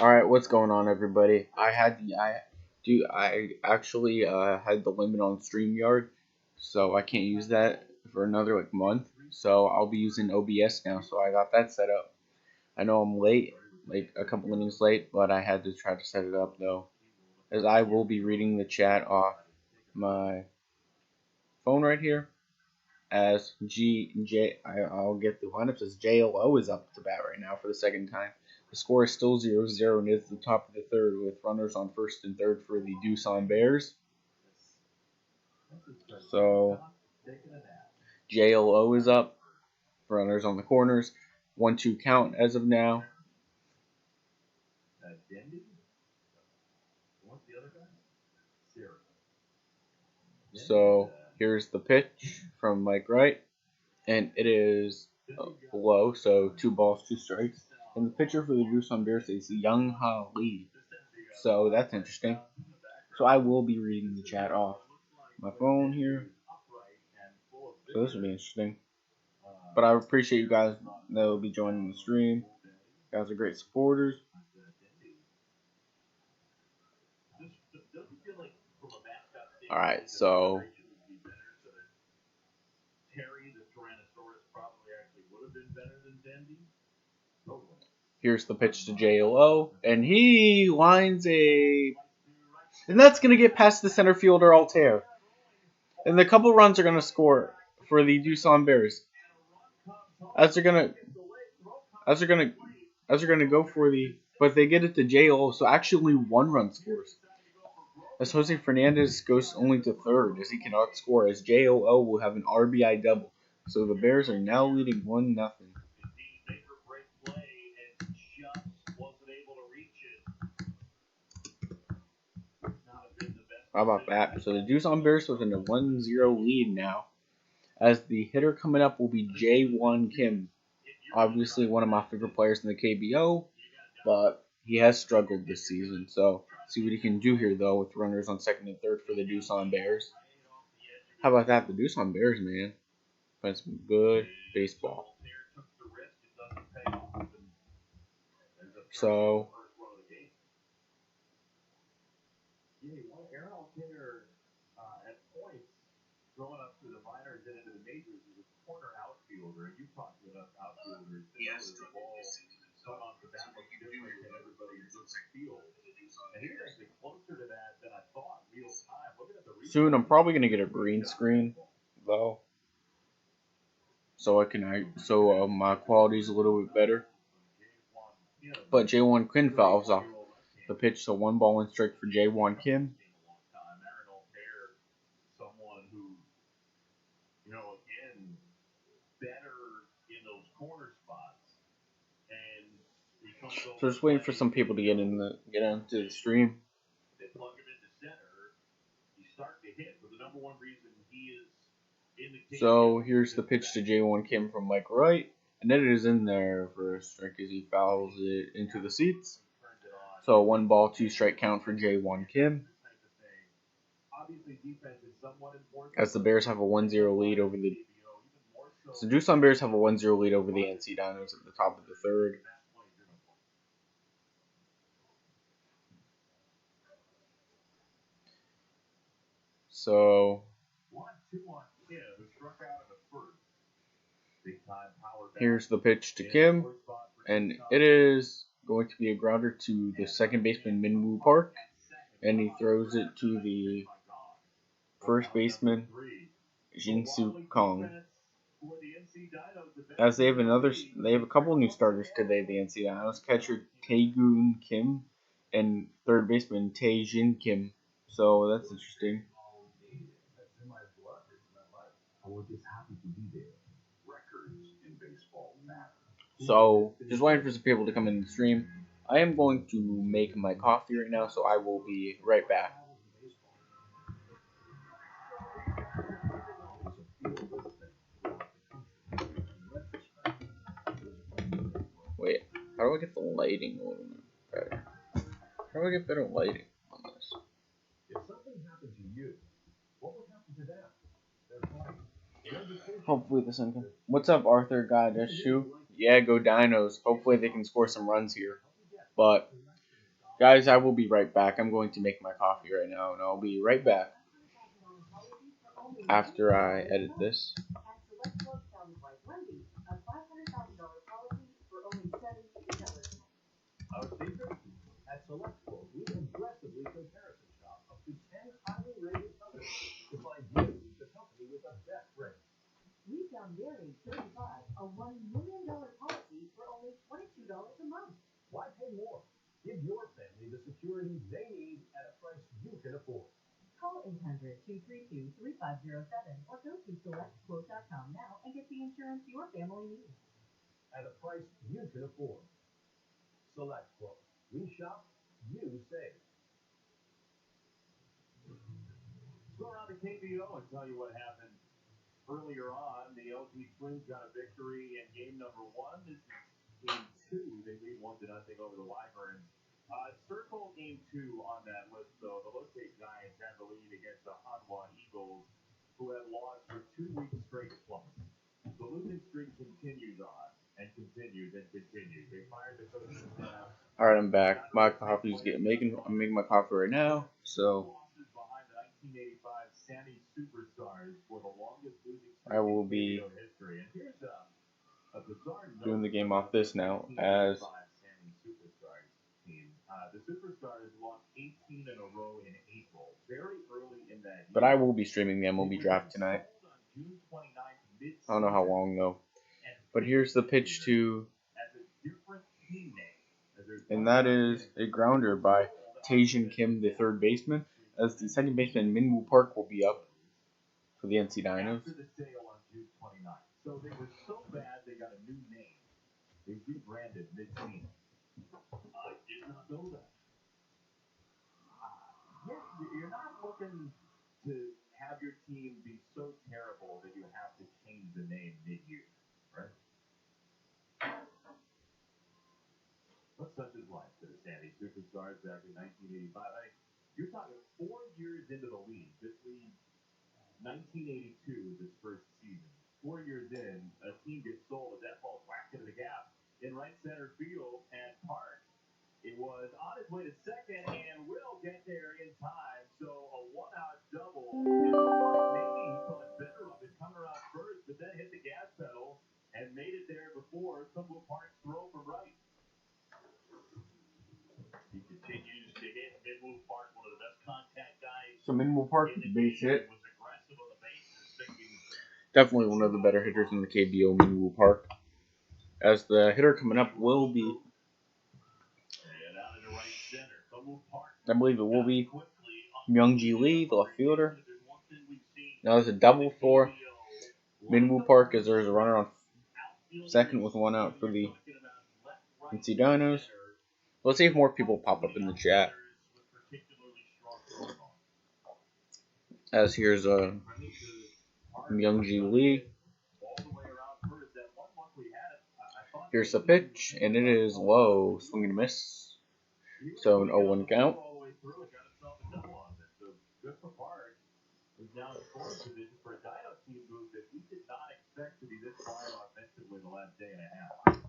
Alright, what's going on, everybody? I actually had the limit on StreamYard, so I can't use that for another month. So I'll be using OBS now. So I got that set up. I know I'm late, like a couple minutes late, but I had to try to set it up though, as I will be reading the chat off my phone right here. As I'll get the lineups as JLO is up to bat right now for the second time. The score is still 0-0 and it's the top of the third with runners on first and third for the Doosan Bears. So JLO is up, runners on the corners, 1-2 count as of now. So here's the pitch from Mike Wright, and it is low, so 2 balls, 2 strikes. And the pitcher for the Doosan Bears is Young Ha Lee. So that's interesting. So I will be reading the chat off my phone here. So this will be interesting. But I appreciate you guys that will be joining the stream. You guys are great supporters. Alright, so here's the pitch to JLO, and he lines a... And that's going to get past the center fielder Altair. And the couple runs are going to score for the Doosan Bears. As they're going to go for the... But they get it to JLO, so actually 1 run scores. As Jose Fernandez goes only to third, as he cannot score, as JLO will have an RBI double. So the Bears are now leading 1-0. How about that? So the Doosan Bears was in a 1-0 lead now. As the hitter coming up will be Jae-Won Kim. Obviously one of my favorite players in the KBO, but he has struggled this season. So see what he can do here, though, with runners on second and third for the Doosan Bears. How about that? The Doosan Bears, man, playing some good baseball. So growing up through the minors and into the majors as a corner outfielder, and you talked to enough outfielders. Yes, the ball come off the bat looks different than everybody in the field. And he's actually closer to that than I thought real time. Looking at the soon, I'm probably gonna get a green screen though, so my quality's a little bit better. But Jae-Won Kim fouls off the pitch, so 1 ball, 1 strike for Jae-Won Kim. So just waiting for some people to get into the stream. So here's the pitch to Jae-Won Kim from Mike Wright, and it is in there for a strike as he fouls it into the seats. So 1 ball, 2 strike count for Jae-Won Kim. As the Bears have a 1-0 lead over the... So Doosan Bears have a 1-0 lead over the NC Dinos at the top of the third. So here's the pitch to Kim, and it is going to be a grounder to the second baseman Minwoo Park, and he throws it to the first baseman Jin-Soo Kong. As they have a couple new starters today, the NC Dinos, catcher Taegoon Kim and third baseman Tae-Jin Kim. So that's interesting. So just waiting for some people to come in the stream. I am going to make my coffee right now, so I will be right back. Wait, how do I get the lighting a little bit better? How do I get better lighting on this? If something happened to you, what would happen to them? Hopefully the sun can. What's up, Arthur? God, that's you. Yeah, go Dinos. Hopefully they can score some runs here. But guys, I will be right back. I'm going to make my coffee right now, and I'll be right back after I edit this. Let's go around to KBO and tell you what happened earlier on. The LG Twins got a victory in game number one. This is game two. They lead 1-0 over the Wyverns. Circle game two on that list, though. The Lotte Giants had the lead against the Hanwha Eagles, who had lost for 2 weeks straight plus. The losing streak continues on and continues and continues. They fired the coaching staff. All right, I'm back. My coffee's getting making. I'm making my coffee right now, so I will be doing the game off this now. As the Superstars lost 18 in a row in April, very early in that year. but I will be streaming the MLB draft tonight. I don't know how long though. But here's the pitch to, and that is a grounder by Taejin Kim, the third baseman, as the second baseman Minwoo Park will be up for the NC Dinos. So they were so bad they got a new name. They rebranded mid-season. I did not know that. Yeah, you're not looking to have your team be so terrible that you have to change the name mid-year, right? What's such as life to the Sandy Superstars back in 1985? You're talking 4 years into the league. This league, 1982, this first season. 4 years in, a team gets sold. That ball's whacked into the gap in right center field, and Park, it was on his way to second and will get there in time. So a one-out double. It looked like maybe he thought better of it coming around first, but then hit the gas pedal and made it there before Minwoo Park's throw from right. He continues to hit. Minwoo Park, one of the best contact guys. So Minwoo Park with the base hit. Was aggressive on the bases, thinking Definitely one of the better hitters in the KBO, Minwoo Park. As the hitter coming up will be, I believe it will be Myung-Ji Lee, the left fielder. Now there's a double for Minwoo Park as there's a runner on second with one out for the NC Dinos. Let's see if more people pop up in the chat. As here's Myung-Ji Lee. Here's the pitch, and it is low. Swing and a miss. So an 0-1 count. Now in scoring position for a Dino team move that we did not expect to be this fire offensively the last day and a half.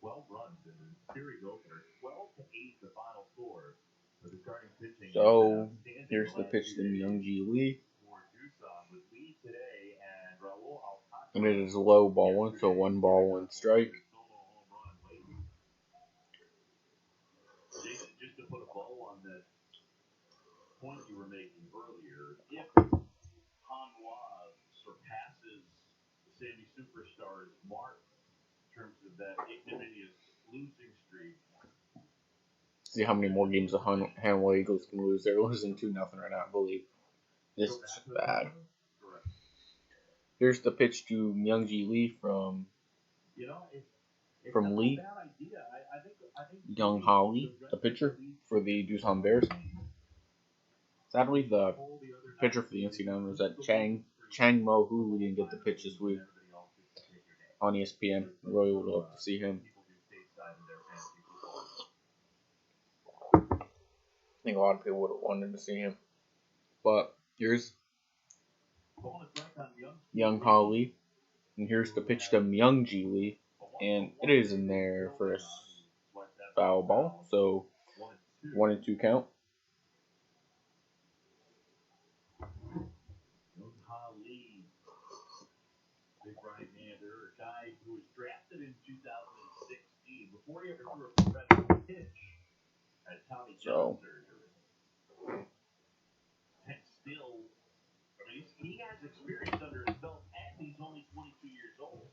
12 runs in the series opener, 12-8 the final score for the starting pitching. So here's the pitch to Myung-Ji Lee. For Doosan with lead today, and Raul Alcantara. And it is low, ball one, so 1 ball, 1 strike. Jason, just to put a bow on that point you were making earlier, if Hanwha surpasses the Sandy Superstars mark in terms of that ignominious losing streak. See how many more games the Hanwha Eagles can lose. They're losing 2-0 right now, I believe. This is bad. Here's the pitch to Myung-Ji Lee from Lee. Young Ha Lee, the pitcher for the Doosan Bears. Sadly, the pitcher for the NC Dinos was at Chang Mo-Hu. We didn't get the pitch this week on ESPN. Really would love to see him. I think a lot of people would have wanted to see him. But here's Young Ha Lee. And here's the pitch to Myung-Ji Lee. and it is in there for a foul ball. So 1-2 count. Big right-hander, a guy who was drafted in 2016 before he ever threw a professional pitch at Tommy John surgery. And still, I mean, he has experience under his belt, and he's only 22 years old.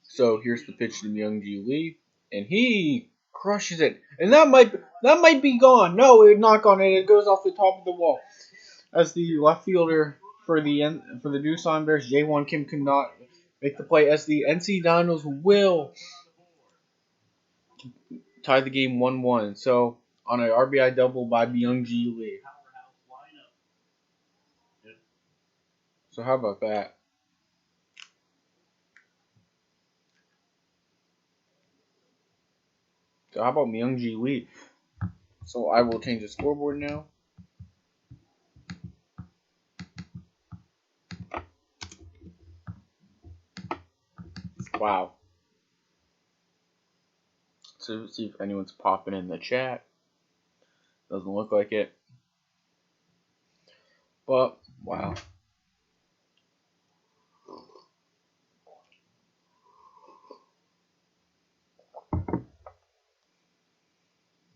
So here's the pitch to Myung-Ji Lee, and he crushes it, and that might be gone. No, it's not gone, and it goes off the top of the wall. As the left fielder for the Doosan Bears, Jaewon Kim could not make the play, as the NC Dinos will tie the game 1-1. So on an RBI double by Myung-Ji Lee. So how about that? So how about Myung-Ji Lee? So I will change the scoreboard now. Wow. So see if anyone's popping in the chat. Doesn't look like it. But wow.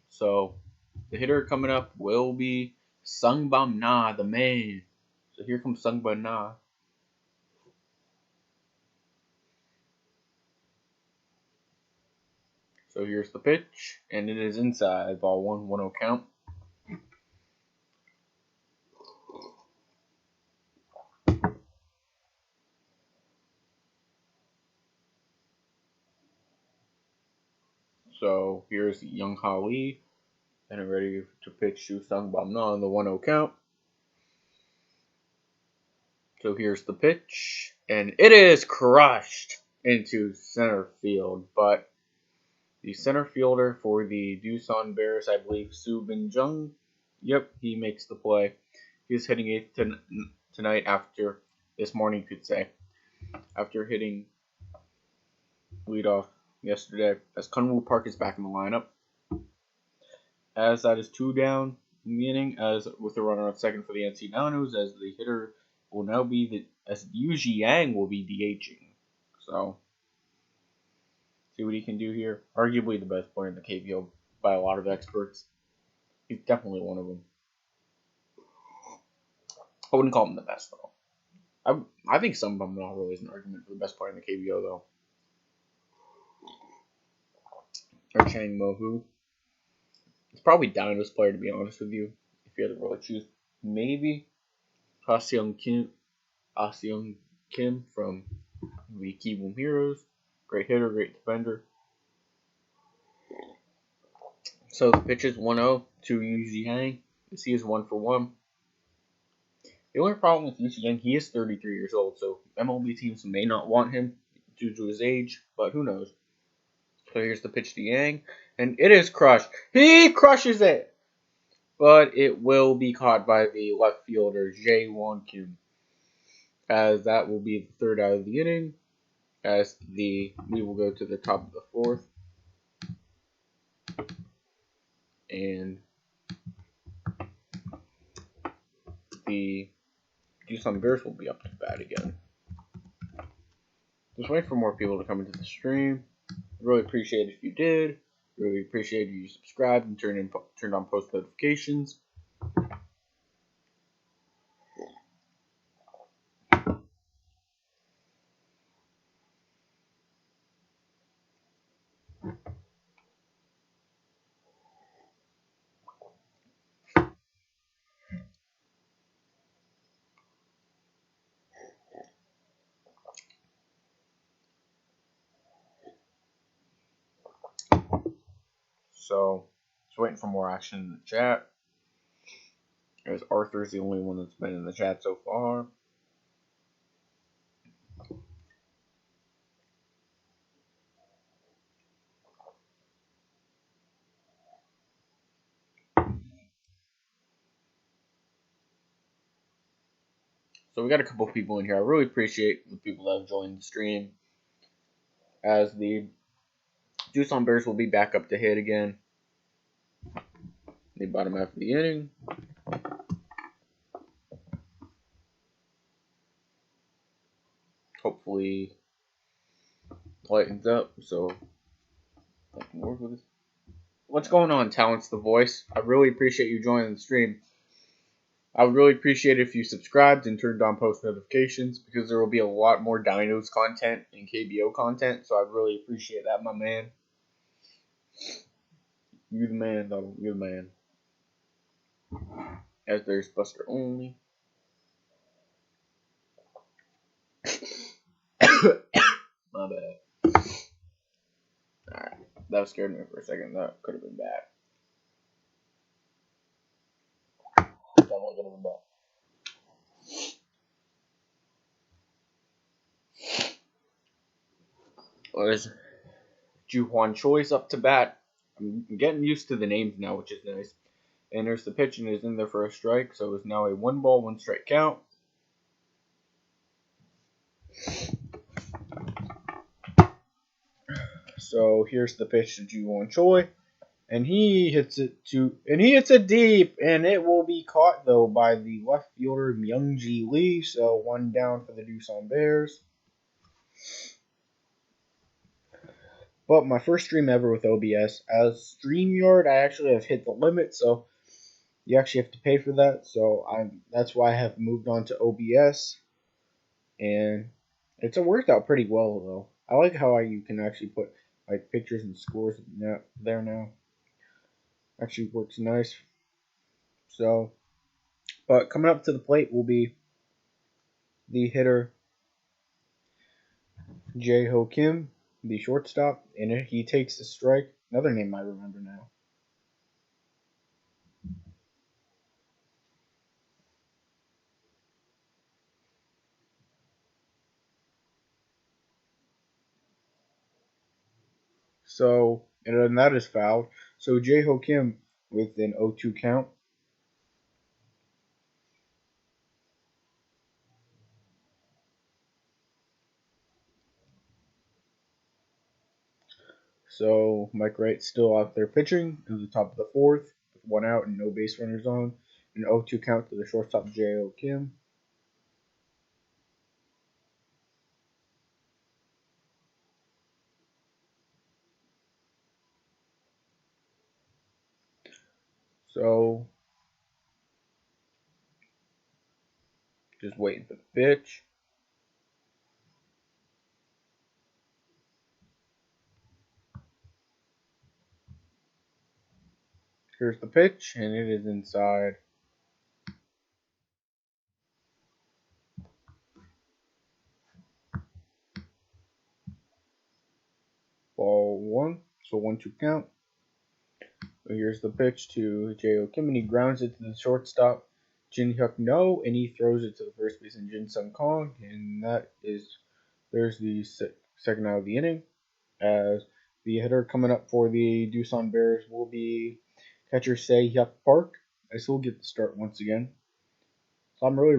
So the hitter coming up will be Sungbum Na, the man. So here comes Sungbum Na. So here's the pitch, and it is inside. Ball 1-1-0 count. So here's Young Ha Lee, and ready to pitch to Sungbum Na on the 1-0 count. So here's the pitch, and it is crushed into center field. But the center fielder for the Doosan Bears, I believe, Soo Bin Jung, yep, he makes the play. He's hitting eighth tonight after, this morning you could say, after hitting leadoff yesterday, as Kunwoo Park is back in the lineup. As that is 2 down in the inning, as with the runner on second for the NC Dinos, as the hitter will now be as Yu Yang will be DHing. So see what he can do here. Arguably the best player in the KBO by a lot of experts. He's definitely one of them. I wouldn't call him the best though. I think some of them not really is an argument for the best player in the KBO though. Or Chang Mo-hu. It's probably Dino's player to be honest with you. If you had to really choose, maybe Ah-seong Kim from the Kiwoom Heroes. Great hitter, great defender. So the pitch is 1-0 to Yu Yang. He is 1-for-1. The only problem with Yu Yang, he is 33 years old, so MLB teams may not want him due to his age, but who knows. So here's the pitch to Yang, and it is crushed. He crushes it! But it will be caught by the left fielder, Jaewon Kim, as that will be the third out of the inning, as we will go to the top of the fourth. And the Doosan Bears will be up to bat again. Just wait for more people to come into the stream. Really appreciate it if you did. Really appreciate if you subscribed and turned on post notifications. So, just waiting for more action in the chat. As Arthur's the only one that's been in the chat so far. So we got a couple people in here. I really appreciate the people that have joined the stream. as the Doosan Bears will be back up to hit again. The bottom half of the inning. Hopefully lightens up so I can work with this. What's going on, Talents the Voice? I really appreciate you joining the stream. I would really appreciate it if you subscribed and turned on post notifications because there will be a lot more Dinos content and KBO content, so I'd really appreciate that, my man. You the man, though. You the man. As there's Buster only. My bad. Alright. That scared me for a second. That could have been bad. Definitely could have been bad. Well, there's Ju-Hwan Choi's up to bat. I'm getting used to the names now, which is nice. And there's the pitch, and is in there for a strike, so it's now a 1-ball, 1-strike count. So here's the pitch to Ju-Hwan Choi, and he hits it deep, and it will be caught though by the left fielder Myung-Ji Lee. So 1 down for the Doosan Bears. But my first stream ever with OBS. As StreamYard, I actually have hit the limit, so you actually have to pay for that. So that's why I have moved on to OBS, and it's worked out pretty well though. I like how you can actually put like pictures and scores there now. Actually works nice. So, but coming up to the plate will be the hitter Jae-Ho Kim, the shortstop, and he takes the strike. Another name I remember now. So, and then that is fouled. So Jae-Ho Kim with an 0-2 count. So Mike Wright still out there pitching to the top of the fourth with 1 out and no base runners on. An 0-2 count to the shortstop Jae-Ho Kim. So just waiting for the pitch. Here's the pitch, and it is inside. Ball 1, so 1-2 count. So here's the pitch to Jae-Ho Kim, and he grounds it to the shortstop Jin Hyuk No, and he throws it to the first baseman Jin Sung Kong, and there's the second out of the inning. As the hitter coming up for the Doosan Bears will be catcher Sae Hyuk Park, as he'll get the start once again. So I'm really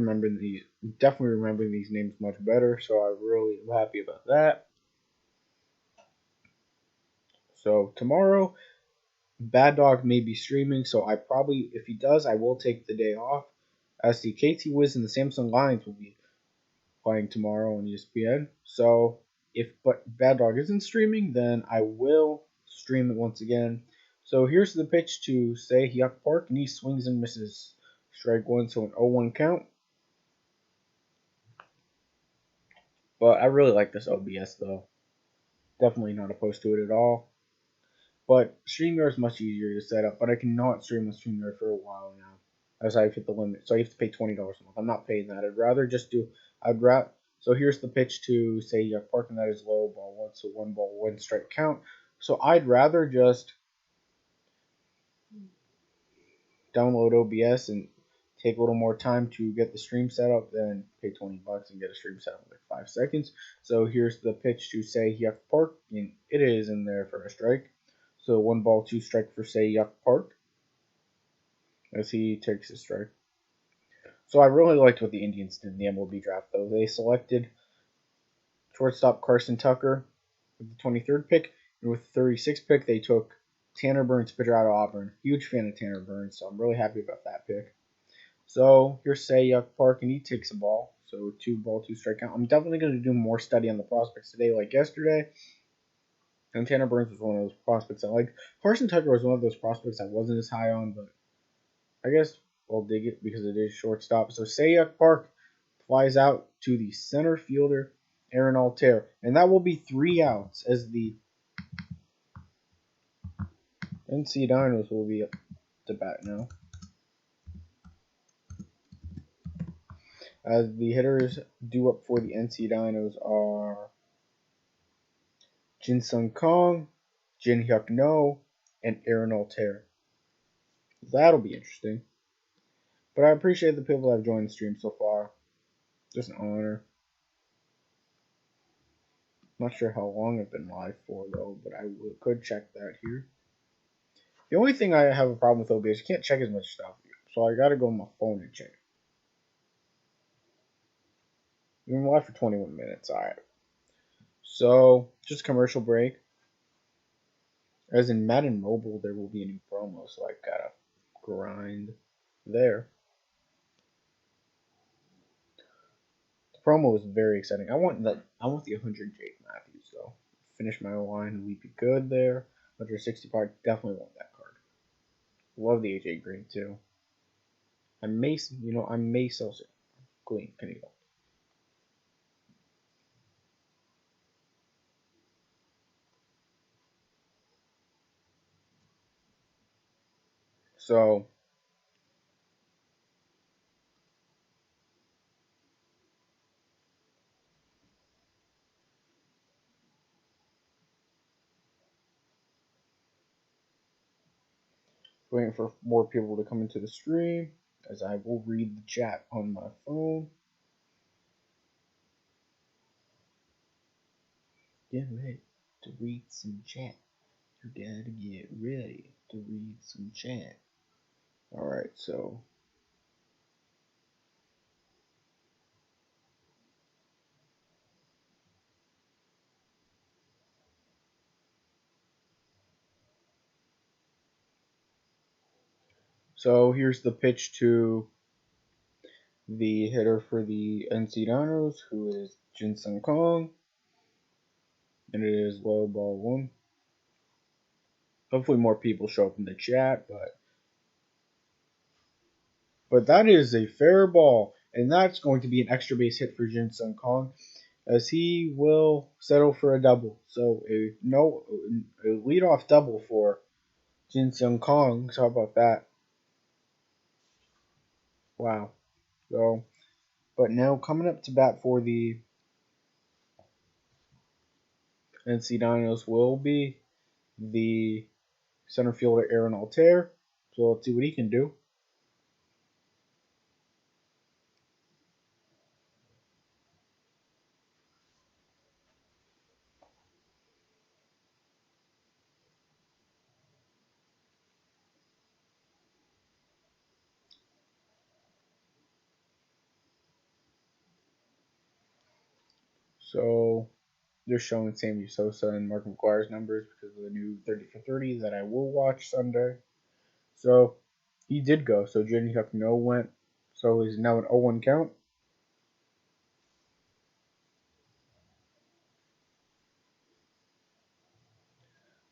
definitely remembering these names much better, so I'm really happy about that. So tomorrow, Bad Dog may be streaming, so if he does, I will take the day off, as the KT Wiz and the Samsung Lions will be playing tomorrow on ESPN. So but Bad Dog isn't streaming, then I will stream it once again. So here's the pitch to Sae Hyuk Park, and he swings and misses. Strike 1, so an 0-1 count. But I really like this OBS though. Definitely not opposed to it at all. But StreamYard is much easier to set up, but I cannot stream on StreamYard for a while now, as I've hit the limit. So I have to pay $20 a month. I'm not paying that. So here's the pitch to Sae Hyuk Park, and that is low, ball 1, so 1 ball, 1 strike count. So I'd rather just download OBS and take a little more time to get the stream set up than pay $20 and get a stream set up in like 5 seconds. So here's the pitch to Sae Hyuk Park, and it is in there for a strike. So 1 ball, 2 strike for Sae Hyuk Park as he takes a strike. So I really liked what the Indians did in the MLB draft, though. They selected shortstop Carson Tucker with the 23rd pick. And with the 36th pick, they took Tanner Burns, pitcher out of Auburn. Huge fan of Tanner Burns, so I'm really happy about that pick. So here's Sayuk Park, and he takes a ball. So 2-ball, 2-strike count. I'm definitely going to do more study on the prospects today, like yesterday. And Tanner Burns was one of those prospects I liked. Carson Tucker was one of those prospects I wasn't as high on, but I guess I'll dig it because it is shortstop. So Sayuk Park flies out to the center fielder, Aaron Altair. And that will be 3 outs as the NC Dinos will be up to bat now. As the hitters due up for the NC Dinos are Jin Sung Kong, Jin Hyuk No, and Aaron Altair. That'll be interesting. But I appreciate the people that have joined the stream so far. Just an honor. Not sure how long I've been live for though, but I could check that here. The only thing I have a problem with OBS, you can't check as much stuff. So I gotta go on my phone and check it. We've been live for 21 minutes, alright. So, just a commercial break. As in Madden Mobile, there will be a new promo, so I gotta grind there. The promo is very exciting. I want the 100 Jake Matthews though. Finish my line, we'd be good there. 160 part, definitely want that card. Love the AJ Green too. I may sell it. Clean, can you go? So waiting for more people to come into the stream as I will read the chat on my phone. Get ready to read some chat. You gotta get ready to read some chat. Alright, so here's the pitch to the hitter for the NC Dinos, who is Jin Sung Kong. And it is low ball 1. Hopefully more people show up in the chat, but that is a fair ball, and that's going to be an extra base hit for Jin Sung Kong, as he will settle for a double. So a leadoff double for Jin Sung Kong. So how about that? Wow. So, but now coming up to bat for the NC Dinos will be the center fielder Aaron Altair. So let's see what he can do. So they're showing Sammy Sosa and Mark McGuire's numbers because of the new 30 for 30 that I will watch Sunday. So he did go. So Jenny Huck no went. So he's now an 0-1 count.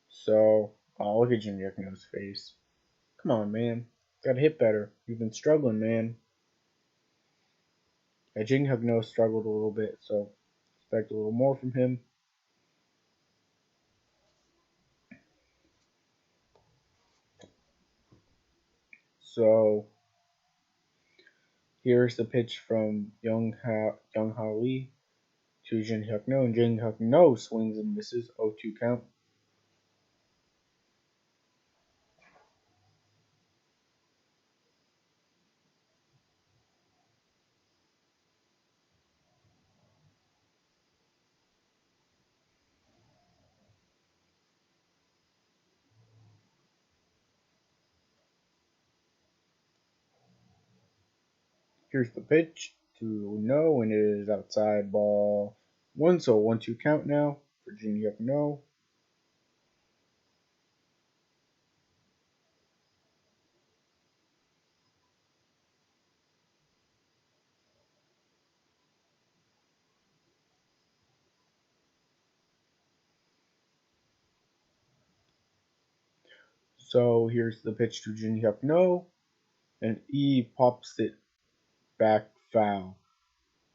So look at Jenny Huck No's face. Come on, man. Gotta hit better. You've been struggling, man. Yeah, Jenny Huck No struggled a little bit, so expect a little more from him. So here's the pitch from Young Ha Lee to Jin Hyuk No, and Jin Hyuk No swings and misses. 0-2 count. Here's the pitch to No, and it is outside ball 1, so 1-2 count now. Virginia no. So here's the pitch to Jin Hyuk no, and E pops it back foul.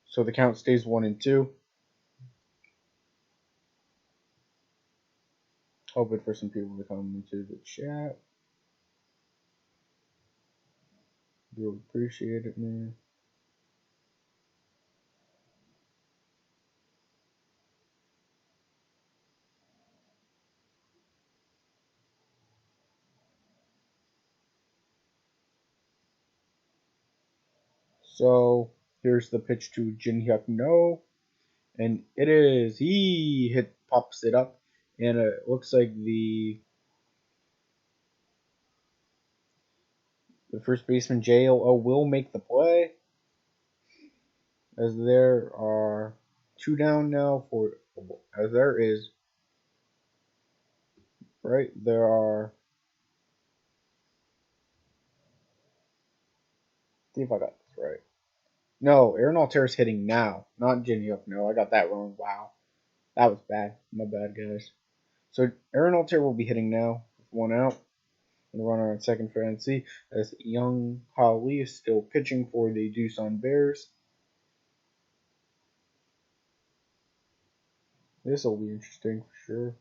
So the count stays 1-2. Hoping for some people to come into the chat. Really appreciate it, man. So here's the pitch to Jin Hyuk no, and it is he pops it up, and it looks like the first baseman JLO will make the play, as there are 2 down now for as there is right there are. See if I got this right. No, Aaron Altera's hitting now, not Jin Hyuk no. I got that wrong. Wow, that was bad. My bad, guys. So Aaron Altera will be hitting now with 1 out. And the runner on second for NC, as Young Ha Lee is still pitching for the Doosan Bears. This will be interesting for sure.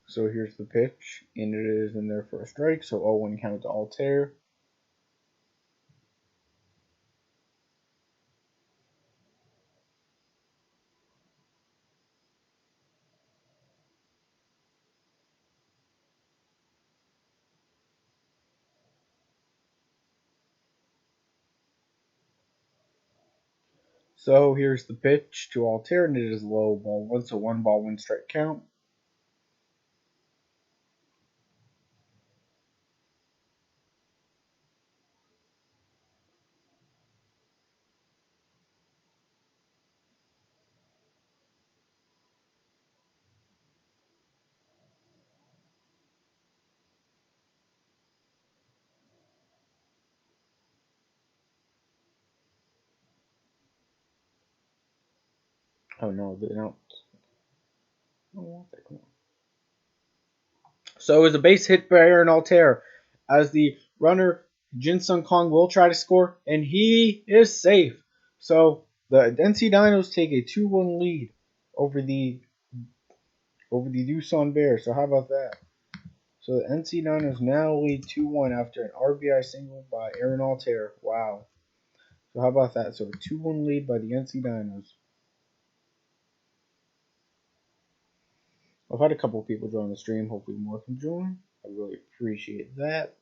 So here's the pitch, and it is in there for a strike. So 0-1 count to Altair. So here's the pitch to Altair, and it is low ball 1. So 1 ball, 1 strike count. Oh no, they don't. I don't want that. Come on. So it was a base hit by Aaron Altair, as the runner Jin Sung Kong will try to score, and he is safe. So the NC Dinos take a 2-1 lead over the Doosan Bears. So how about that? So the NC Dinos now lead 2-1 after an RBI single by Aaron Altair. Wow. So how about that? So a 2-1 lead by the NC Dinos. I've had a couple of people join the stream. Hopefully more can join. I really appreciate that.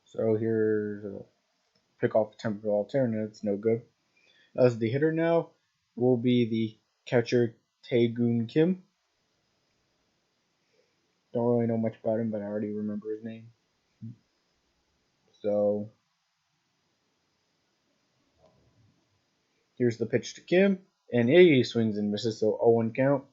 So here's a pick off attempt for alternate. It's no good. As the hitter now will be the catcher Taegun Kim. Don't really know much about him, but I already remember his name. So here's the pitch to Kim, and he swings and misses. So 0-1 count.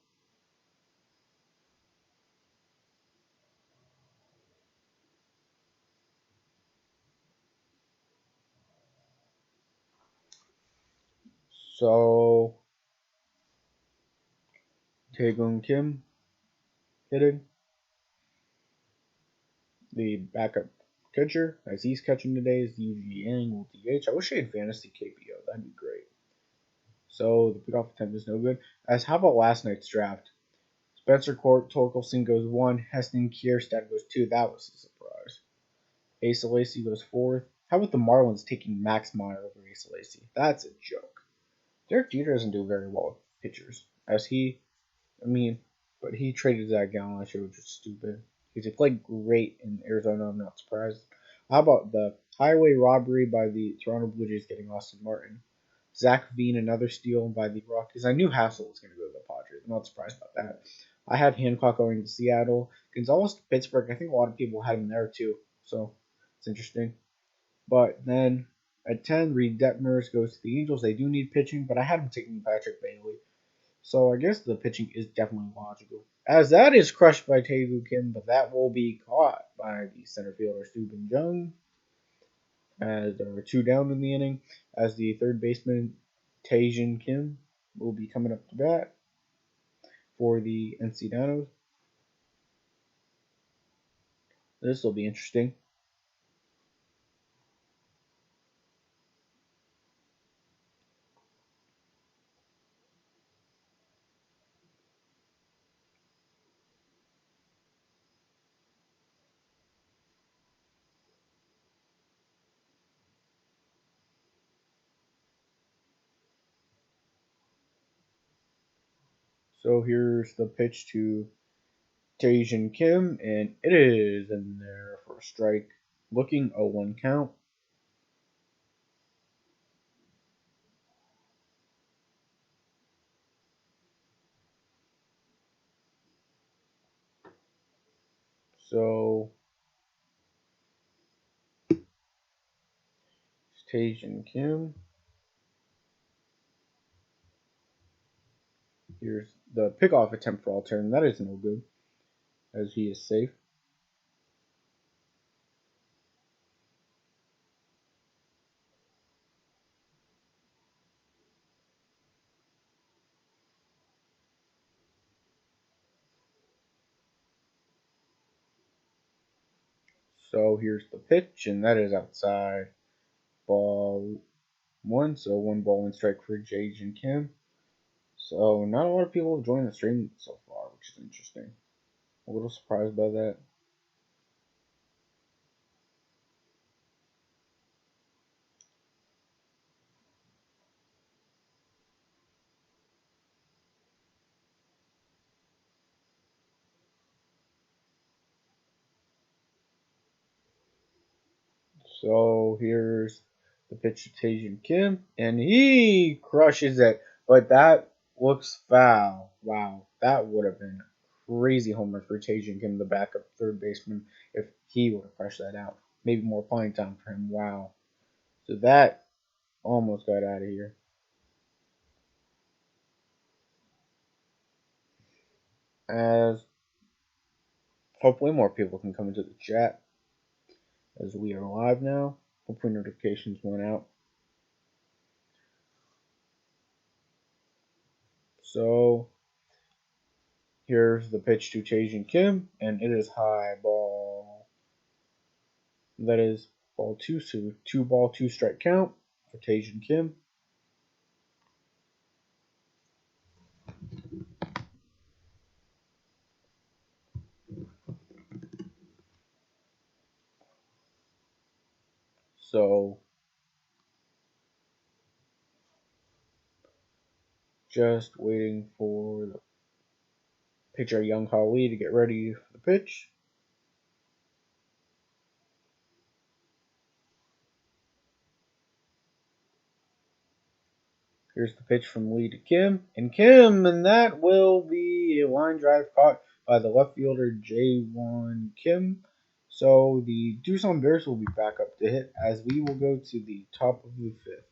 So Taegun Kim hitting. The backup catcher, as he's catching today, is Yuji Yang will DH. I wish I had fantasy KBO. That'd be great. So the pickoff attempt is no good. As how about last night's draft? Spencer Torkelson goes 1. Heston Kierstad goes 2. That was a surprise. Asa Lacey goes 4th. How about the Marlins taking Max Meyer over Asa Lacy? That's a joke. Derek Jeter doesn't do very well with pitchers, as I mean, but he traded Zach Gallen last year, which is stupid. Because he played great in Arizona, I'm not surprised. How about the highway robbery by the Toronto Blue Jays getting Austin Martin? Zach Veen, another steal by the Rockies. I knew Hassel was going to go to the Padres. I'm not surprised about that. I had Hancock going to Seattle. Gonzalez to Pittsburgh. I think a lot of people had him there too. So it's interesting. But then at 10, Reed Detmers goes to the Angels. They do need pitching, but I had him taking Patrick Bailey. So I guess the pitching is definitely logical. As that is crushed by Taegu Kim, but that will be caught by the center fielder Subin Jung. As there are two down in the inning, as the third baseman Taejin Kim will be coming up to bat for the NC Dinos. This will be interesting. So here's the pitch to Taejin Kim, and it is in there for a strike. Looking 0-1 count. So Taejin Kim. Here's the pickoff attempt for all turn. That is no good, as he is safe. So here's the pitch, and that is outside. Ball one, so one ball and strike for Jae Kim. So not a lot of people have joined the stream so far, which is interesting. A little surprised by that. So here's the pitch to Taejin Kim, and he crushes it. But that looks foul. Wow, that would have been a crazy homer for Taejin Kim, the backup third baseman, if he would have crushed that out. Maybe more playing time for him. Wow. So that almost got out of here. As hopefully more people can come into the chat as we are live now. Hopefully notifications went out. So here's the pitch to Taejin Kim, and it is high ball. That is ball two, so 2-ball, 2-strike count for Taejin Kim. So just waiting for the pitcher Young Ha Lee to get ready for the pitch. Here's the pitch from Lee to Kim, and that will be a line drive caught by the left fielder Jae-won Kim. So the Doosan Bears will be back up to hit as we will go to the top of the fifth.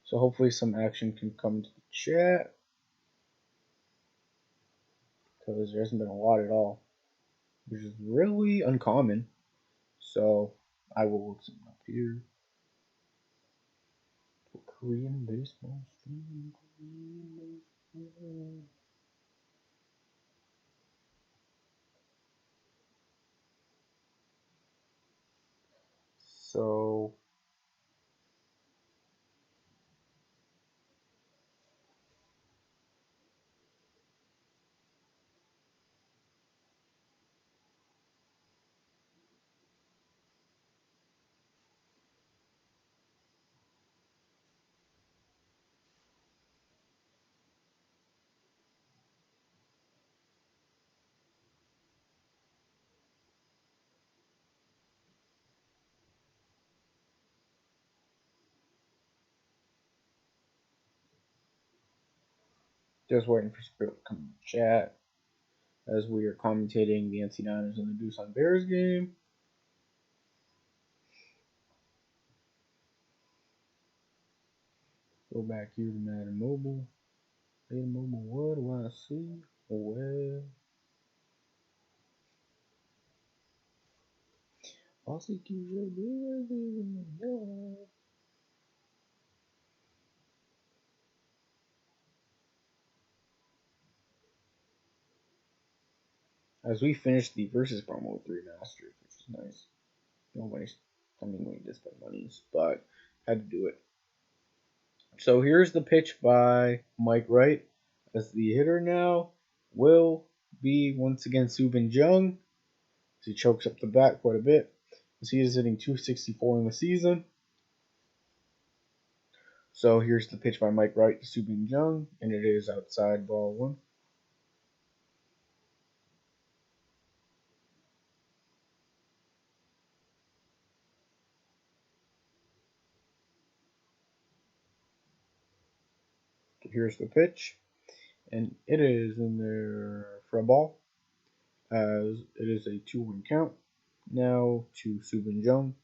So hopefully some action can come to the chat, because there hasn't been a lot at all, which is really uncommon. So I will look something up here. Korean baseball stream. So Just waiting for Spirit to come in the chat as we are commentating the NC9ers and the Doosan Bears game. Go back here to Madden Mobile. Madden Mobile, what do I see? Well, I'll see you. As we finish the versus promo with 3 Masters, which is nice. Nobody's telling me to spend monies, but had to do it. So here's the pitch by Mike Wright as the hitter now will be once again Subin Jung. He chokes up the bat quite a bit as he is hitting 264 in the season. So here's the pitch by Mike Wright to Subin Jung, and it is outside ball 1. Here's the pitch, and it is in there for a ball, as it is a 2-1 count. Now to Subin Jung.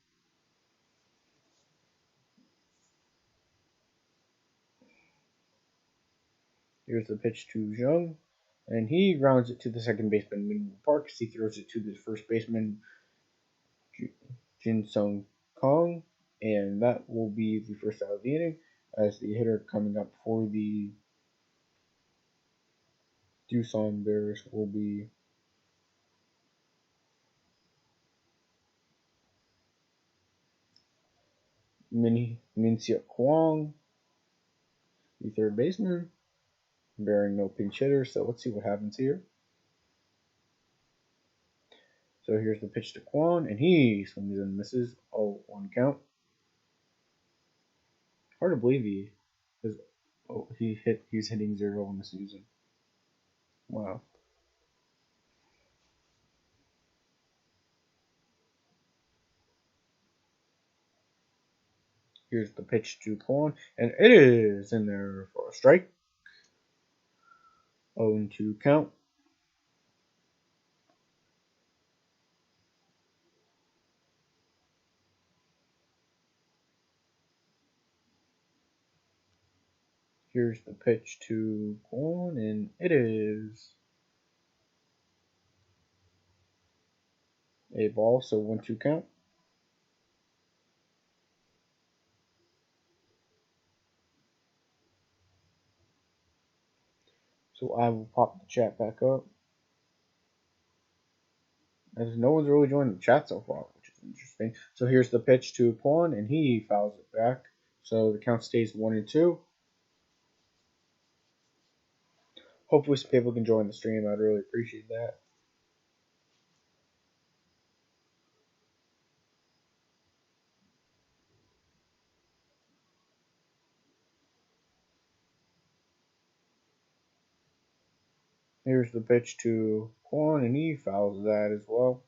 Here's the pitch to Jung, and he grounds it to the second baseman, Min Park, as he throws it to the first baseman, Jin Sung Kong, and that will be the first out of the inning, as the hitter coming up for the Doosan Bears will be Min-Seok Kwong, the third baseman, bearing no pinch hitter, so let's see what happens here. So here's the pitch to Kwon, and he swings and misses. 0-1 count. Hard to believe he's hitting 0 in the season. Wow. Here's the pitch to Kwon, and it is in there for a strike. 0-2 count. Here's the pitch to Kwon, and it is a ball, so 1-2 count. So I will pop the chat back up. As no one's really joined the chat so far, which is interesting. So here's the pitch to Kwon, and he fouls it back. So the count stays 1-2. Hopefully some people can join the stream. I'd really appreciate that. Here's the pitch to Kwon, and he fouls that as well.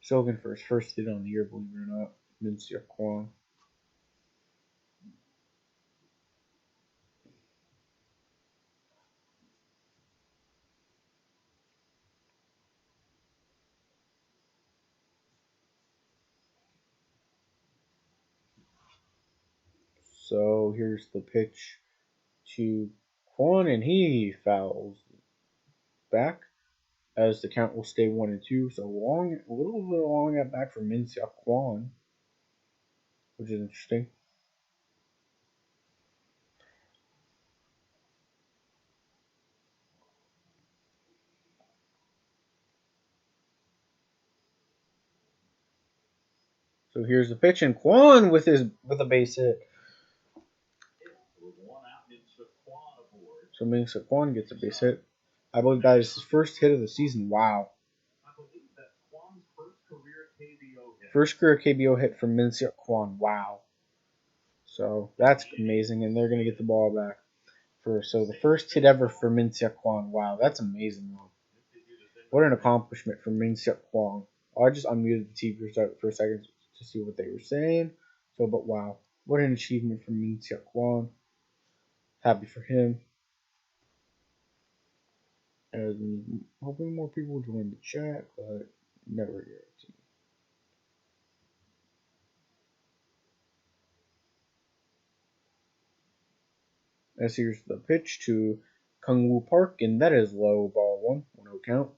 So looking for his first hit on the year, believe it or not. Min-Seok Kwon. So here's the pitch to Kwon, and he fouls back as the count will stay 1-2. So long, a little bit long at back for Min-Seok Kwon, which is interesting. So here's the pitch, and Kwon with a base hit. So Min-Seok Kwon gets a base hit. I believe that is his first hit of the season. Wow. First career KBO hit from Min-Seok Kwon. Wow. So that's amazing, and they're gonna get the ball back. So the first hit ever for Min-Seok Kwon. Wow, that's amazing. What an accomplishment for Min-Seok Kwon. I just unmuted the TV for a second to see what they were saying. But wow, what an achievement for Min-Seok Kwon. Happy for him. And hoping more people join the chat, but never guarantee. As here's the pitch to Kung Woo Park, and that is low, ball 1, 1-0 count.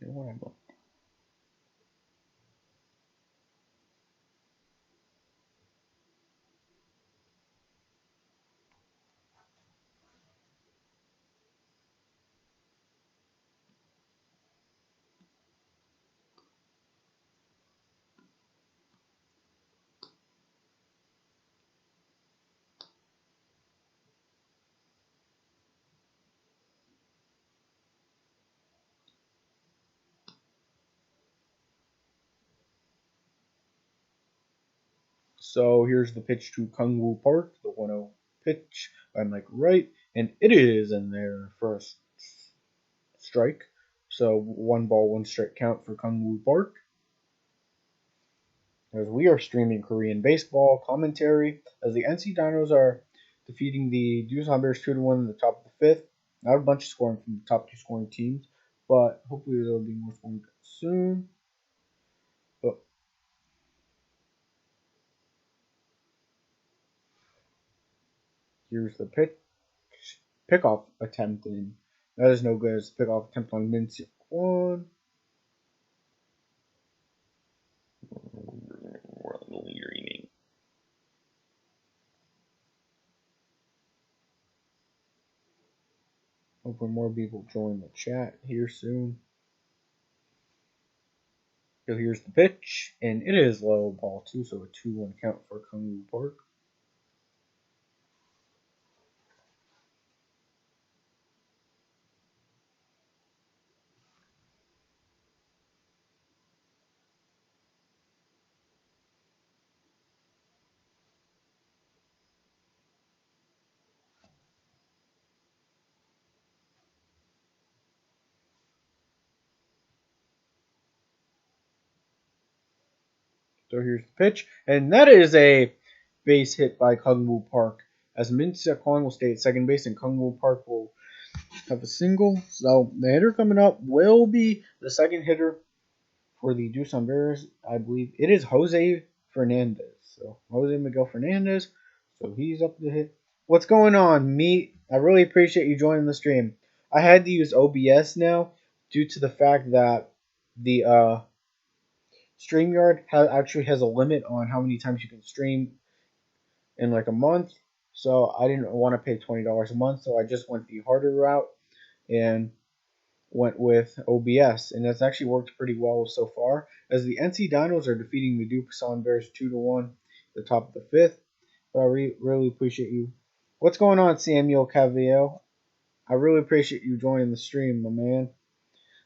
And what happened? So here's the pitch to Kung Woo Park, the 1-0 pitch by Mike Wright, and it is in there for a strike. So 1 ball, 1 strike count for Kung Woo Park. As we are streaming Korean baseball commentary, as the NC Dinos are defeating the Doosan Bears 2-1 in the top of the 5th. Not a bunch of scoring from the top 2 scoring teams, but hopefully there'll be more scoring soon. But here's the pickoff attempt, and that is no good. It's a pickoff attempt on Min Sik Kwon. Hoping more people join the chat here soon. So here's the pitch, and it is low, ball 2, so a 2-1 count for Kung Woo Park. So here's the pitch, and that is a base hit by Kung Woo Park. As Min Sik Kwon will stay at second base, and Kung Woo Park will have a single. So the hitter coming up will be the second hitter for the Doosan Bears. I believe it is Jose Fernandez. So Jose Miguel Fernandez. So he's up to hit. What's going on, Meat? I really appreciate you joining the stream. I had to use OBS now due to the fact that the StreamYard actually has a limit on how many times you can stream in like a month. So I didn't want to pay $20 a month, so I just went the harder route and went with OBS, and that's actually worked pretty well so far. As the NC Dinos are defeating the Doosan Bears 2-1, the top of the 5th. But I really appreciate you. What's going on, Samuel KBO? I really appreciate you joining the stream, my man.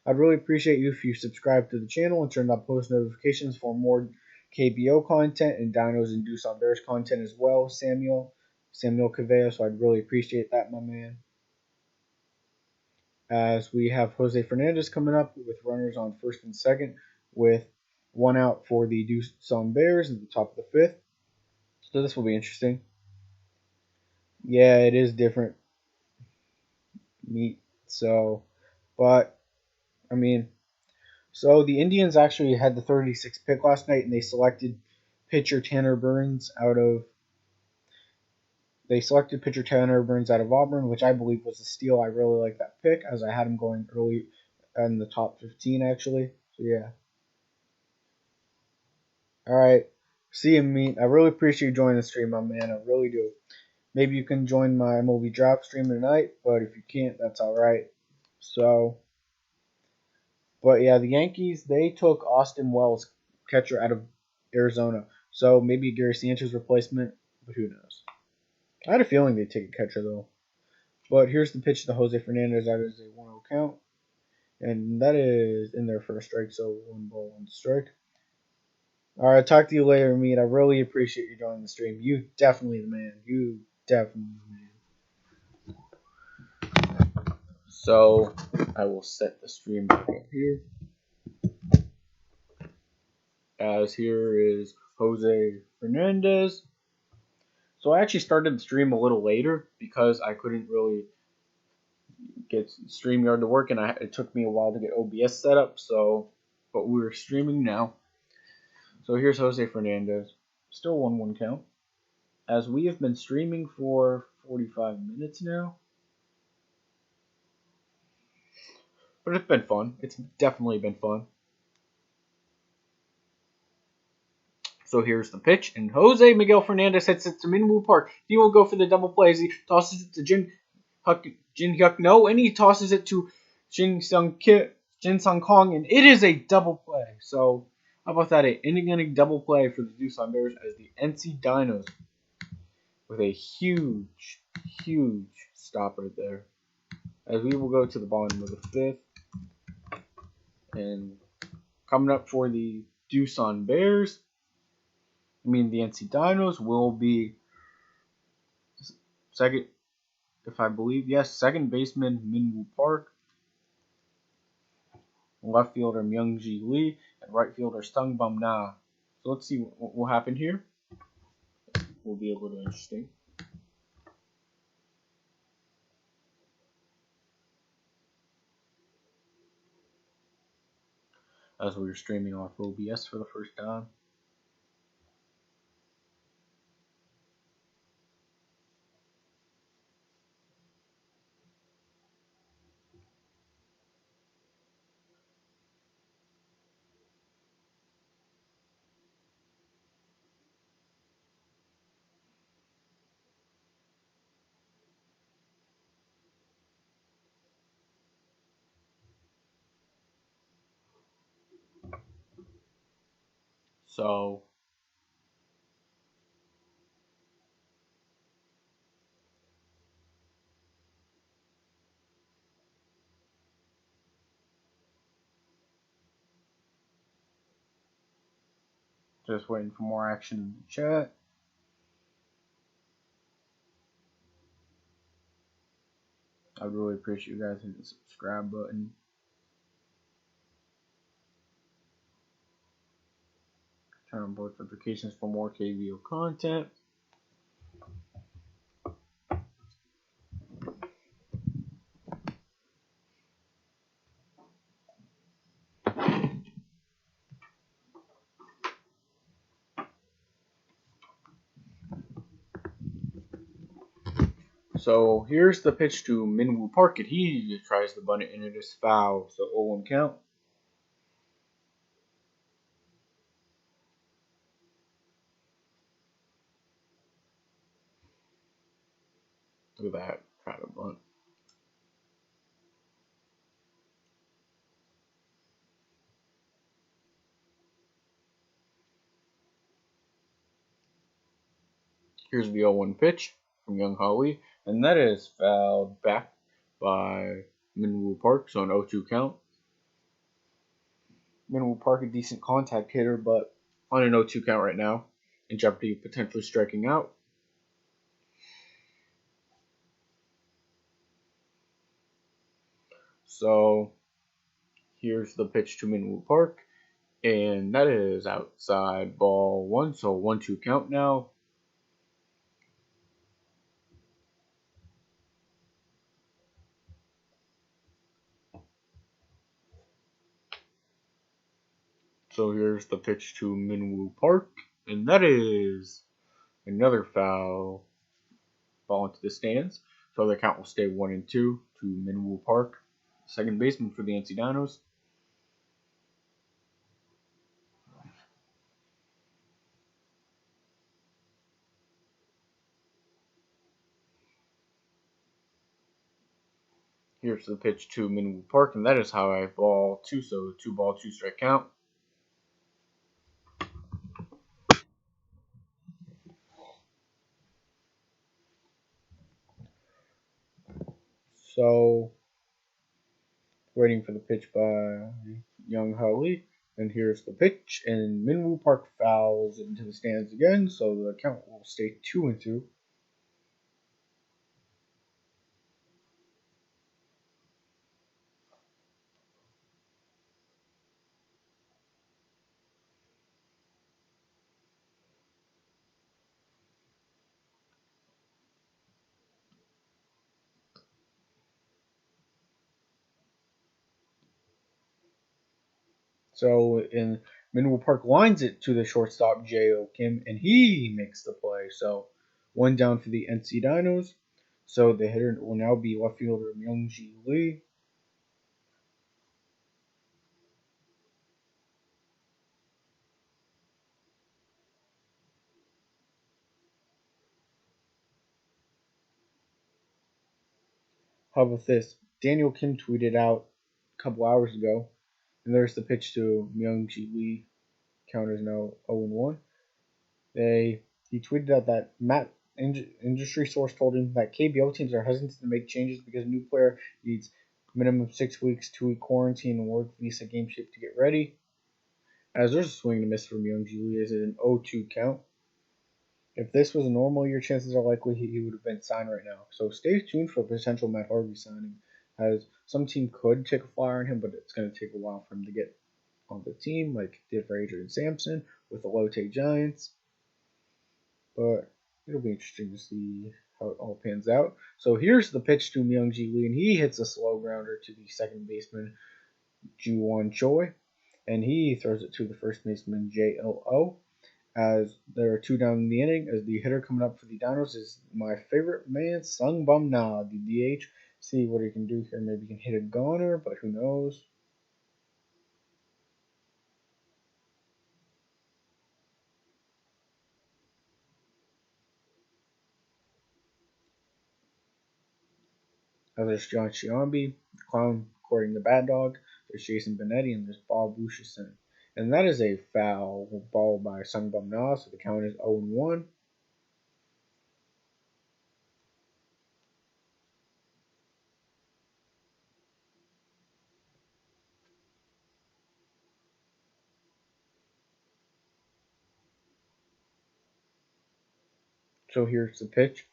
I'd really appreciate you if you subscribe to the channel and turn on post notifications for more KBO content and Dinos and Doosan Bears content as well, Samuel Caveo. So I'd really appreciate that, my man. As we have Jose Fernandez coming up with runners on first and second with 1 out for the Doosan Bears at the top of the 5th. So this will be interesting. Yeah, it is different meat. So, but I mean, so the Indians actually had the 36th pick last night, and they selected pitcher Tanner Burns out of Auburn, which I believe was a steal. I really like that pick, as I had him going early in the top 15 actually. So yeah. All right. See you, meat. I really appreciate you joining the stream, my man. I really do. Maybe you can join my MLB draft stream tonight, but if you can't, that's all right. So, but yeah, the Yankees, they took Austin Wells, catcher out of Arizona. So maybe Gary Sanchez replacement, but who knows? I had a feeling they'd take a catcher though. But here's the pitch to Jose Fernandez. That is a 1-0 count, and that is in there for a strike. So 1 ball, 1 strike. All right, talk to you later, meat. I really appreciate you joining the stream. You definitely the man. You definitely the man. So I will set the stream back up here. As here is Jose Fernandez. So I actually started the stream a little later because I couldn't really get StreamYard to work, and it took me a while to get OBS set up. So, but we're streaming now. So here's Jose Fernandez, still 1-1 count, as we have been streaming for 45 minutes now. But it's been fun. It's definitely been fun. So here's the pitch, and Jose Miguel Fernandez hits it to Minwoo Park. He will go for the double play as he tosses it to Jin Hyuk No, and he tosses it to Jin Sung Kong, and it is a double play. So how about that? An inning double play for the Doosan Bears as the NC Dinos with a huge stop right there. As we will go to the bottom of the fifth, and coming up for the Doosan Bears, the NC Dinos will be second, if I believe, yes, second baseman Minwoo Park, left fielder Myung-ji Lee, and right fielder Sung Bum Na. So let's see what will happen here. Will be a little interesting. As we were streaming off OBS for the first time. So just waiting for more action in the chat. I'd really appreciate you guys hitting the subscribe button. Turn on both notifications for more KBO content. So here's the pitch to Minwoo Park, and he tries to bunt it, and it is foul. So 0-1 count. Look at that, try to bunt. Here's the 0-1 pitch from Young Holly, and that is fouled back by Minwoo Park, so an 0-2 count. Minwoo Park, a decent contact hitter, but on an 0-2 count right now, in jeopardy of potentially striking out. So here's the pitch to Minwoo Park, and that is outside ball one, so 1-2 count now. So here's the pitch to Minwoo Park, and that is another foul ball into the stands. So the count will stay 1-2 to Minwoo Park, second baseman for the NC Dinos. Here's the pitch to Minwoo Park, and that is high ball two, so 2-ball, 2-strike count. So waiting for the pitch by Young Lee, and here's the pitch, and Minwoo Park fouls into the stands again, so the count will stay 2-2. So in Minwoo Park lines it to the shortstop J.O. Kim, and he makes the play. So one down for the NC Dinos. So the hitter will now be left fielder Myung-ji Lee. How about this? Daniel Kim tweeted out a couple hours ago, and there's the pitch to Myung-ji Lee. Count is now 0-1. He tweeted out that industry source told him that KBO teams are hesitant to make changes because a new player needs minimum 6 weeks, 2-week quarantine, and work visa game shape to get ready. As there's a swing and a miss from Myung-ji Lee, is it an 0-2 count? If this was a normal year, chances are likely he would have been signed right now. So stay tuned for a potential Matt Harvey signing, as some team could take a flyer on him, but it's going to take a while for him to get on the team, like it did for Adrian Sampson with the Lotte Giants. But it'll be interesting to see how it all pans out. So here's the pitch to Myung-ji Lee, and he hits a slow grounder to the second baseman, Ju-won Choi, and he throws it to the first baseman, J.L.O., as there are two down in the inning, as the hitter coming up for the Dinos is my favorite man, Sung Bum Na, the DH. See what he can do here. Maybe he can hit a goner, but who knows? There's John Shiambi, Clown courting the Bad Dog. There's Jason Benetti, and there's Bob Lucian. And that is a foul ball by Sung Bum Na, so the count is 0-1. So here's the pitch,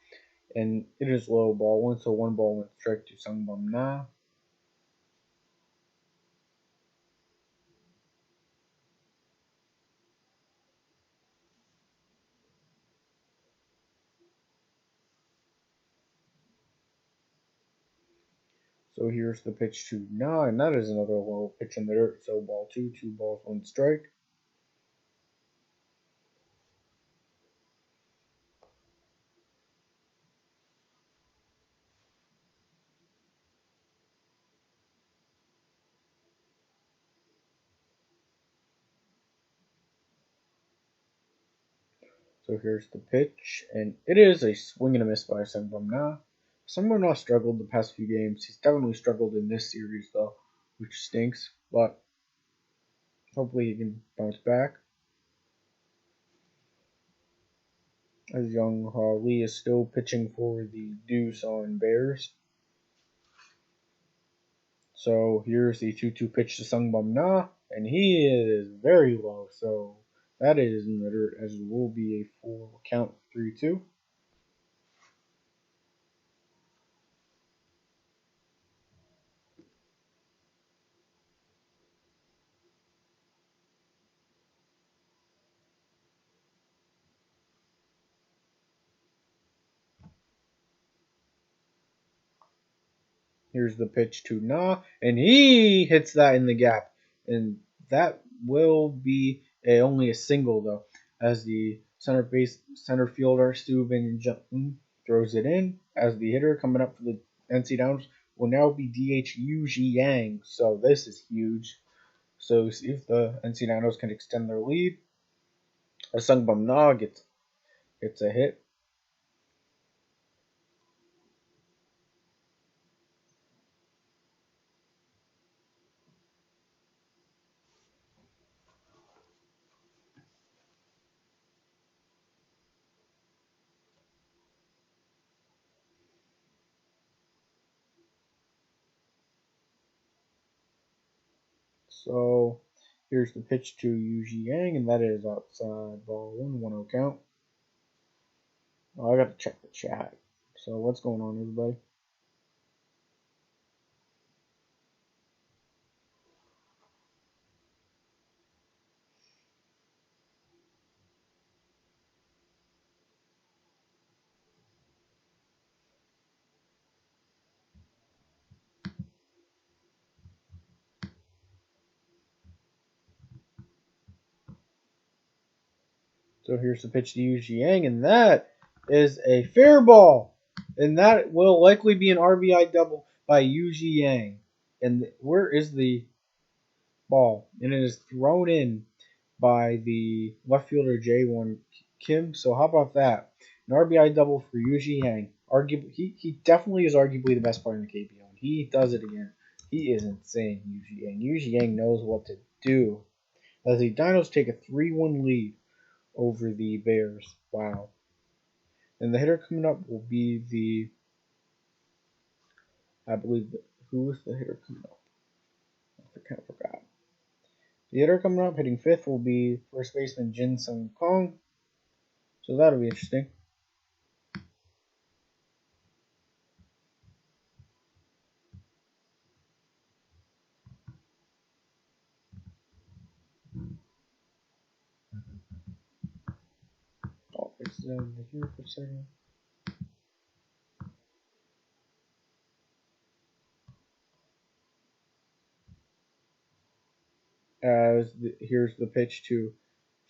and it is low ball one, so one ball went straight to Sung Bum Na. So here's the pitch to Na, and that is another low pitch in the dirt. So ball two, 2 balls, 1 strike. So here's the pitch, and it is a swing and a miss by Sungbum Na. Sungbum Na struggled the past few games. He's definitely struggled in this series, though, which stinks, but hopefully he can bounce back. As Young Lee is still pitching for the Doosan Bears. So here's the 2-2 pitch to Sungbum Na, and he is very low, so that is in the dirt, as it will be a full count 3-2. Here's the pitch to Na, and he hits that in the gap. And that will be only a single, though, as the center fielder, Stu Van Jung, throws it in, as the hitter coming up for the NC Downs will now be DH Yu Yang. So this is huge. So see if the NC Downs can extend their lead. As Sungbum Na gets a hit. So here's the pitch to Yu Yang, and that is outside ball 1-0 count. Oh, I got to check the chat. So what's going on, everybody? So here's the pitch to Yu Jiang, and that is a fair ball. And that will likely be an RBI double by Yu Jiang. And where is the ball? And it is thrown in by the left fielder Jae-won Kim. So how about that? An RBI double for Yu Jiang. He definitely is arguably the best player in the KBO. And he does it again. He is insane, Yu Jiang. Yu Jiang knows what to do. As the Dinos take a 3-1 lead over the Bears. Wow. And the hitter coming up will be I believe, who is the hitter coming up? I kind of forgot. The hitter coming up, hitting fifth, will be first baseman Jin Sung Kong. So that'll be interesting. Oh, it's here for a second. Here's the pitch to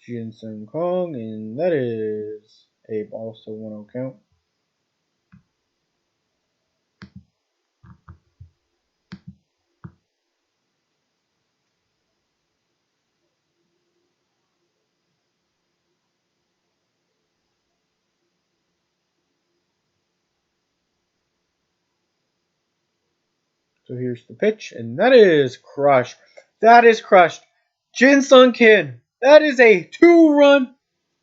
Jin Sung Kong, and that is a ball, so 1-0 count. So here's the pitch, and that is crushed. That is crushed. Jin Sung Kim. That is a 2-run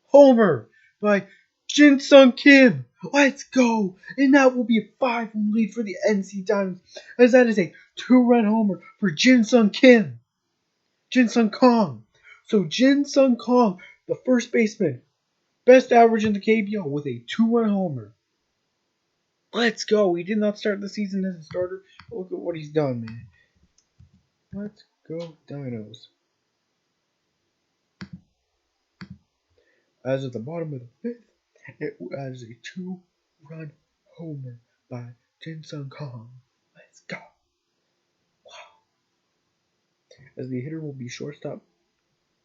homer by Jin Sung Kim. Let's go. And that will be a 5-1 lead for the NC Dinos, as that is a 2-run homer for Jin Sung Kim. Jin Sung Kong. So Jin Sung Kong, the first baseman, best average in the KBO with a 2-run homer. Let's go. He did not start the season as a starter. Look at what he's done, man. Let's go, Dinos. As at the bottom of the fifth, it was a 2-run homer by Jin Sung Kong. Let's go. Wow. As the hitter will be shortstop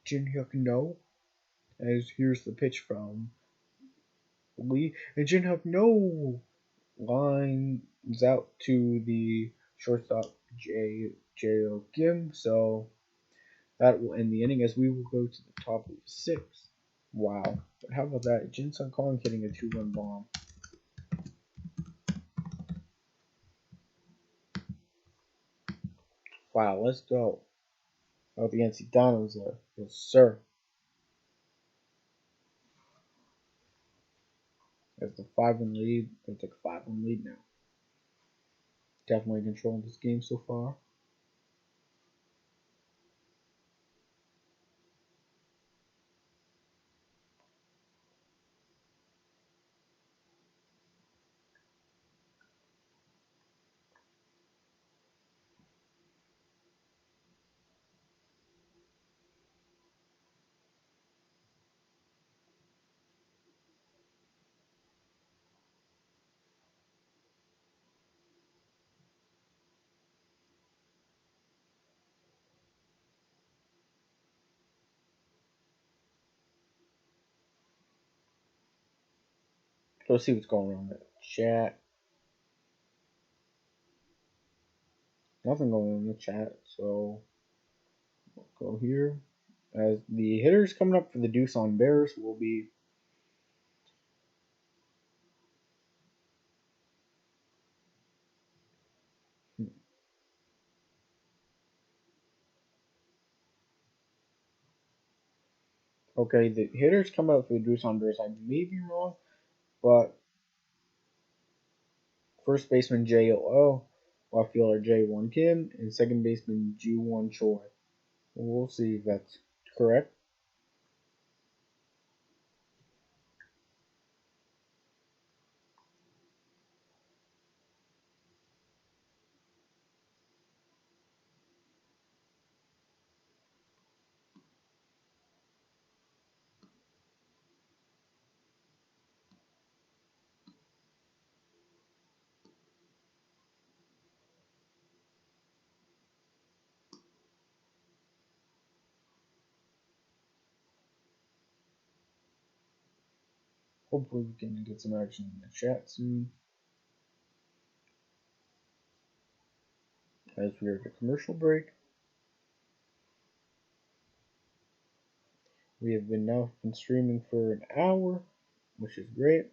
Jin Hyuk No. As here's the pitch from Lee. And Jin Hyuk No lines out to the shortstop Jae Kim. So that will end the inning as we will go to the top of the sixth. Wow. But how about that? Jin Sung Kong hitting a 2-run bomb. Wow, let's go. Oh, the NC Dinos there. Yes, sir. As the 5-1 lead. They took a 5-1 lead now. Definitely controlling this game so far. Let's see what's going on in the chat. Nothing going on in the chat, so we'll go here. As the hitters coming up for the Doosan Bears will be okay. The hitters coming up for the Doosan Bears, I may be wrong, but first baseman J.O.O., left fielder Jae-won Kim, and second baseman Ji-won Choi. We'll see if that's correct. Hopefully we can get some action in the chat soon. As we are at a commercial break. We have now been streaming for an hour, which is great.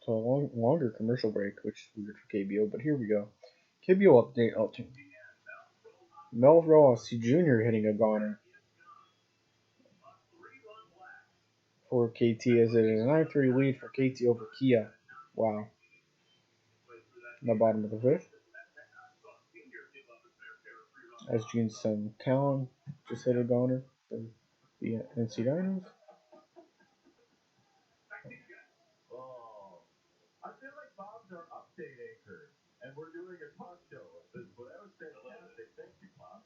So a longer commercial break, which is weird for KBO, but here we go. KBO update. Mel Ross Jr. hitting a goner for KT as it is a 9-3 lead for KT over Kia. Wow. The bottom of the fifth. As Gene's son Callan just hit a goner for the NC Dinos. I feel like Bob's our update anchor, and we're doing a talk show. But that was fantastic. Thank you, Bob.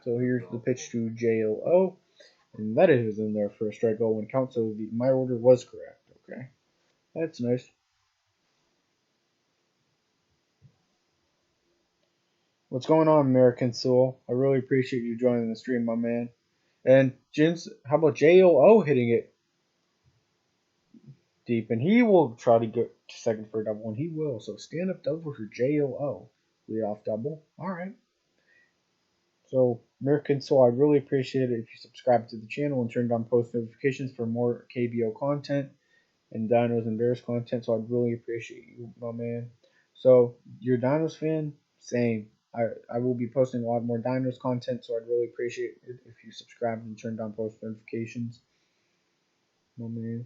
So here's the pitch to JLO, and that is in there for a strike 0-1 count. So my order was correct. Okay, that's nice. What's going on, American Soul? I really appreciate you joining the stream, my man. And Jins, how about JLO hitting it deep? And he will try to get to second for a double, and he will. So stand up double for JLO. Lead off double. All right. So, American Soul, I really appreciate it if you subscribe to the channel and turned on post notifications for more KBO content and Dinos and Bears content. So, I'd really appreciate you, my man. So, you're a Dinos fan? Same. I will be posting a lot more Dinos content, so I'd really appreciate it if you subscribed and turned on post notifications. My man.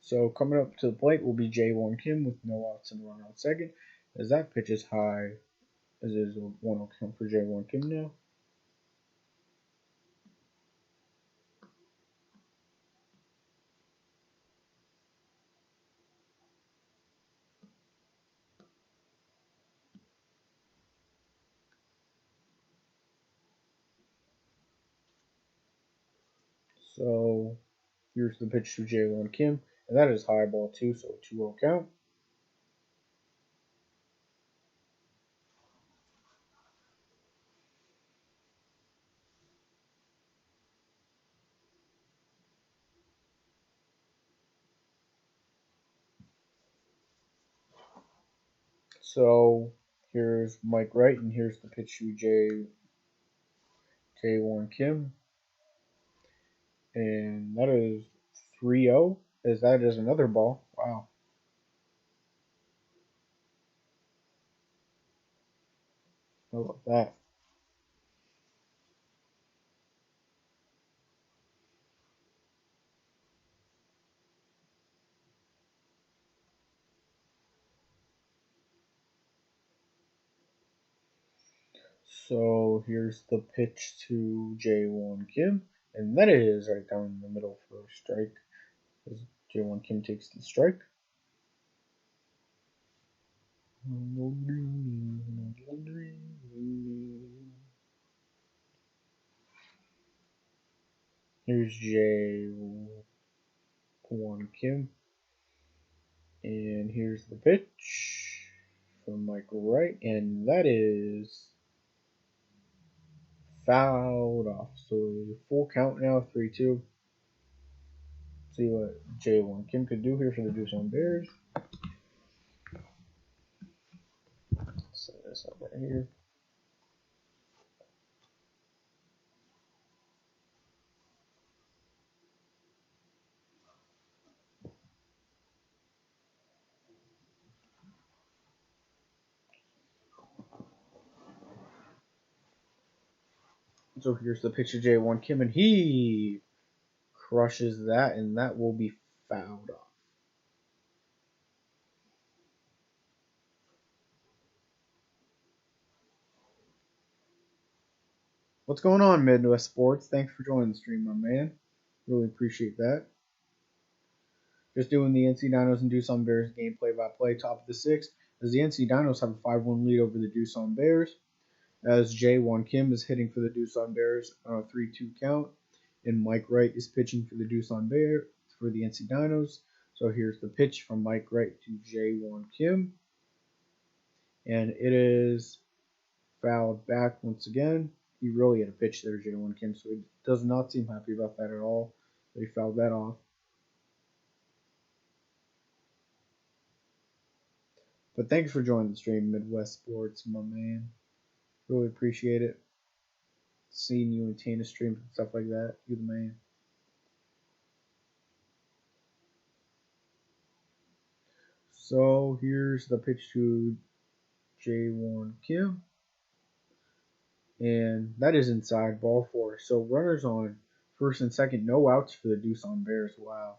So coming up to the plate will be Jae-Won Kim with no outs and a run out second. As that pitch is high, as it is a 1-0 count for Jae-Won Kim now. So here's the pitch to Jae-Won Kim, and that is high ball too, so 2-0 count. So here's Mike Wright, and here's the pitch to Jae-Won Kim, and that is 3-0, as that is another ball. Wow. How about that? So here's the pitch to Jae-Won Kim, and that is right down in the middle for a strike, as Jae-Won Kim takes the strike. Here's Jae-Won Kim, and here's the pitch from Michael Wright, and that is fouled off. So full count now, 3-2. See what Jae-Won Kim could do here for the Doosan Bears. Set this up right here. So here's the pitch to J1 Kim, and he crushes that, and that will be fouled off. What's going on, Midwest Sports? Thanks for joining the stream, my man. Really appreciate that. Just doing the NC Dinos and Doosan Bears game play-by-play, top of the sixth, as the NC Dinos have a 5-1 lead over the Doosan Bears, as J1 Kim is hitting for the Doosan Bears on a 3-2 count, and Mike Wright is pitching for the Doosan Bears for the NC Dinos. So here's the pitch from Mike Wright to J1 Kim, and it is fouled back once again. He really had a pitch there, J1 Kim, so he does not seem happy about that at all. But he fouled that off. But thanks for joining the stream, Midwest Sports, my man. Really appreciate it. Seeing you maintain a stream and stuff like that. You're the man. So here's the pitch to J1 Kim. And that is inside, ball four. So runners on first and second, no outs for the Doosan Bears. Wow.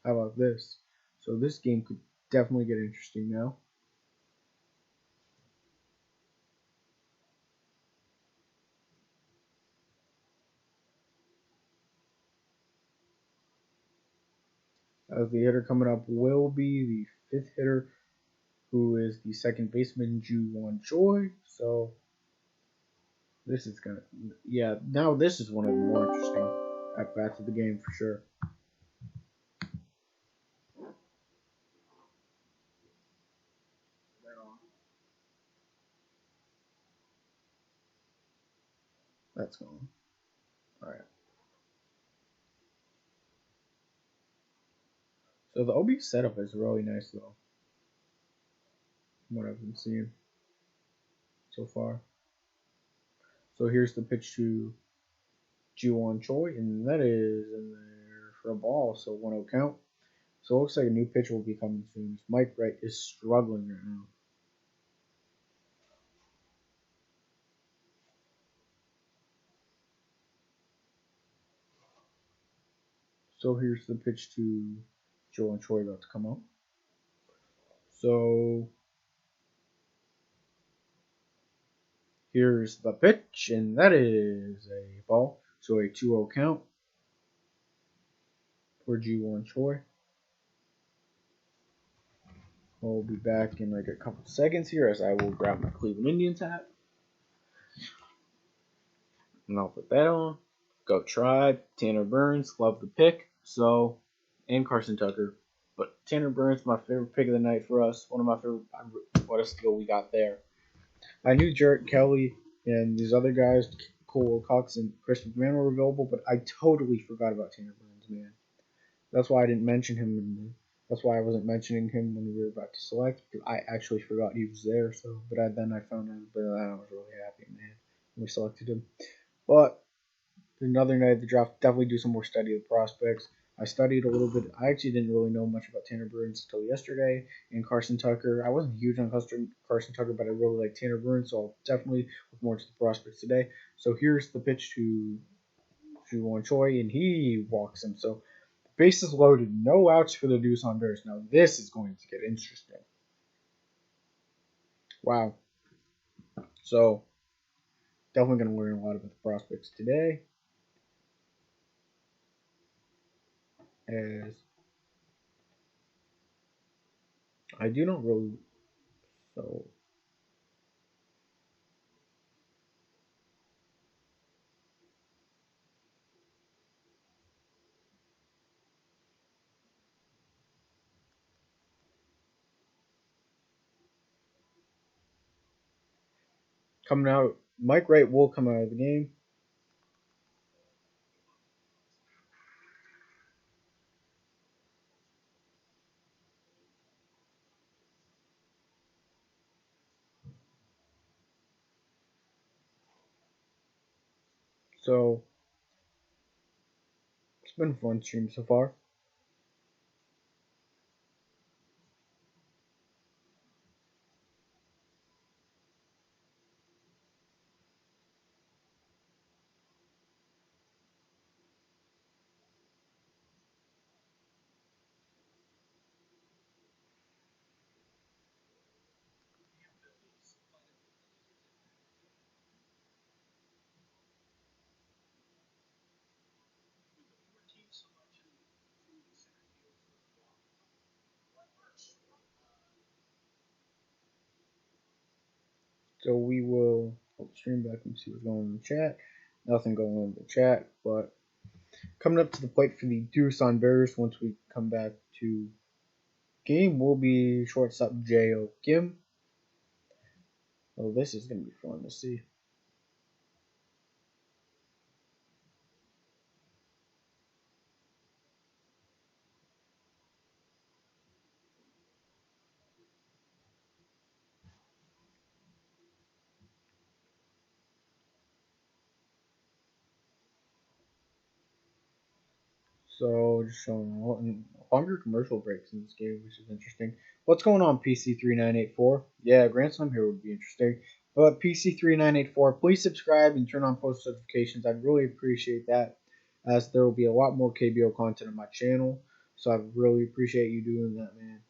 How about this? So this game could definitely get interesting now. As the hitter coming up will be the fifth hitter, who is the second baseman, Ju-Won Choi. So this is gonna, yeah. Now this is one of the more interesting at bats of the game for sure. That's gone. All right. So the OB setup is really nice though, from what I've been seeing so far. So here's the pitch to Ju-Won Choi, and that is in there for a ball. So 1-0 count. So it looks like a new pitch will be coming soon. Mike Wright is struggling right now. So here's the pitch to Ju-Won Choi about to come out. So here's the pitch, and that is a ball. So a 2-0 count for Ju-Won Choi. We'll be back in like a couple seconds here as I will grab my Cleveland Indians hat. And I'll put that on. Go Tribe. Tanner Burns, love the pick. So, and Carson Tucker. But Tanner Burns, my favorite pick of the night for us. One of my favorite. What a steal we got there. I knew Jarrett Kelly and these other guys, Cole Wilcox and Chris McMahon, were available, but I totally forgot about Tanner Burns, man. That's why I didn't mention him. That's why I wasn't mentioning him when we were about to select, because I actually forgot he was there. So, but then I found out, but I was really happy, man, when we selected him. But another night of the draft, definitely do some more study of the prospects. I studied a little bit. I actually didn't really know much about Tanner Burns until yesterday. And Carson Tucker, I wasn't huge on Carson Tucker, but I really like Tanner Burns, so I'll definitely look more to the prospects today. So here's the pitch to Ju-Won Choi, and he walks him. So bases loaded, no outs for the Doosan Bears. Now this is going to get interesting. Wow. So definitely going to learn a lot about the prospects today. As I do not really, so coming out, Mike Wright will come out of the game. So it's been a fun stream so far. So we will stream back and see what's going on in the chat. Nothing going on in the chat, but coming up to the plate for the Doosan Bears once we come back to game will be shortstop J.O. Kim. Oh, this is going to be fun to see. So just showing longer commercial breaks in this game, which is interesting. What's going on, PC3984? Yeah, Grand Slam here would be interesting. But PC3984, please subscribe and turn on post notifications. I'd really appreciate that, as there will be a lot more KBO content on my channel. So I really appreciate you doing that, man.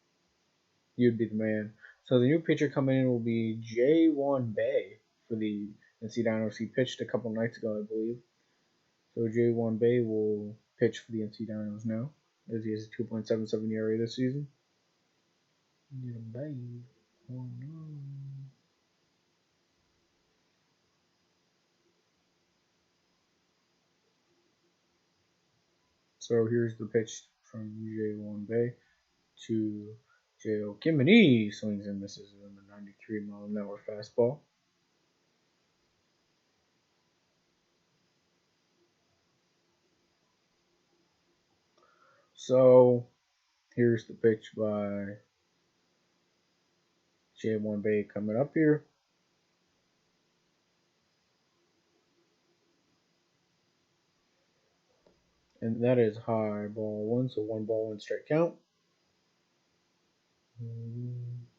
You'd be the man. So the new pitcher coming in will be J1 Bay for the NC Dinos. He pitched a couple nights ago, I believe. So J1 Bay will pitch for the NC Dinos now, as he has a 2.77 ERA this season. Bay. Oh no. So here's the pitch from J1 Bay to J.O. Kim, and he swings and misses with a 93-mile-an-hour fastball. So here's the pitch by J1 Bay coming up here. And that is high ball one, so 1 ball, 1 strike count.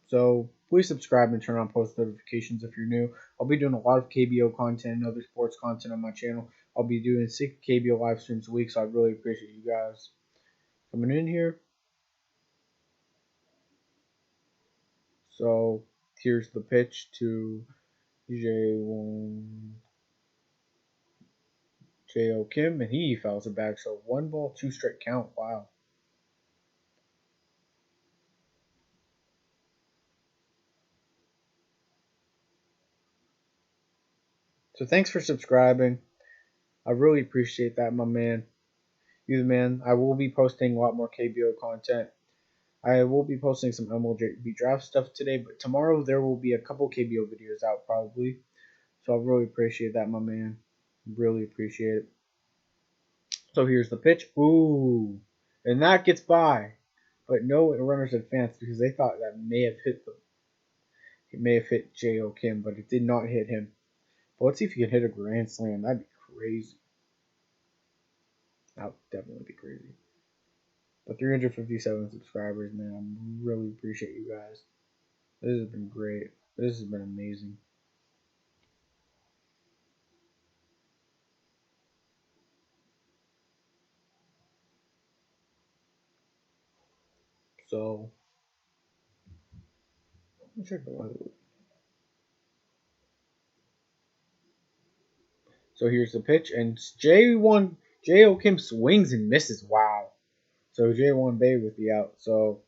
So please subscribe and turn on post notifications if you're new. I'll be doing a lot of KBO content and other sports content on my channel. I'll be doing 6 KBO live streams a week, so I really appreciate you guys coming in here. So here's the pitch to J1 J.O. Kim, and he fouls it back. So 1 ball, 2 strike count. Wow. So thanks for subscribing. I really appreciate that, my man. You the man. I will be posting a lot more KBO content. I will be posting some MLB draft stuff today, but tomorrow there will be a couple KBO videos out probably. So I really appreciate that, my man. Really appreciate it. So here's the pitch. Ooh. And that gets by. But no runners advanced because they thought that may have hit them. It may have hit J.O. Kim, but it did not hit him. But let's see if he can hit a grand slam. That'd be crazy. That would definitely be crazy. But 357 subscribers, man. I really appreciate you guys. This has been great. This has been amazing. So, let me check the weather. So here's the pitch, and J1 J.O. Kim swings and misses. Wow. So J1 Bay with the out. So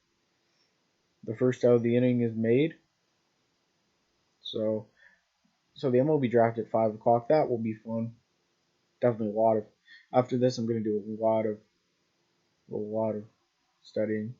the first out of the inning is made. So the MLB draft at 5 o'clock. That will be fun. Definitely a lot of. After this, I'm gonna do a lot of studying.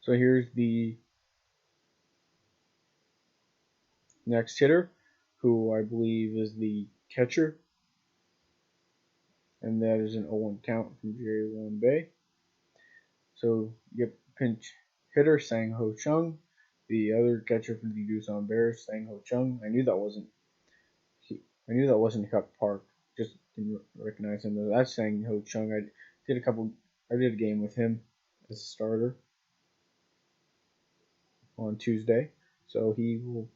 So here's the next hitter, who I believe is the catcher, and that is an 0-1 count from J1 Bay. So yep, pinch hitter Sang Ho Chung, the other catcher for the Doosan Bears, Sang Ho Chung. I knew that wasn't Cup Park. Just didn't recognize him. That's Sang Ho Chung. I did a game with him as a starter on Tuesday. So he will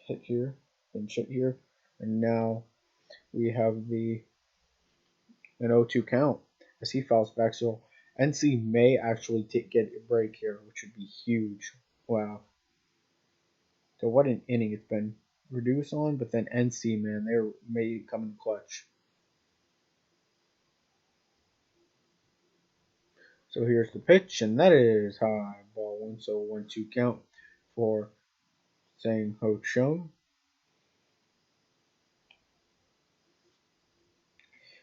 hit here, then hit here, and now we have an 0-2 count as he fouls back. So NC may actually get a break here, which would be huge. Wow. So what an inning it's been. Reduce on, but then NC, man, they're may come in clutch. So here's the pitch, and that is high, ball one. So 1-2 count for Sang Ho Chung.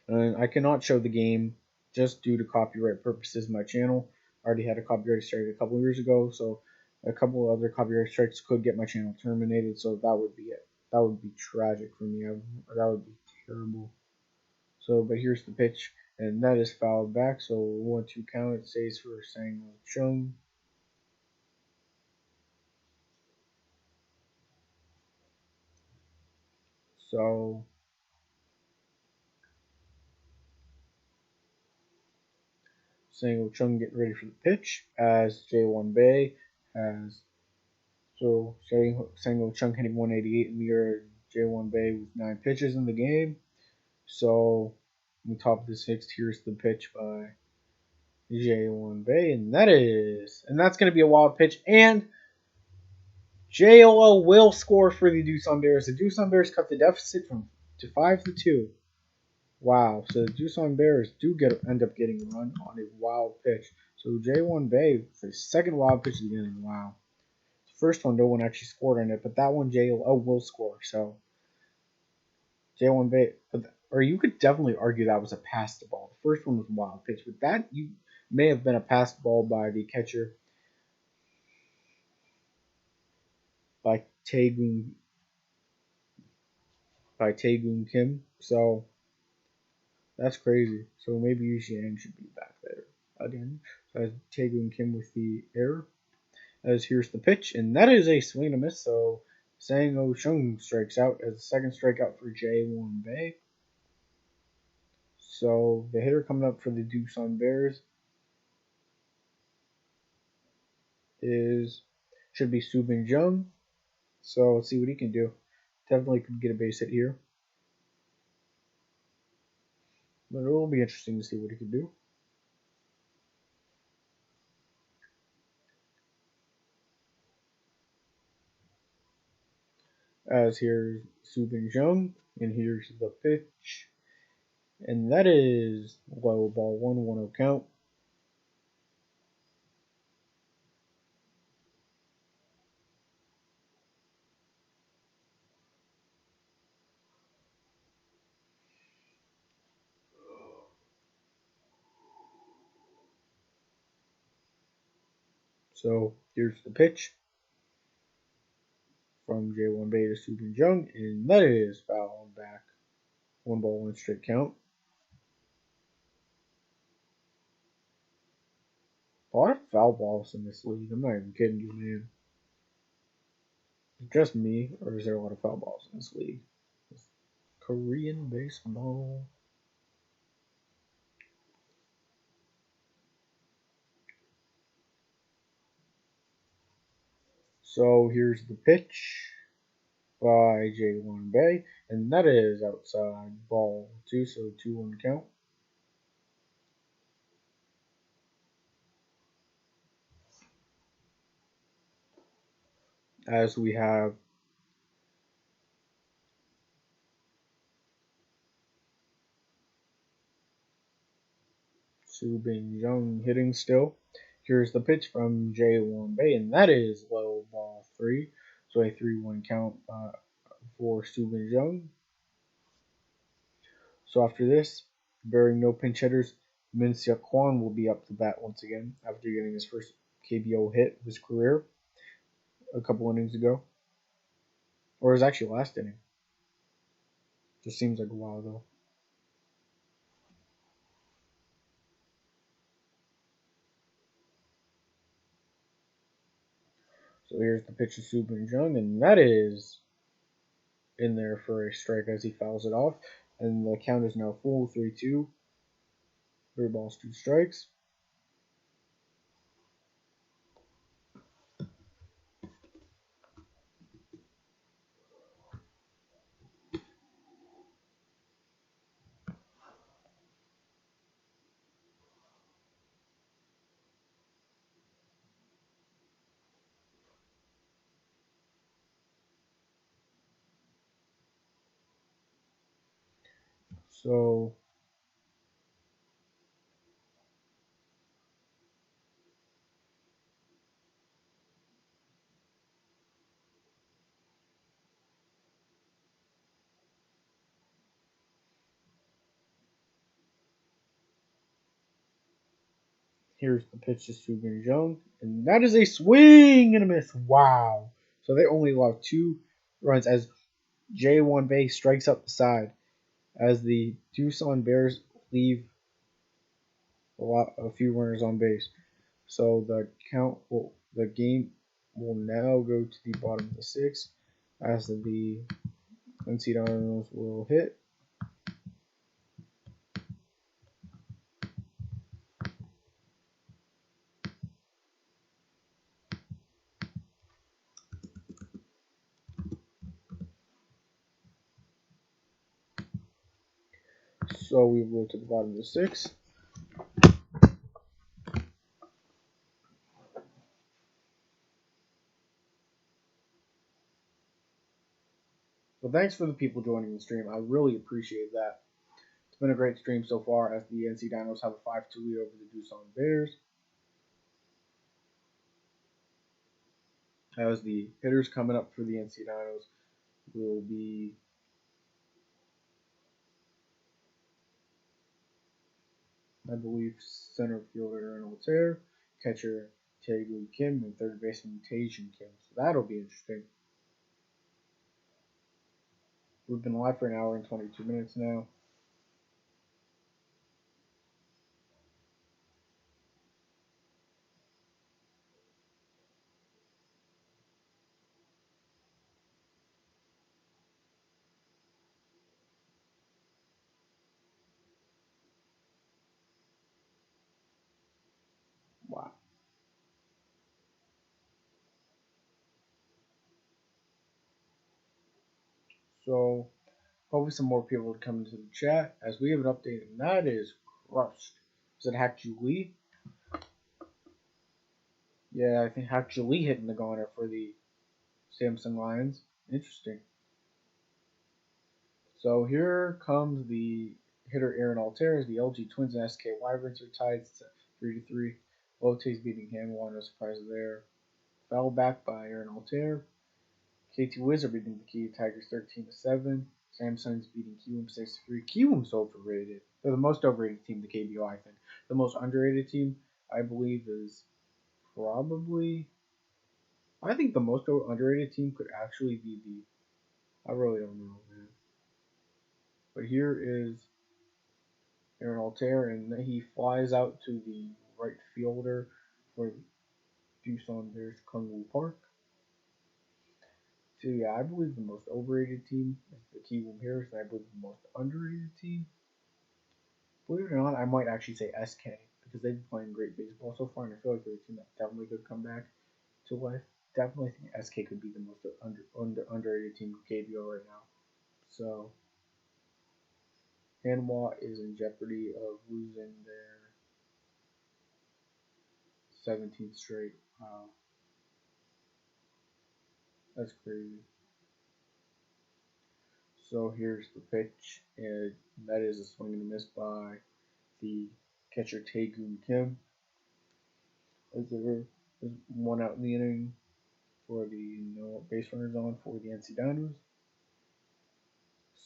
And I cannot show the game just due to copyright purposes. My channel already had a copyright strike a couple years ago, so a couple other copyright strikes could get my channel terminated. So that would be it. That would be tragic for me. That would be terrible. So, but here's the pitch, and that is fouled back. So 1-2 count. It stays for Sang Ho Chung. So Sang Ho Chung getting ready for the pitch as J1 Bay has so Sang Ho Chung hitting 188 in the year. J1 Bay with 9 pitches in the game. So on top of the sixth, here's the pitch by J1 Bay, and that's going to be a wild pitch. And JOL will score for the Doosan Bears. The Doosan Bears cut the deficit to 5-2. Wow. So the Doosan Bears do end up getting a run on a wild pitch. So J1 Bay for the second wild pitch of the inning. Wow. The first one, no one actually scored on it, but that one JOL will score. So J1 Bay, or you could definitely argue that was a passed ball. The first one was a wild pitch, but that you may have been a passed ball by the catcher, by Taegun Kim. So that's crazy. So maybe Yu Xiang should be back there again. So as Taegun Kim with the error. As here's the pitch, and that is a swing and a miss. So Sang Ho Chung strikes out as the second strikeout for J1 Bay. So the hitter coming up for the Doosan Bears should be Subin Jung. So let's see what he can do. Definitely could get a base hit here. But it will be interesting to see what he can do. As here's Subin Jung, and here's the pitch. And that is low ball 1-1-0 count. So here's the pitch from J1 Bay to Subin Jung, and that is fouled back. 1-1 straight count. A lot of foul balls in this league. I'm not even kidding you, man. Is it just me, or is there a lot of foul balls in this league? Korean baseball. So here's the pitch by J1 Bay, and that is outside ball 2, so 2-1 count. As we have Subin Jung hitting still. Here's the pitch from J1 Bay, and that is low ball 3, so a 3-1 count for Subin Jung. So after this, bearing no pinch hitters, Min Seok Kwon will be up to bat once again after getting his first KBO hit of his career a couple innings ago. Or his actually last inning. Just seems like a while ago. So here's the pitch to Subin Jung, and that is in there for a strike as he fouls it off. And the count is now full, 3-2. 3 balls, 2 strikes. So here's the pitch to Subin Jung, and that is a swing and a miss. Wow. So they only allow 2 runs as J1 base strikes up the side as the Doosan Bears leave a few runners on base. So the game will now go to the bottom of the 6th as the NC Dinos will hit. So we will go to the bottom of the 6th. Well, thanks for the people joining the stream. I really appreciate that. It's been a great stream so far as the NC Dinos have a 5-2 lead over the Doosan Bears. As the hitters coming up for the NC Dinos will be I believe center fielder Aaron Altair, catcher Taegu Kim, and third baseman Taejin Kim. So that'll be interesting. We've been live for an hour and 22 minutes now. Wow. So hopefully some more people would come into the chat as we have an update, and that is crushed. Is it Hak Ju Lee? Yeah, I think Hak Ju Lee hitting the goner for the Samsung Lions. Interesting. So here comes the hitter Aaron Altair as the LG Twins and SK Wyverns are tied 3-3. Lote's beating Hanwha, no surprise there. Foul back by Aaron Altair. KT Wiz are beating the Key Tigers 13-7. Samsung's beating Kiwoom 6-3. Kiwoom's overrated. They're the most overrated team in the KBO, I think. The most underrated team, I believe, is probably. I think the most underrated team could actually be the. I really don't know, man. But here is Aaron Altair, and he flies out to the right fielder for Doosan Bears Kung Wu Park. So yeah, I believe the most overrated team is the Kiwoom Heroes, and I believe the most underrated team, believe it or not, I might actually say SK because they've been playing great baseball so far, and I feel like they're a team that definitely could come back to life. Definitely think SK could be the most underrated team in KBO right now. So Hanwha is in jeopardy of losing their 17th straight. Wow, that's crazy. So here's the pitch, and that is a swing and a miss by the catcher Taegoon Kim. As there is 1 out in the inning for the no base runners on for the NC Dinos.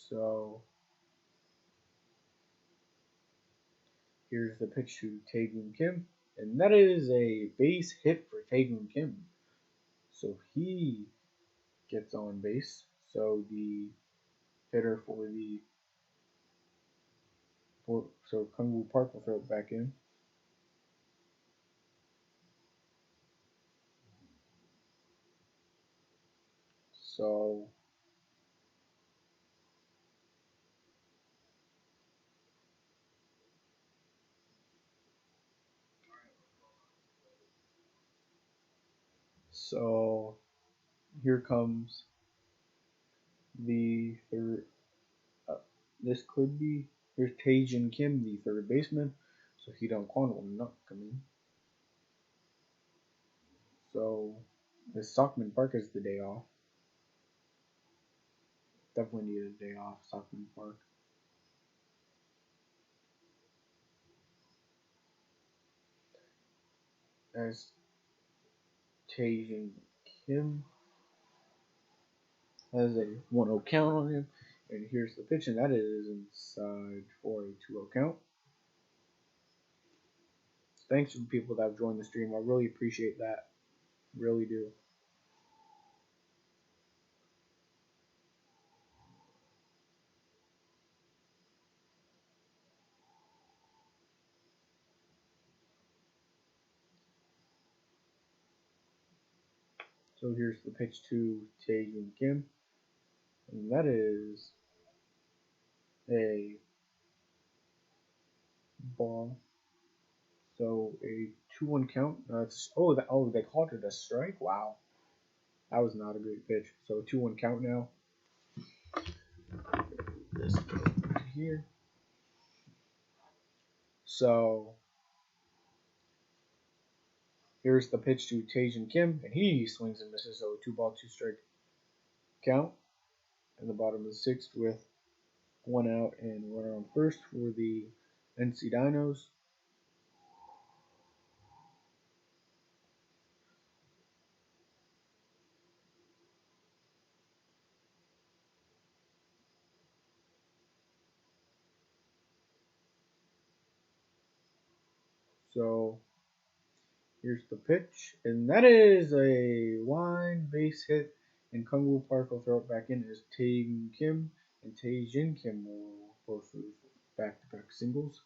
So here's the pitch to Taegoon Kim, and that is a base hit for Taegoon Kim. So he gets on base. So the hitter so Kung Wu Park will throw it back in. So here comes the third. This could be. Here's Taejin Kim, the third baseman. So Hee-Dong Kwon will not come in. So the Stockman Park is the day off. Definitely needed a day off, Stockman Park. as Taejin Kim has a 1-0 count on him. And here's the pitch, and that is inside for a 2-0 count. Thanks to the people that have joined the stream. I really appreciate that. Really do. So here's the pitch to Taejin Kim. And that is a ball. So a 2-1 count. They called it a strike. Wow, that was not a great pitch. So 2-1 count now. This goes to here. So here's the pitch to Taejin Kim, and he swings and misses. So 2-ball, 2-strike count. In the bottom of the sixth with 1 out and runner on first for the NC Dinos. So here's the pitch, and that is a line base hit. And Kungwu Park will throw it back in as Taejin Kim, and Taejin Kim will both move back-to-back singles.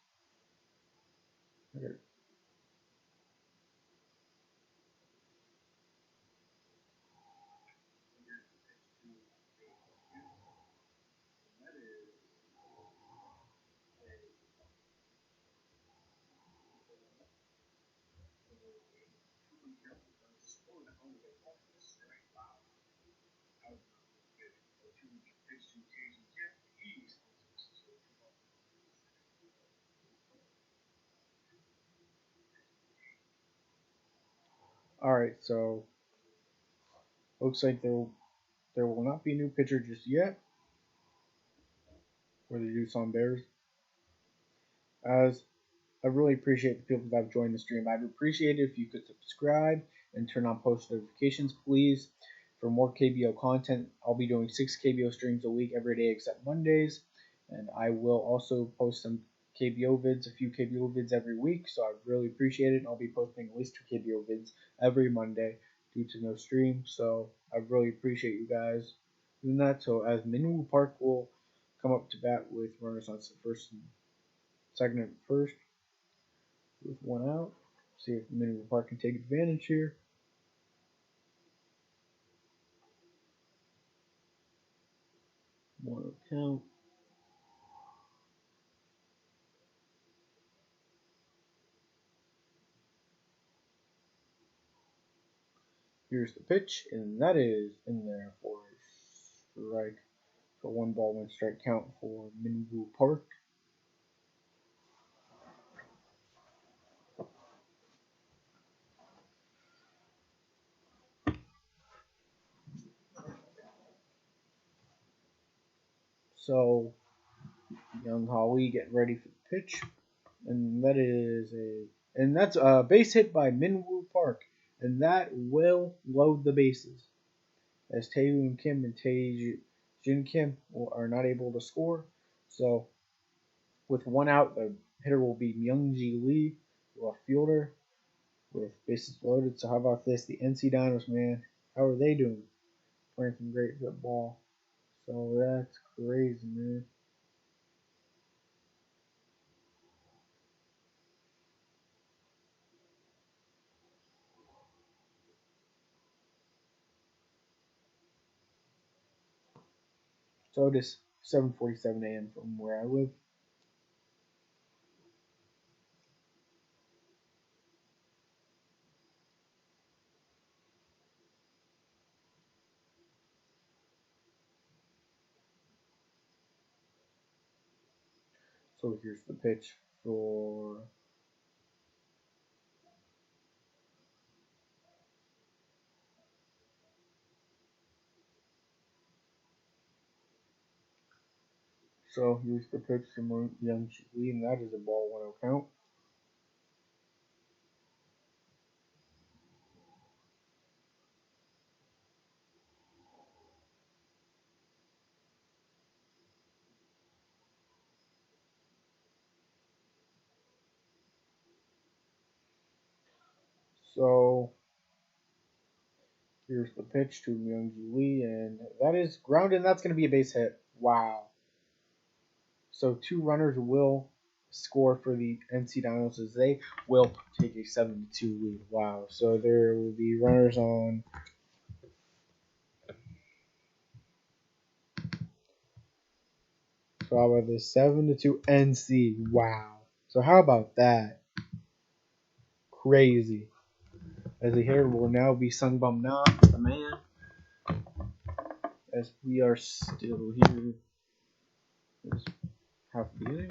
All right, so looks like there will not be a new pitcher just yet for the Doosan Bears. As I really appreciate the people that have joined the stream. I'd appreciate it if you could subscribe and turn on post notifications, please. For more KBO content, I'll be doing 6 KBO streams a week every day except Mondays. And I will also post some KBO vids, a few KBO vids every week. So I'd really appreciate it. I'll be posting at least 2 KBO vids every Monday due to no stream. So I really appreciate you guys doing that. So as Minwoo Park will come up to bat with runners on first and second and first with 1 out. See if Minwoo Park can take advantage here. One count. Here's the pitch, and that is in there for a strike. So 1-ball, 1-strike count for Minwoo Park. So Young Holly getting ready for the pitch, and that's a base hit by Minwoo Park, and that will load the bases as Taewoon Kim and Taejin Kim are not able to score. So with 1 out, the hitter will be Myungji Lee, left fielder, with bases loaded. So how about this? The NC Dinos, man, how are they doing? Playing some great football. So that's crazy, man. So it is 7:47 a.m. from where I live. So here's the pitch for here's the pitch from Myungji Lee, and that is a ball 1-0 count. So here's the pitch to Myung-Ji Lee, and that is grounded, and that's going to be a base hit. Wow. So 2 runners will score for the NC Dinos as they will take a 7-2 lead. Wow. So there will be runners on. So how about this? 7-2 NC. Wow. So how about that? Crazy. As the hitter will now be Sungbum Na, the man. As we are still here. There's half the inning.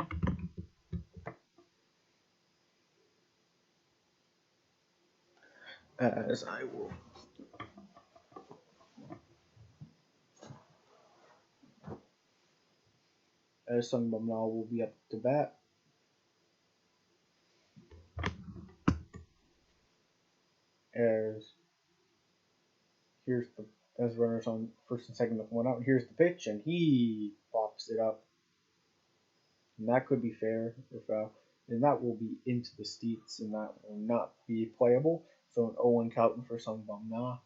As I will. As Sungbum Na will be up to bat. As here's the as runners on first and second with 1 out. Here's the pitch, and he pops it up. And that could be fair or foul. And that will be into the seats, and that will not be playable. So an 0-1 count for Sungbum Na.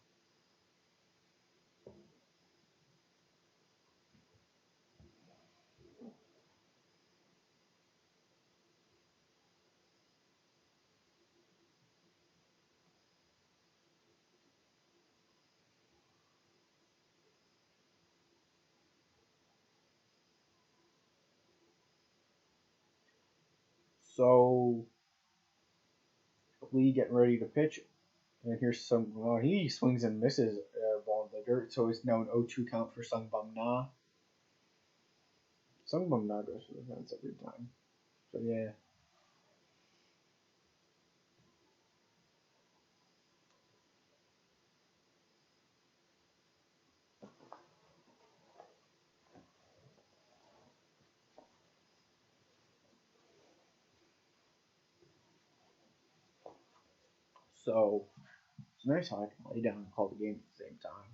So Lee getting ready to pitch. And here's some. Well, he swings and misses a ball in the dirt. So it's now an 0-2 count for Sungbum Na. Sungbum Na goes for the fence every time. So yeah. So it's nice how I can lay down and call the game at the same time.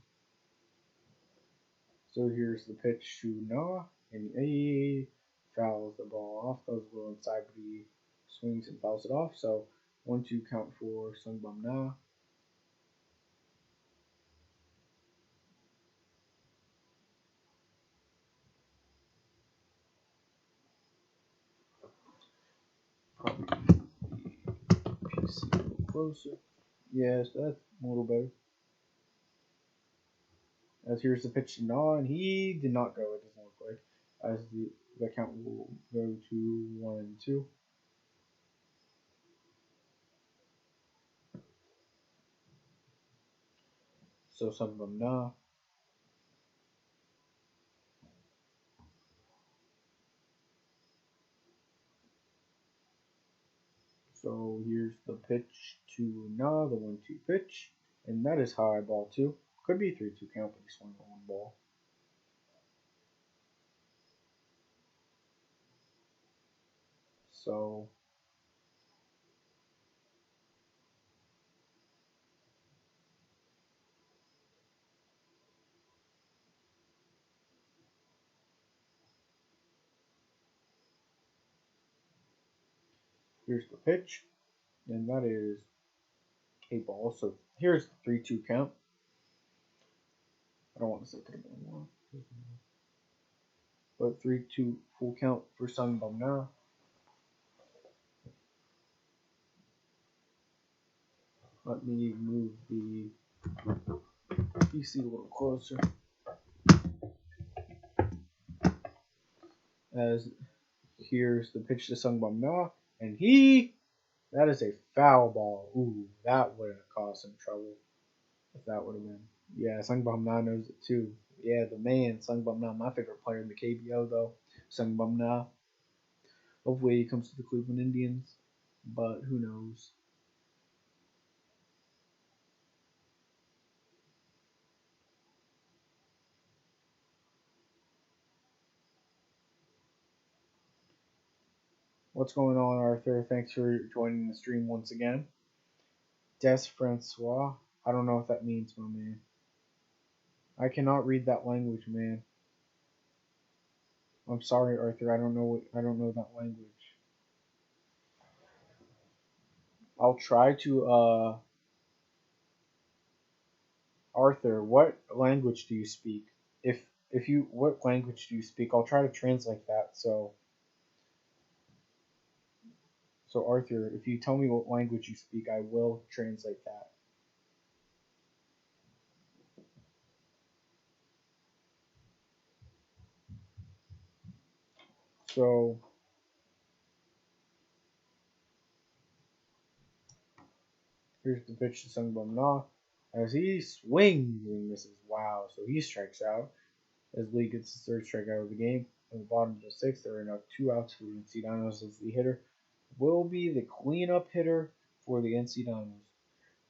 So here's the pitch to Na, and he fouls the ball off. That was a little inside, but he swings and fouls it off. So 1-2 count for Sungbum Na. Probably PC a little closer. Yes, that's a little better. As here's the pitch to Na, and he did not go. It doesn't look like. As the count will go to 1-2. So Sungbum Na. So here's the pitch to Na, the 1-2 pitch, and that is high ball 2. Could be 3-2 count, but he swung on 1 ball. So here's the pitch, and that is a ball. So here's the 3-2 count. I don't want to say could have been more, but 3-2 full count for Sungbum Na. Let me move the PC a little closer. As here's the pitch to Sungbum Na, and that is a foul ball. Ooh, that would have caused some trouble if that would have been. Yeah, Sungbum Na knows it too. Yeah, the man, Sungbum Na, my favorite player in the KBO though. Sungbum Na. Hopefully he comes to the Cleveland Indians, but who knows. What's going on, Arthur? Thanks for joining the stream once again. Des Francois. I don't know what that means, my man. I cannot read that language, man. I'm sorry, Arthur. I don't know that language. I'll try to Arthur, what language do you speak? If you what language do you speak? I'll try to translate that. So Arthur, if you tell me what language you speak, I will translate that. So here's the pitch to Sungbum Na. As he swings and misses. Wow. So he strikes out. As Lee gets his third strikeout of the game. In the bottom of the sixth, there are now 2 outs for the NC Dinos as the hitter will be the cleanup hitter for the NC Dinos,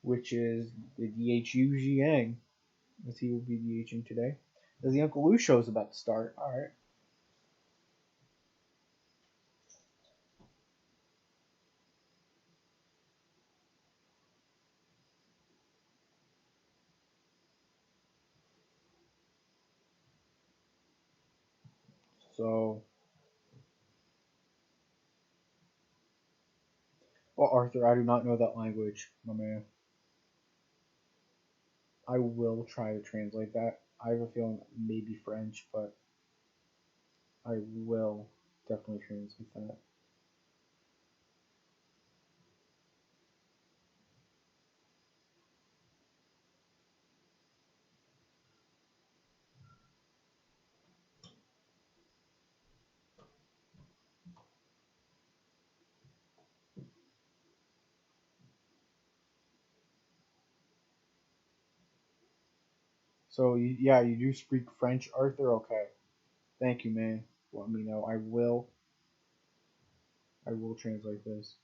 which is the DH Yu Jiang, as he will be DHing today. As the Uncle Lou show is about to start. All right. So, well, Arthur, I do not know that language, my man. I will try to translate that. I have a feeling maybe French, but I will definitely translate that. So, yeah, you do speak French, Arthur? Okay. Thank you, man. Let me know. I will translate this.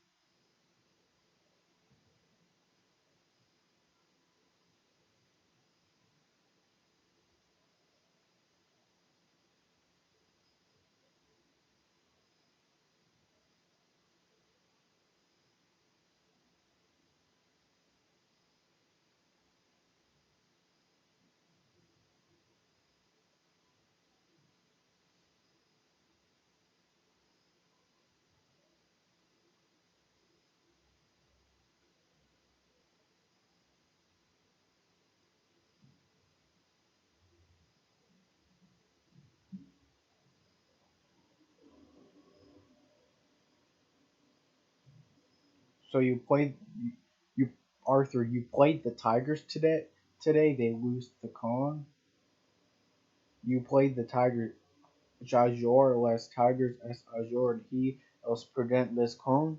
So you Arthur, you played the Tigers today. Today they lose the con. You played the Tigers. Jajor les Tigers es aujourd'hui els perdent les con.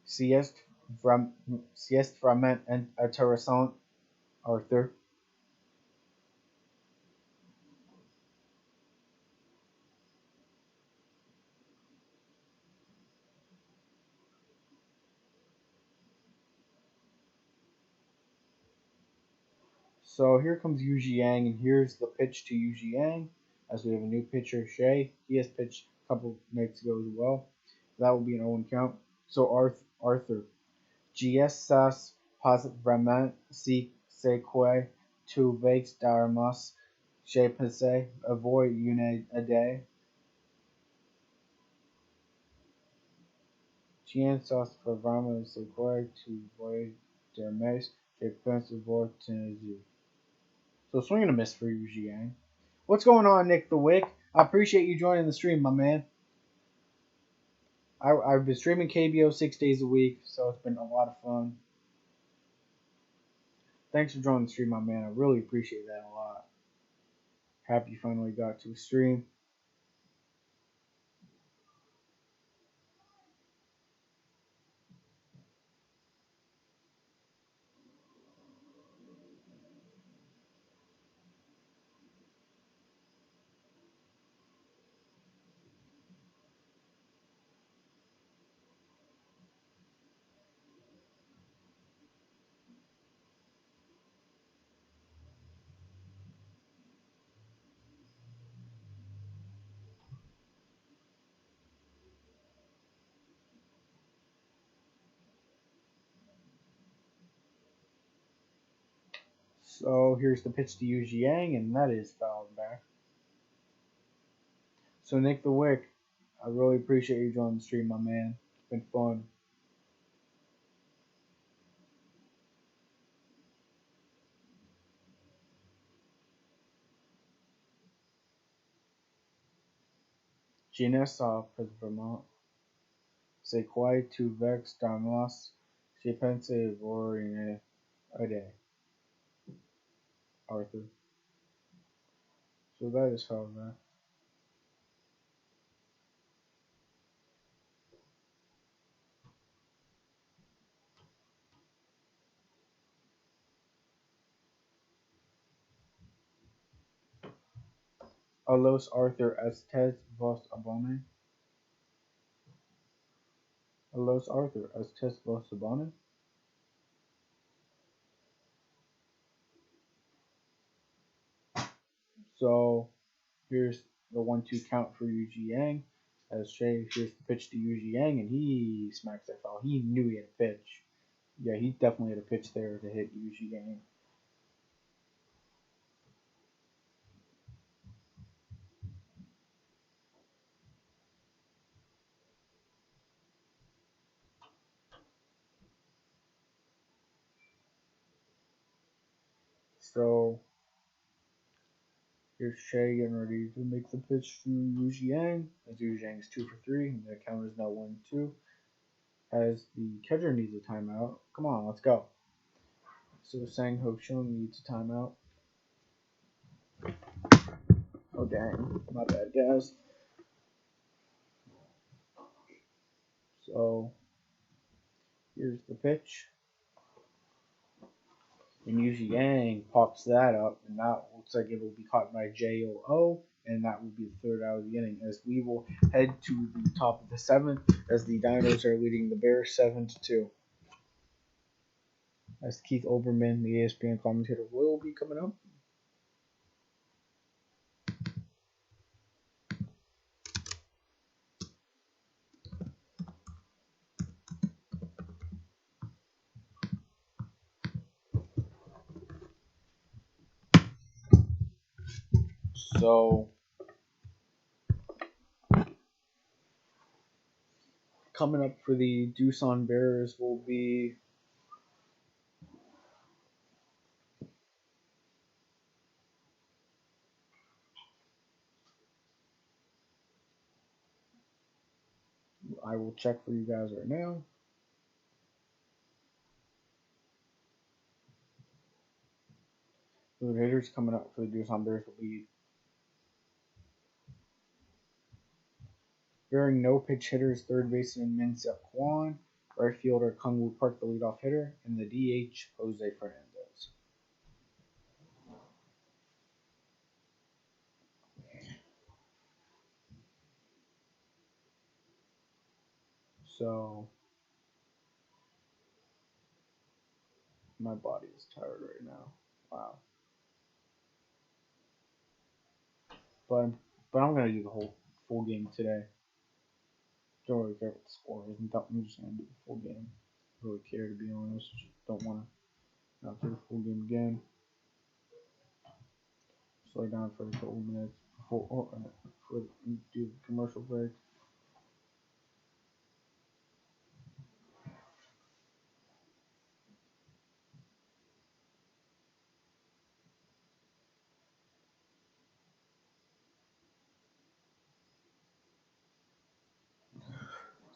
Si est vraiment intéressant, Arthur. So here comes Yu Jiang, and here's the pitch to Yu Jiang. As we have a new pitcher, Shea. He has pitched a couple nights ago as well. That will be an 0 count. So Arthur, GSS pas vraiment si c'est quoi tu veux darmas j'ai pensé avoir une idée. GSS pas vraiment c'est quoi tu veux darmas j'ai pensé avoir une idée. So swing and a miss for Yu Jiang. What's going on, Nick the Wick? I appreciate you joining the stream, my man. I've been streaming KBO 6 days a week, so it's been a lot of fun. Thanks for joining the stream, my man. I really appreciate that a lot. Happy you finally got to stream. So here's the pitch to Yu Jiang, and that is fouled back. So Nick the Wick, I really appreciate you joining the stream, my man. It's been fun. Ginessa of Vermont. C'est quoi tu vex dans las? Je pense voir une idée. Arthur. So that is fouled back. Alos Arthur estes vos abone? Alos Arthur estes vos abone? So here's the 1-2 count for Yu Jiang. As Shay, here's the pitch to Yu Jiang, and he smacks that foul. He knew he had a pitch. Yeah, he definitely had a pitch there to hit Yu Jiang. So here's Shay getting ready to make the pitch to Yu Jiang. As Yu Jiang is 2 for 3, and the count is now 1-2. As the catcher needs a timeout. Come on, let's go. So Sang Ho Chung needs a timeout. Oh dang, my bad guys. So here's the pitch. And Yu Jiang pops that up, and that looks like it will be caught by JOO, and that will be the third out of the inning. As we will head to the top of the seventh, as the Dinos are leading the Bears 7-2. As Keith Olbermann, the ESPN commentator, will be coming up. So coming up for the Doosan Bears will be I will check for you guys right now. So the hitters coming up for the Doosan Bears will be bearing no pitch hitters, third baseman Min Seok Kwon, right fielder Kung Woo Park, the leadoff hitter, and the DH Jose Fernandez. So my body is tired right now. Wow. But I'm gonna do the whole full game today. Don't really care what the score is. I'm just gonna do the full game. Don't really care, to be honest. Just don't wanna not do the full game again. Slow down for a couple minutes before do the commercial break.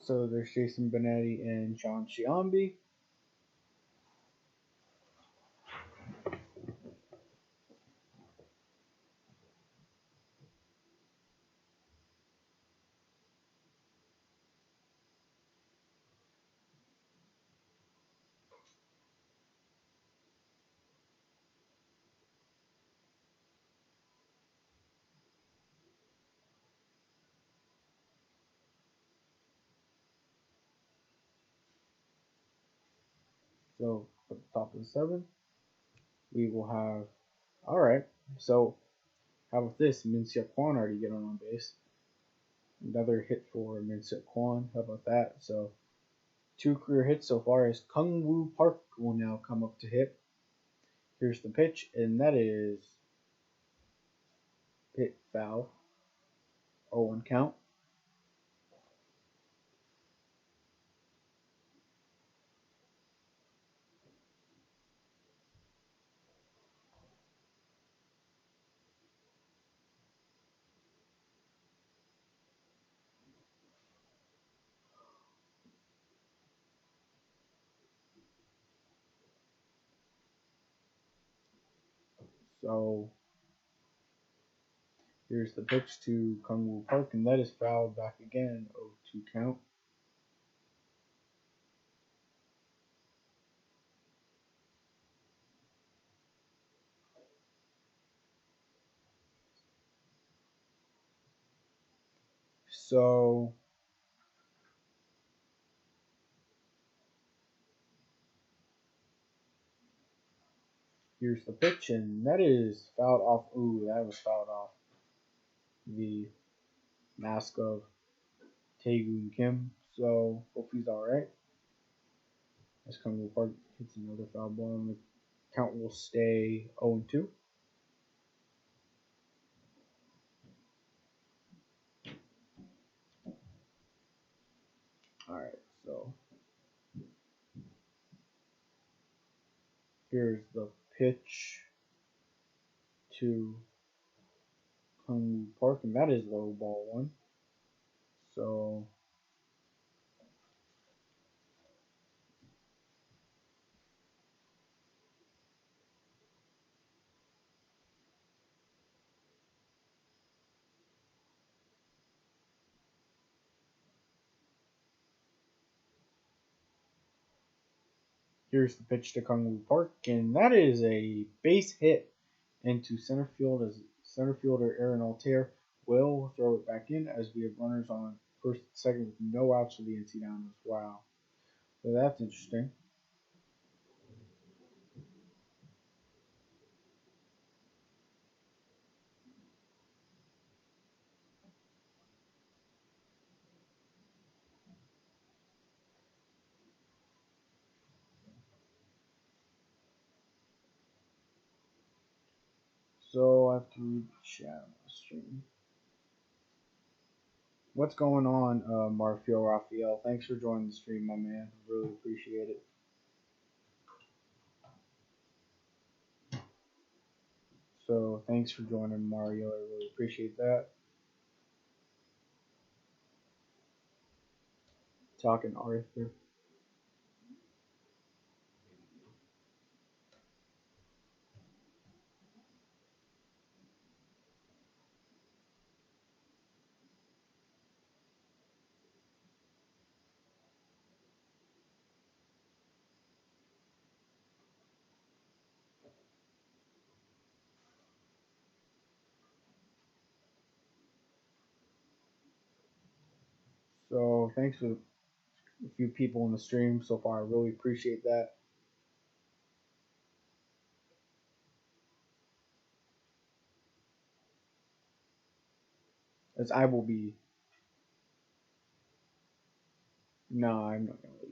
So there's Jason Benetti and John Chiambi. So at the top of the seventh, we will have. All right. So how about this? Min Seok Kwon already getting on base. Another hit for Min Seok Kwon. How about that? So 2 career hits so far as Kung Woo Park will now come up to hit. Here's the pitch, and that is hit foul. 0-1 count. So here's the pitch to Kung Wu Park, and that is fouled back again. 0-2 count. So here's the pitch, and that is fouled off. Ooh, that was fouled off the mask of Taegun Kim. So hope he's alright. As Kung Wu Park hits another foul ball, and the count will stay 0-2. Alright, so here's the pitch to Kung Wu Park, and that is low ball one. So here's the pitch to Kung Wu Park, and that is a base hit into center field as center fielder Aaron Altair will throw it back in as we have runners on first and second with no outs for the NC Dinos. Wow. So that's interesting. So I have to read the chat on the stream. What's going on, Marfio Raphael? Thanks for joining the stream, my man. Really appreciate it. So thanks for joining, Mario. I really appreciate that. Talking Arthur. So thanks for a few people in the stream so far. I really appreciate that. As I will be. No, I'm not gonna leave.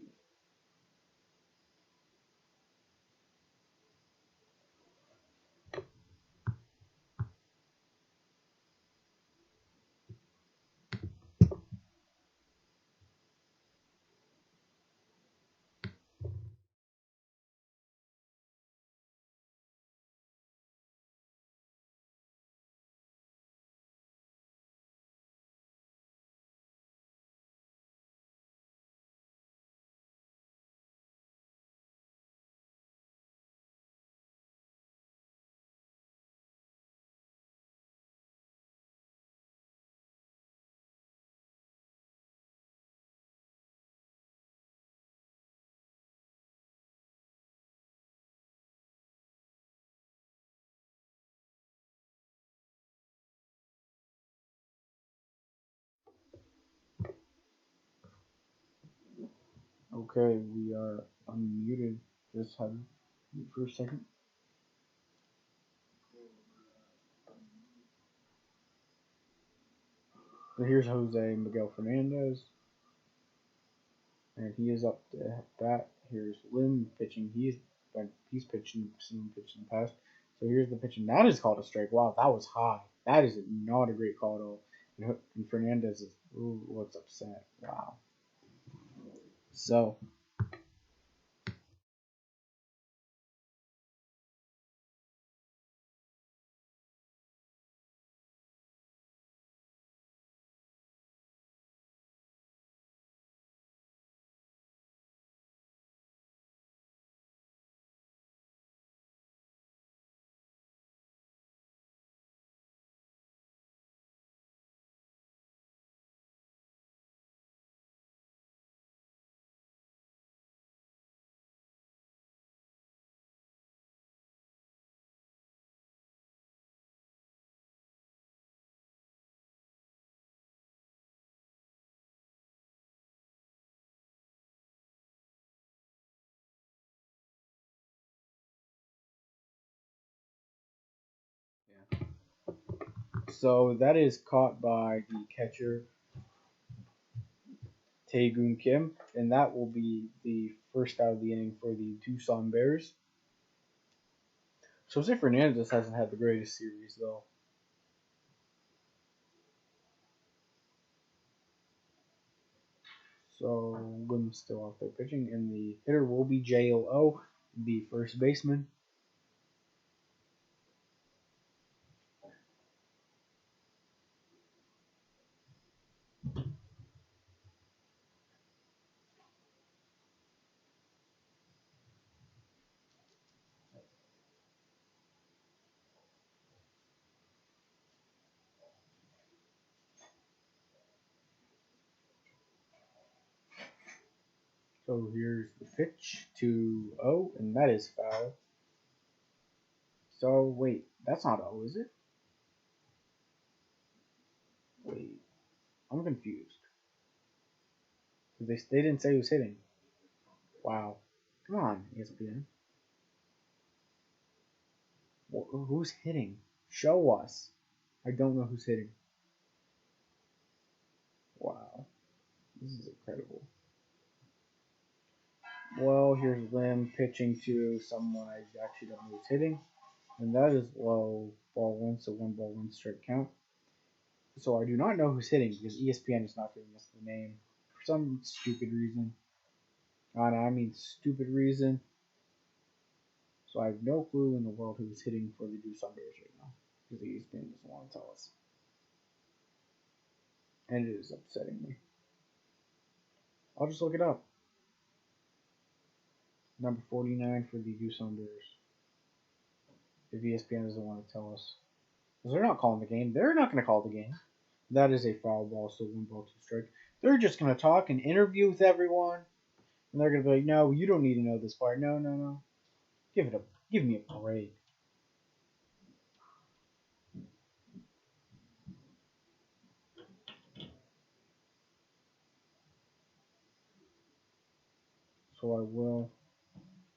Okay, we are unmuted. Just had to mute for a second. So here's Jose Miguel Fernandez. And he is up to bat. Here's Lim pitching. He's he's pitched in the past. So here's the pitch, and that is called a strike. Wow, that was high. That is not a great call at all. And Fernandez looks upset. Wow. So yeah. So that is caught by the catcher Taegun Kim, and that will be the first out of the inning for the Doosan Bears. So Jose Fernandez hasn't had the greatest series though. So Lim's still out there pitching, and the hitter will be JLO, the first baseman. So here's the pitch to O, and that is foul. So wait, that's not O, is it? Wait, I'm confused. They didn't say who's hitting. Wow. Come on, ESPN. Who's hitting? Show us. I don't know who's hitting. Wow. This is incredible. Well, here's Lim pitching to someone I actually don't know who's hitting. And that is low, ball one, so 1 ball, 1 strike count. So I do not know who's hitting because ESPN is not giving us the name for some stupid reason. I mean stupid reason. So I have no clue in the world who's hitting for the Doosan Bears right now because the ESPN doesn't want to tell us. And it is upsetting me. I'll just look it up. Number 49 for the Doosan Bears. If ESPN doesn't want to tell us. Because they're not calling the game. They're not going to call the game. That is a foul ball, so 1 ball, 2 strike. They're just going to talk and interview with everyone. And they're going to be like, no, you don't need to know this part. No. Give me a break. So I will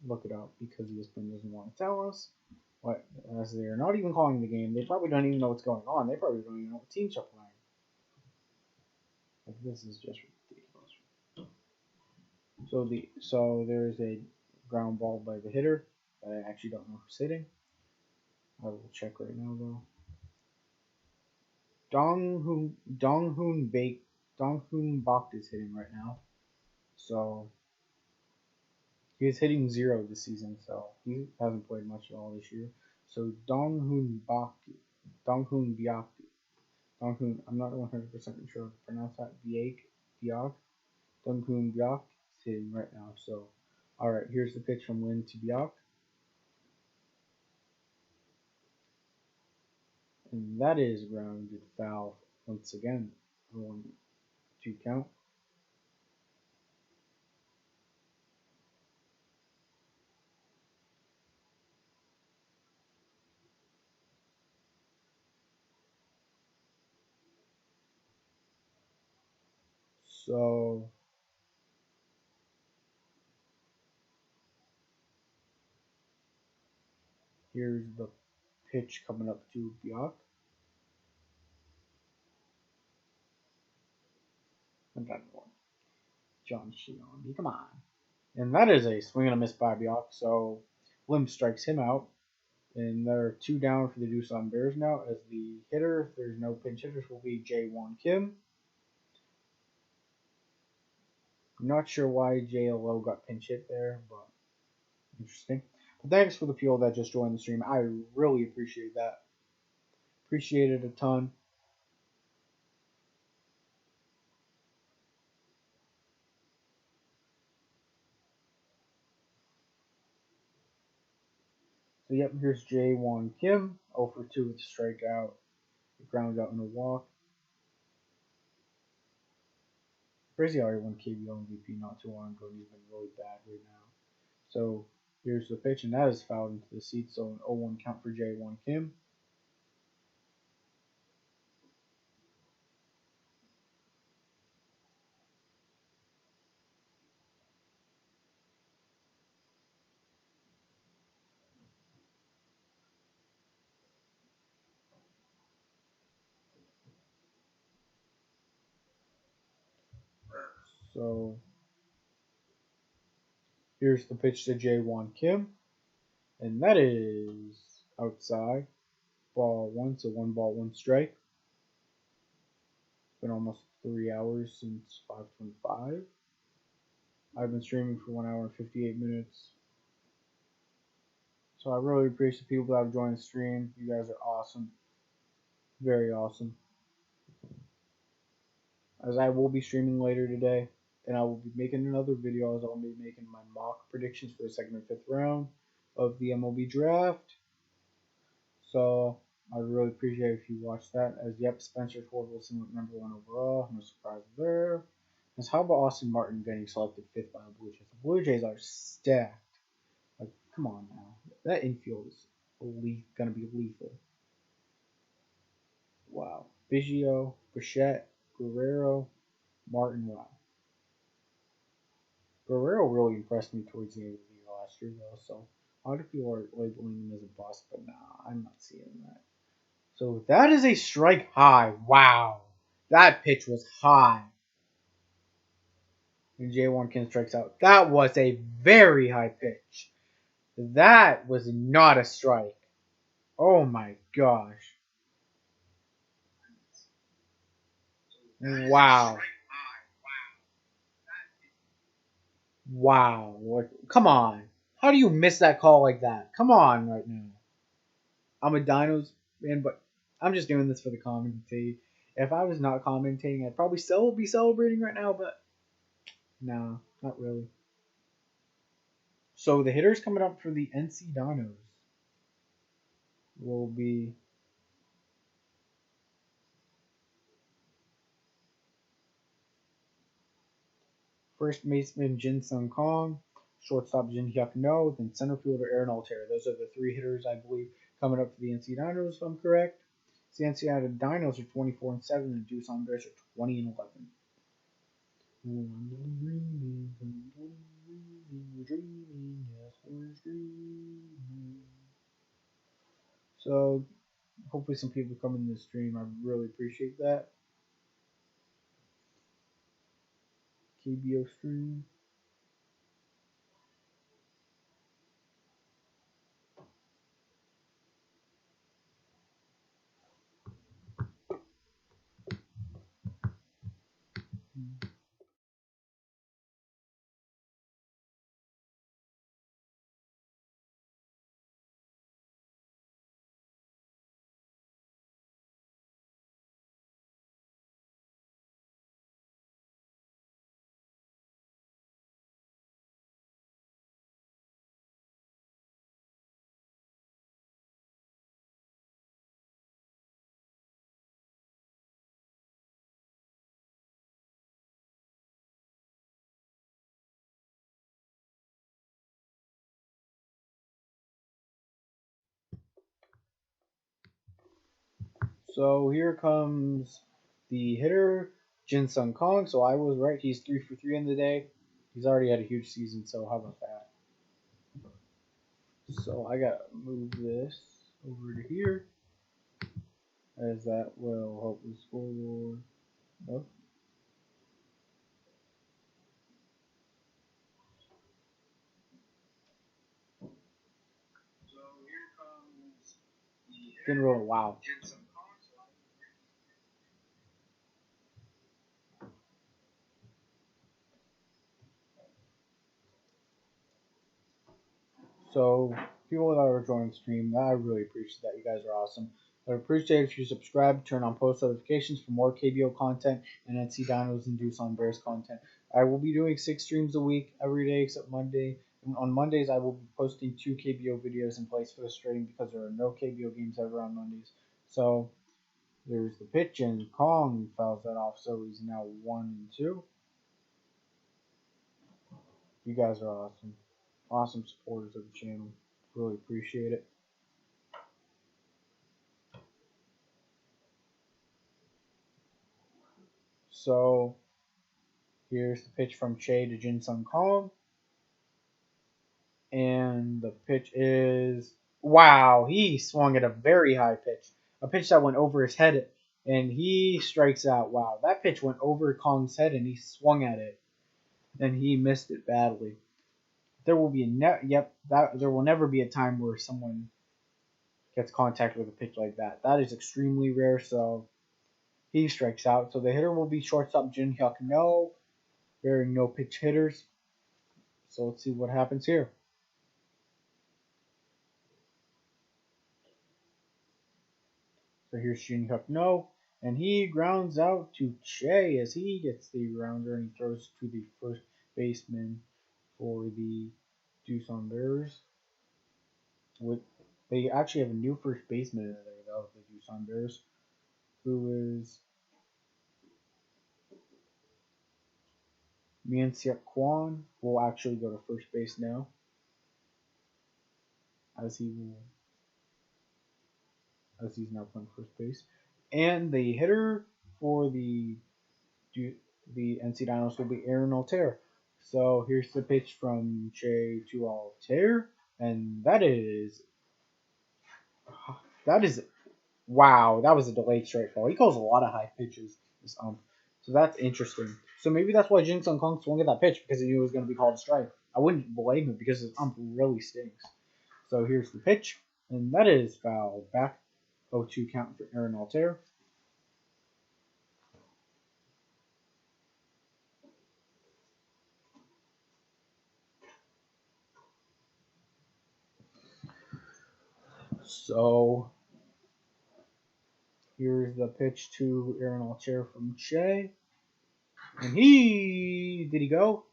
look it up because ESPN doesn't want to tell us. What, as they're not even calling the game, they probably don't even know what's going on. They probably don't even know what teams are playing. Like, this is just ridiculous. So there's a ground ball by the hitter that I actually don't know who's hitting. I will check right now though. Donghoon Bak is hitting right now. So he's hitting 0 this season, so he hasn't played much at all this year. So Donghoon Byak, I'm not 100% sure how to pronounce that. Byak, Donghoon Byak is hitting right now. So, alright, here's the pitch from Lin to Byak. And that is grounded foul once again. 1-2 count. So here's the pitch coming up to Byak. Another one. John Shion, come on. And that is a swing and a miss by Byak. So Limp strikes him out. And there are 2 down for the Doosan Bears now. As the hitter, if there's no pinch hitters, will be Jae-Won Kim. I'm not sure why JLO got pinch hit there, but interesting. But thanks for the people that just joined the stream. I really appreciate that. Appreciate it a ton. So yep, here's Jae-Won Kim, 0 for 2 with a strikeout. Ground out and a walk. Crazy how he won KBO MVP not too long ago, and he's been really bad right now. So here's the pitch, and that is fouled into the seats. So an 0-1 count for Jae-Won Kim. So here's the pitch to Jae-Won Kim, and that is outside. Ball 1, so 1 ball, 1 strike. It's been almost 3 hours since 5:25. I've been streaming for 1 hour and 58 minutes. So I really appreciate the people that have joined the stream. You guys are awesome. Very awesome. As I will be streaming later today, and I will be making another video as I'll be making my mock predictions for the 2nd and 5th round of the MLB draft. So I'd really appreciate if you watch that. As yep, Spencer Torkelson went number 1 overall. No surprise there. As how about Austin Martin getting selected 5th by the Blue Jays? The Blue Jays are stacked. Like, come on now. That infield is gonna be lethal. Wow. Biggio, Bichette, Guerrero, Martin, wow. Guerrero really impressed me towards the end of the year last year, though, so a lot of people are labeling him as a bust, but nah, I'm not seeing that. So that is a strike high. Wow. That pitch was high. And Jae-Won Kim strikes out. That was a very high pitch. That was not a strike. Oh my gosh. Wow. Wow. Come on. How do you miss that call like that? Come on right now. I'm a Dinos fan, but I'm just doing this for the commentate. If I was not commentating, I'd probably still be celebrating right now, but no, not really. So the hitters coming up for the NC Dinos will be first baseman Jin Sung Kong, shortstop Jin Hyuk No, then center fielder Aaron Altair. Those are the 3 hitters I believe coming up for the NC Dinos, if I'm correct. The NC Dinos are 24-7, and the Doosan Bears are 20-11. So hopefully some people come in the stream. I really appreciate that. KBO stream. So here comes the hitter, Jin Sung Kong. So I was right. He's 3 for 3 in the day. He's already had a huge season, so how about that? So I gotta move this over to here, as that will help the scoreboard. Oh. Didn't really. Wow. So, people that are joining the stream, I really appreciate that. You guys are awesome. I appreciate if you subscribe, turn on post notifications for more KBO content and NC Dinos and Doosan Bears content. I will be doing 6 streams a week every day except Monday. And on Mondays, I will be posting 2 KBO videos in place for the stream because there are no KBO games ever on Mondays. So, there's the pitch, and Kong fouls that off, so he's now 1-2. You guys are awesome. Awesome supporters of the channel. Really appreciate it. So here's the pitch from Che to Jin Sung Kong. And the pitch is, wow, he swung at a very high pitch. A pitch that went over his head, and he strikes out. Wow, that pitch went over Kong's head, and he swung at it, and he missed it badly. There will be there will never be a time where someone gets contact with a pitch like that. That is extremely rare, so he strikes out. So the hitter will be shortstop Jin Hyuk No, bearing no pitch hitters. So let's see what happens here. So here's Jin Hyuk No, and he grounds out to Che as he gets the grounder and he throws to the first baseman for the Doosan Bears. They actually have a new first baseman in there, though, the Doosan Bears, who is Mian Siak Kwan, will actually go to first base now, as he's now playing first base. And the hitter for the NC Dinos will be Aaron Altair. So here's the pitch from Che to Altair, and that is wow, that was a delayed straight ball. He calls a lot of high pitches. So that's interesting. So maybe that's why Jin Sung Kong swung at that pitch, because he knew it was going to be called a strike. I wouldn't blame him because his ump really stinks. So here's the pitch, and that is foul back. 0-2 count for Aaron Altair. So here's the pitch to Aaron Altair from Che. And did he go?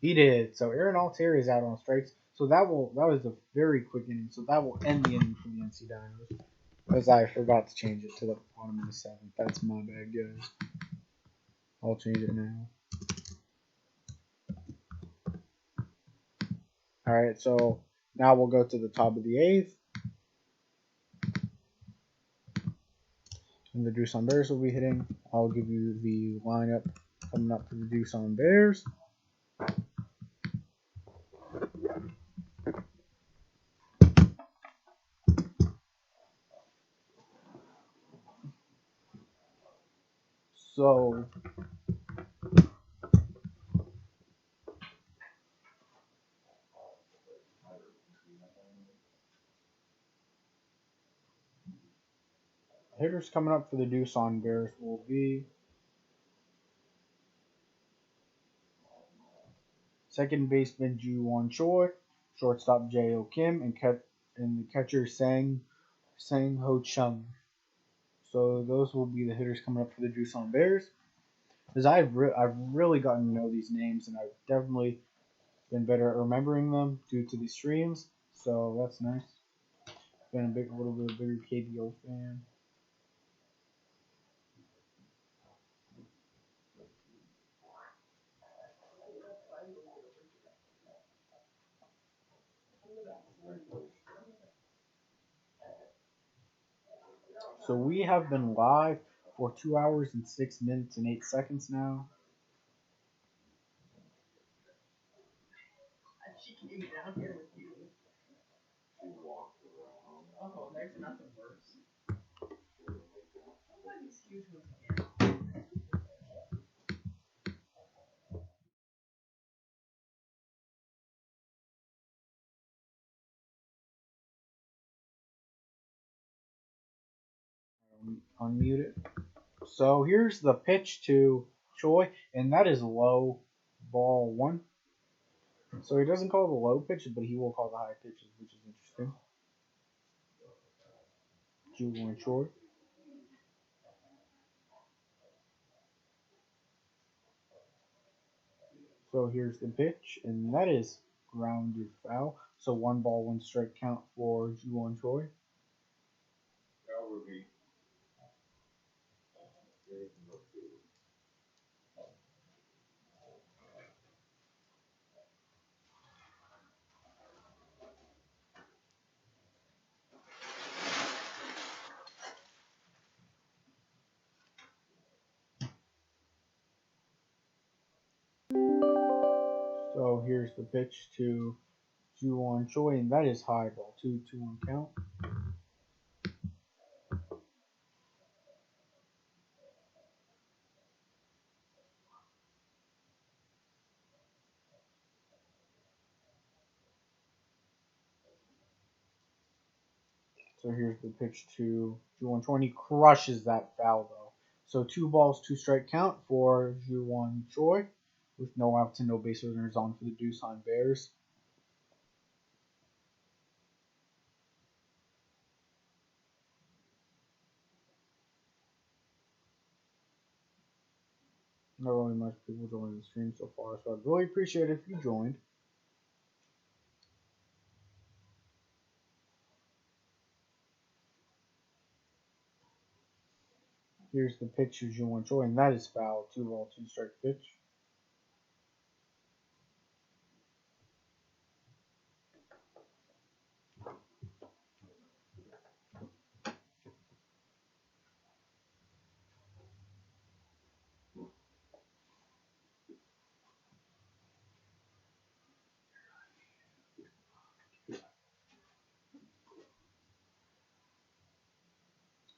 He did. So Aaron Altair is out on strikes. So that was a very quick inning. So that will end the inning for the NC Dinos. Because I forgot to change it to the bottom of the 7th. That's my bad, guys. I'll change it now. Alright, so now we'll go to the top of the 8th. And the Doosan Bears will be hitting. I'll give you the lineup coming up for the Doosan Bears. So hitters coming up for the Doosan Bears will be second baseman Ju Won Choi, shortstop J.O. Kim, and the catcher Sang Ho Chung. So those will be the hitters coming up for the Doosan Bears. Because I've really gotten to know these names, and I've definitely been better at remembering them due to these streams. So that's nice. Been a little bit bigger KBO fan. So we have been live for 2 hours and 6 minutes and 8 seconds now. She came down here with you. Oh, there's nothing worse. Excuse me. unmute it. So here's the pitch to Choi, and that is low ball one. So he doesn't call the low pitch, but he will call the high pitches, which is interesting. Ju-Won Choi. So here's the pitch, and that is grounded foul. So 1 ball, 1 strike count for Ju-Won Choi. So here's the pitch to Ju-Won Choi, and that is high ball 2-1 count. So here's the pitch to Ju-Won Choi, and he crushes that foul though. So 2 balls, 2 strike count for Ju-Won Choi, with no outs and no base runners on for the Doosan Bears. Not really much people joining the stream so far, so I'd really appreciate it if you joined. Here's the pitch to Ju-Won Choi, and that is foul. 2-ball, 2-strike pitch.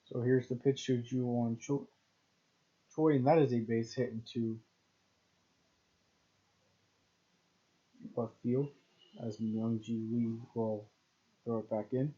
So here's the pitch to Ju-Won Choi, and that is a base hit into left field, as Myung-Ji Lee will throw it back in.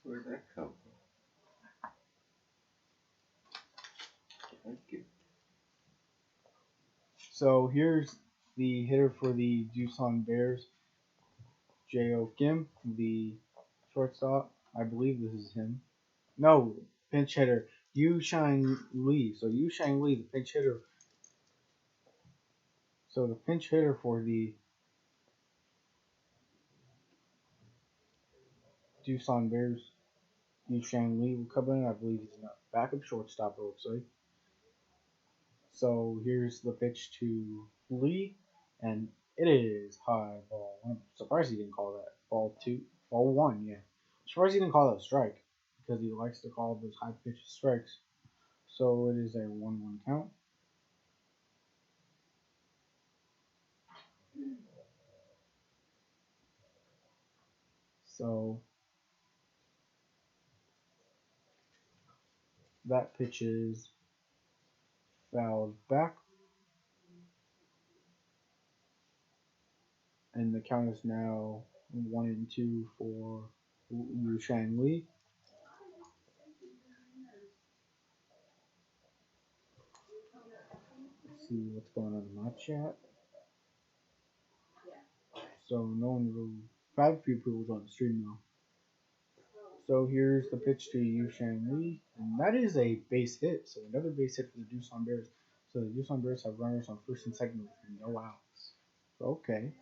Where'd that come from? Thank you. So here's the hitter for the Doosan Bears, J.O. Kim, the shortstop. I believe this is him. No, pinch hitter, Yu Shang Lee. So Yu Shang Lee, the pinch hitter. So the pinch hitter for the Doosan Bears, Yu Shang Lee, will come in. I believe he's a backup shortstop, it looks like. So here's the pitch to Lee, and it is high ball. I'm surprised he didn't call that ball one. Yeah, I'm surprised he didn't call that a strike because he likes to call those high pitch strikes. So it is a 1-1 count. So that pitch is fouled back, and the count is now 1-2 for Yu Shang Lee. Let's see what's going on in my chat. So no one really, I have a few people on the stream now. So here's the pitch to Yu Shang Lee, and that is a base hit. So another base hit for the Doosan Bears. So the Doosan Bears have runners on first and second with no outs. Okay,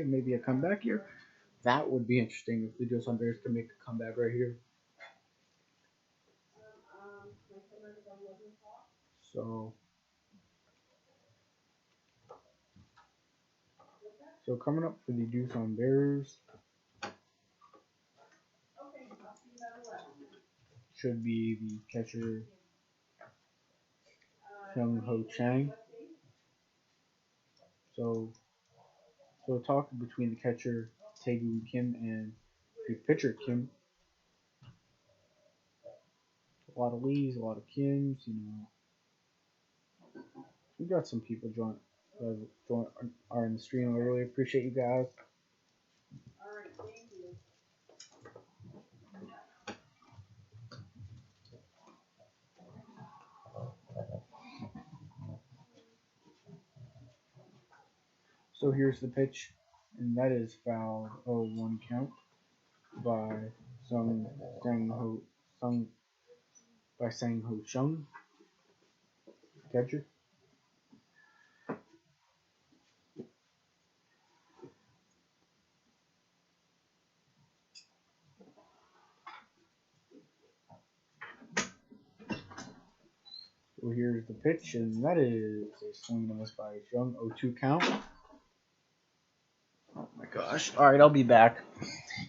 maybe a comeback here. That would be interesting if the Doosan Bears can make a comeback right here. So coming up for the Doosan Bears should be the catcher Hyung Ho Chang. So talk between the catcher Taegun Kim and the pitcher Kim. A lot of Lees, a lot of Kims, you know. We got some people are in the stream. I really appreciate you guys. So here's the pitch, and that is foul. 0-1 count by Sang Ho Chung, catcher. So here's the pitch, and that is a swing and a miss by Chung. 0-2 count. Oh my gosh! All right, I'll be back.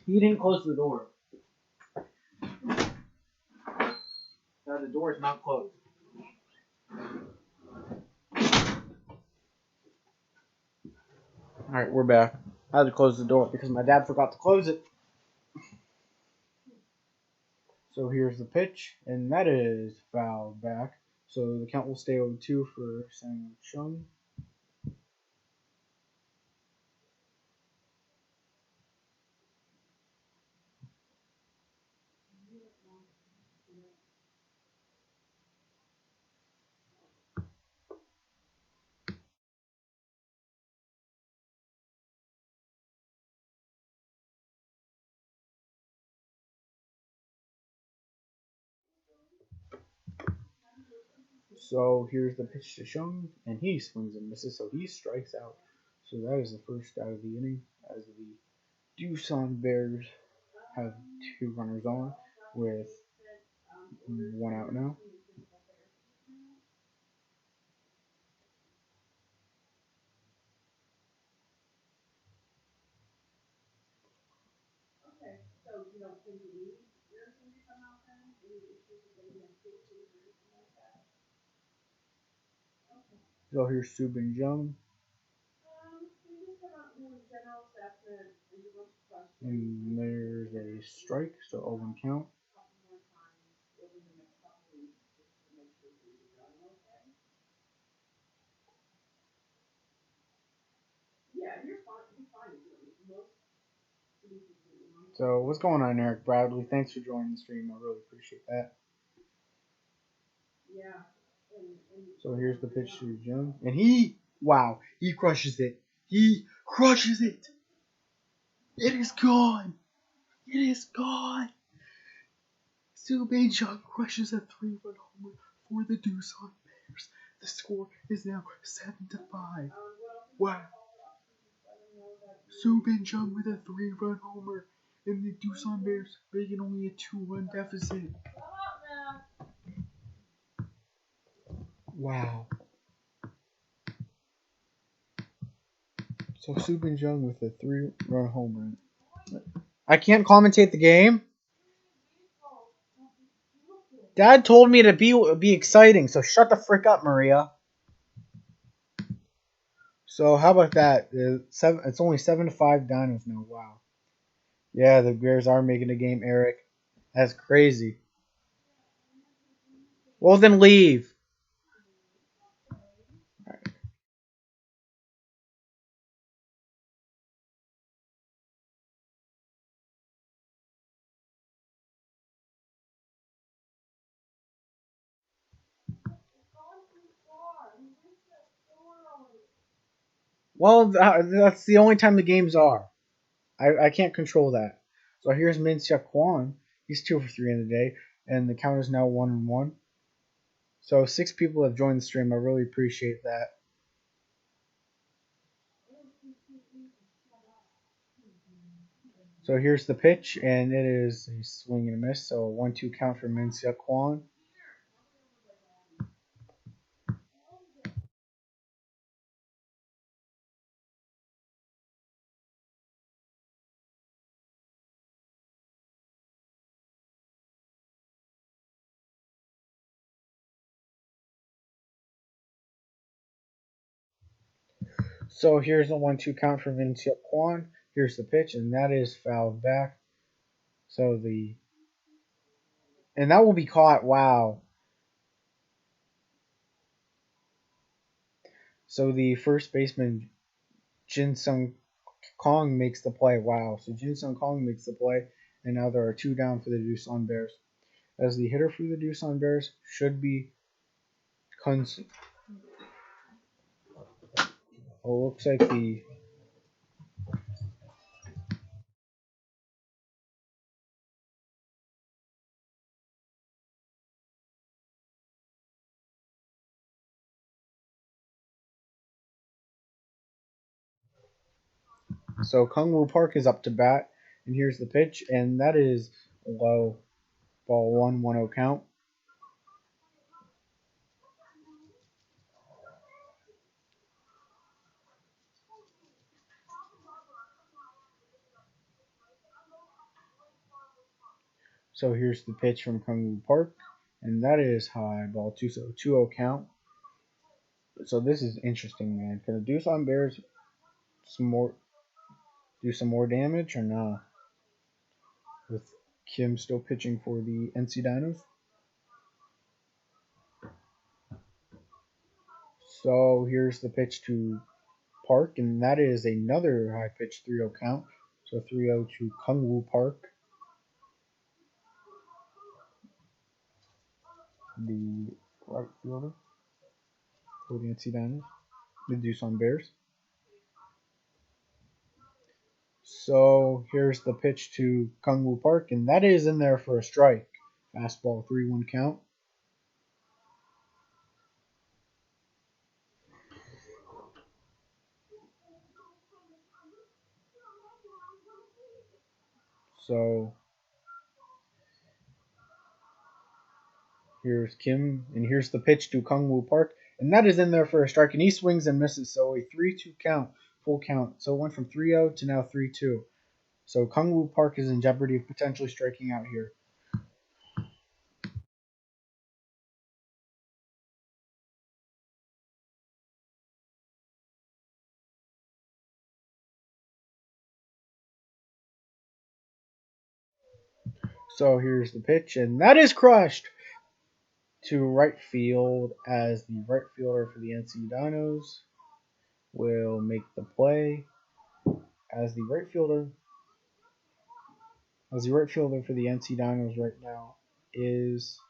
He didn't close the door. No, the door is not closed. Alright, we're back. I had to close the door because my dad forgot to close it. So here's the pitch, and that is fouled back. So the count will stay 0-2 for Sang Chung. So here's the pitch to Chung, and he swings and misses, so he strikes out. So that is the first out of the inning, as the Doosan Bears have 2 runners on with 1 out now. So here's Subin Jung. And there's a strike, so 0-1 count. So what's going on, Eric Bradley? Thanks for joining the stream. I really appreciate that. So here's the pitch to Jung, and he crushes it. He crushes it. It is gone. It is gone. Subin Jung crushes a 3-run homer for the Doosan Bears. The score is now 7-5. Wow. Subin Jung with a 3-run homer, and the Doosan Bears making only a 2-run deficit. Wow. So Subin Jung with a 3-run homer. I can't commentate the game. Dad told me to be exciting, so shut the frick up, Maria. So how about that? It's only 7-5 Dinos now. Wow. Yeah, the Bears are making a game, Eric. That's crazy. Well, then leave. Well, that's the only time the games are. I can't control that. So here's Min Seok Kwon. He's 2 for 3 in the day, and the count is now 1-1. So 6 people have joined the stream. I really appreciate that. So here's the pitch, and it is a swing and a miss. So a 1-2 count for Min Seok Kwon. So here's a 1-2 count for Min Seok Kwon. here's the pitch, and that is fouled back. So and that will be caught. Wow. So the first baseman Jin Sung Kong makes the play. Wow. So Jin Sung Kong makes the play, and now there are 2 down for the Doosan Bears. As the hitter for the Doosan Bears should be looks like the so Kung Wu Park is up to bat, and here's the pitch, and that is low. Ball 1-1-0 count. So here's the pitch from Kung Wu Park, and that is high. Ball 2, so 2-0 count. So this is interesting, man. Can the Doosan Bears do some more damage or not? With Kim still pitching for the NC Dinos. So here's the pitch to Park, and that is another high pitch 3-0 count. So 3-0 to Kung Wu Park, the right fielder for the NC Dinos, the Doosan Bears. So here's the pitch to Kung Wu Park, and that is in there for a strike. Fastball 3-1 count. So here's Kim, and here's the pitch to Kung Wu Park, and that is in there for a strike, and he swings and misses. So a 3-2 count, full count. So it went from 3-0 to now 3-2. So Kung Wu Park is in jeopardy of potentially striking out here. So here's the pitch, and that is crushed to right field as the right fielder for the NC Dinos will make the play as the right fielder for the NC Dinos right now is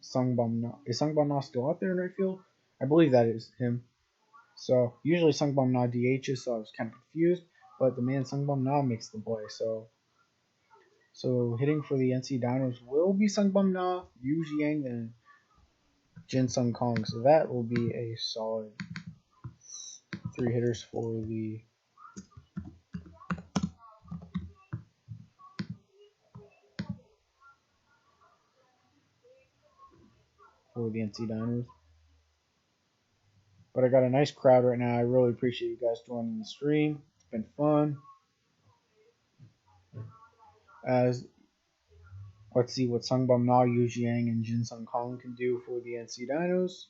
Sungbum Na. Is Sungbum Na still out there in right field? I believe that is him. So usually Sungbum Na DHs, so I was kind of confused, but the man Sungbum Na makes the play. So hitting for the NC Dinos will be Sungbum Na, Yu Jiang, and Jin Sung Kong. So that will be a solid 3 hitters for the NC Dinos. But I got a nice crowd right now. I really appreciate you guys joining the stream. It's been fun. As let's see what Sungbum Na, Yu Jiang, and Jin Sung Kong can do for the NC Dinos.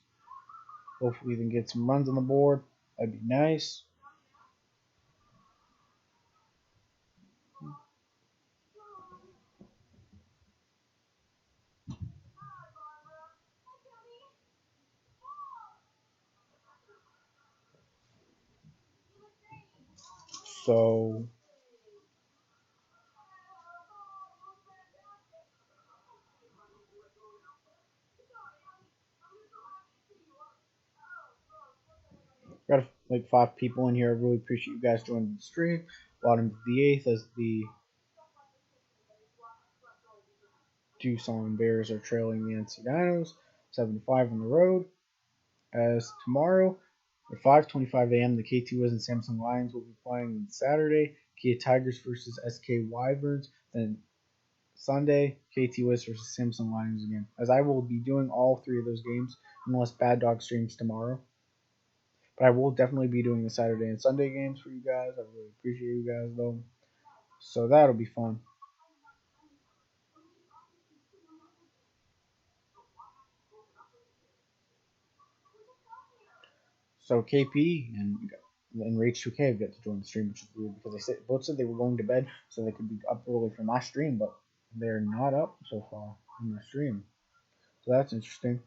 Hopefully, we can get some runs on the board. That'd be nice. So got like 5 people in here. I really appreciate you guys joining the stream. Bottom of the 8th as the Doosan Bears are trailing the NC Dinos 7-5 on the road. As tomorrow at 5:25 a.m. the KT Wiz and Samsung Lions will be playing on Saturday. Kia Tigers versus SK Wyverns. Then Sunday, KT Wiz versus Samsung Lions again. As I will be doing all 3 of those games unless Bad Dog streams tomorrow. But I will definitely be doing the Saturday and Sunday games for you guys. I really appreciate you guys though. So that'll be fun. So KP and and Rage 2K have yet to join the stream, which is weird because both said they were going to bed so they could be up early for my stream, but they're not up so far in my stream. So that's interesting.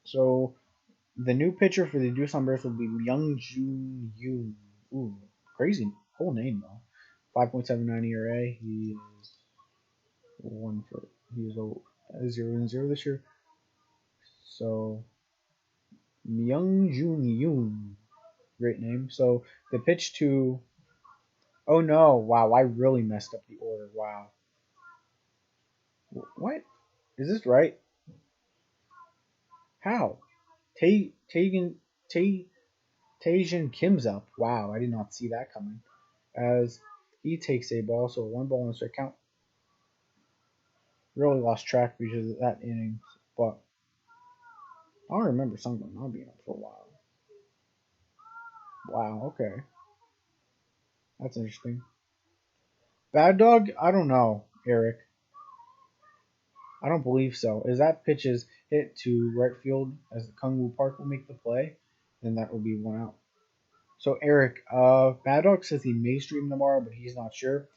So the new pitcher for the Doosan Bears will be Young Jun Yoon. Ooh, crazy whole name though. 5.79 ERA. He is 1 foot. He is 0-0 this year. So Young Jun Yoon, great name. So the pitch to. Oh no! Wow, I really messed up the order. Wow. What? Is this right? How? Tagan Taejin Kim's up. Wow, I did not see that coming. As he takes a ball, so 1 ball and strike count. Really lost track because of that inning, but I don't remember Sungwon not being up for a while. Wow, okay, that's interesting. Bad Dog, I don't know, Eric. I don't believe so. As that pitch is hit to right field, as the Kung Wu Park will make the play, then that will be 1 out. So Eric, Bad Dog says he may stream tomorrow, but he's not sure.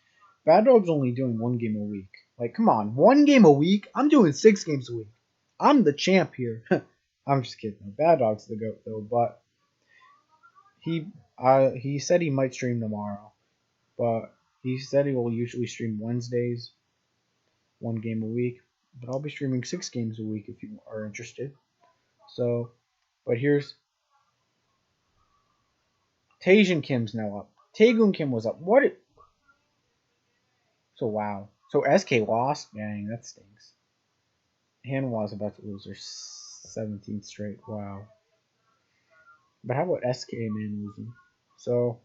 Bad Dog's only doing 1 game a week. Like, come on, 1 game a week? I'm doing 6 games a week. I'm the champ here. I'm just kidding. Bad Dog's the GOAT though, but he said he might stream tomorrow, but he said he will usually stream Wednesdays, 1 game a week. But I'll be streaming 6 games a week if you are interested. So, but here's Taejin Kim's now up. Taegun Kim was up. So wow. So SK lost. Dang, that stinks. Hanwha's about to lose their 17th straight. Wow. But how about SK man losing? So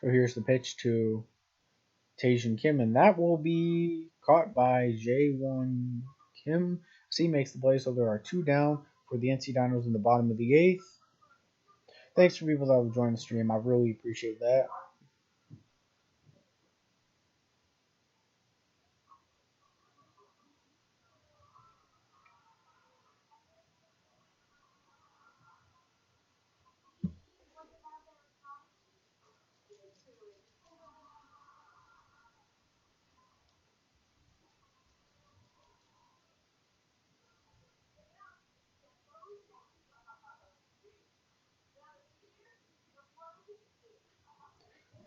here's the pitch to Taejin Kim, and that will be caught by Jae-won Kim. C makes the play, so there are 2 down for the NC Dinos in the bottom of the 8th. Thanks for people that have joined the stream. I really appreciate that.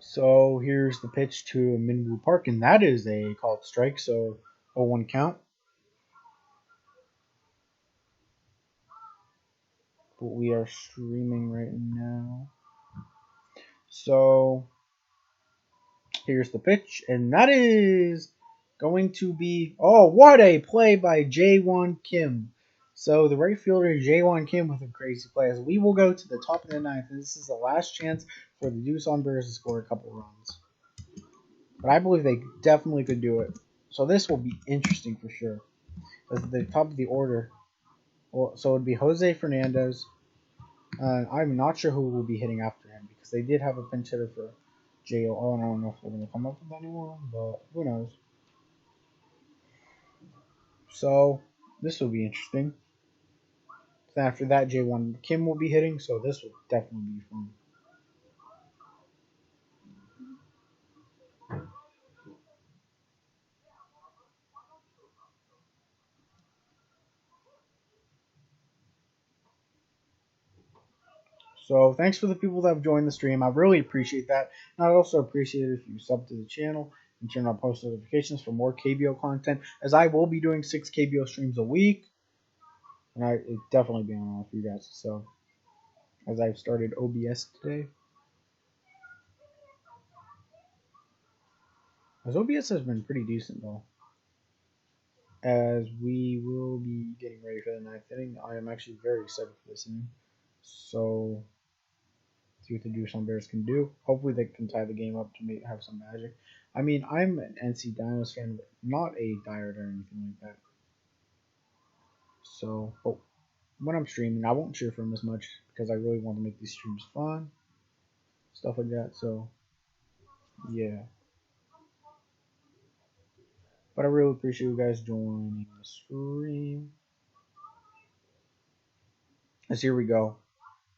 So here's the pitch to Minwoo Park, and that is a called strike, so 0-1 count. But we are streaming right now. So here's the pitch, and that is going to be. Oh, what a play by Jae-won Kim. So the right fielder Jae-won Kim with a crazy play. As we will go to the top of the 9th, and this is the last chance for the Doosan Bears to score a couple runs. But I believe they definitely could do it. So this will be interesting for sure. At the top of the order, well, so it would be Jose Fernandez. I'm not sure who will be hitting after him because they did have a pinch hitter for JO. Oh, I don't know if they're going to come up with anyone, but who knows. So this will be interesting. After that, J1 Kim will be hitting, so this will definitely be fun. So thanks for the people that have joined the stream. I really appreciate that. And I'd also appreciate it if you sub to the channel and turn on post notifications for more KBO content, as I will be doing 6 KBO streams a week. And it definitely be on all for you guys. So as I've started OBS today. As OBS has been pretty decent though. As we will be getting ready for the 9th inning, I am actually very excited for this inning. So see what the Doosan Bears can do. Hopefully they can tie the game up to have some magic. I mean, I'm an NC Dinos fan, but not a diehard or anything like that. So, when I'm streaming, I won't cheer for them as much because I really want to make these streams fun, stuff like that. So, yeah. But I really appreciate you guys joining the stream. As here we go.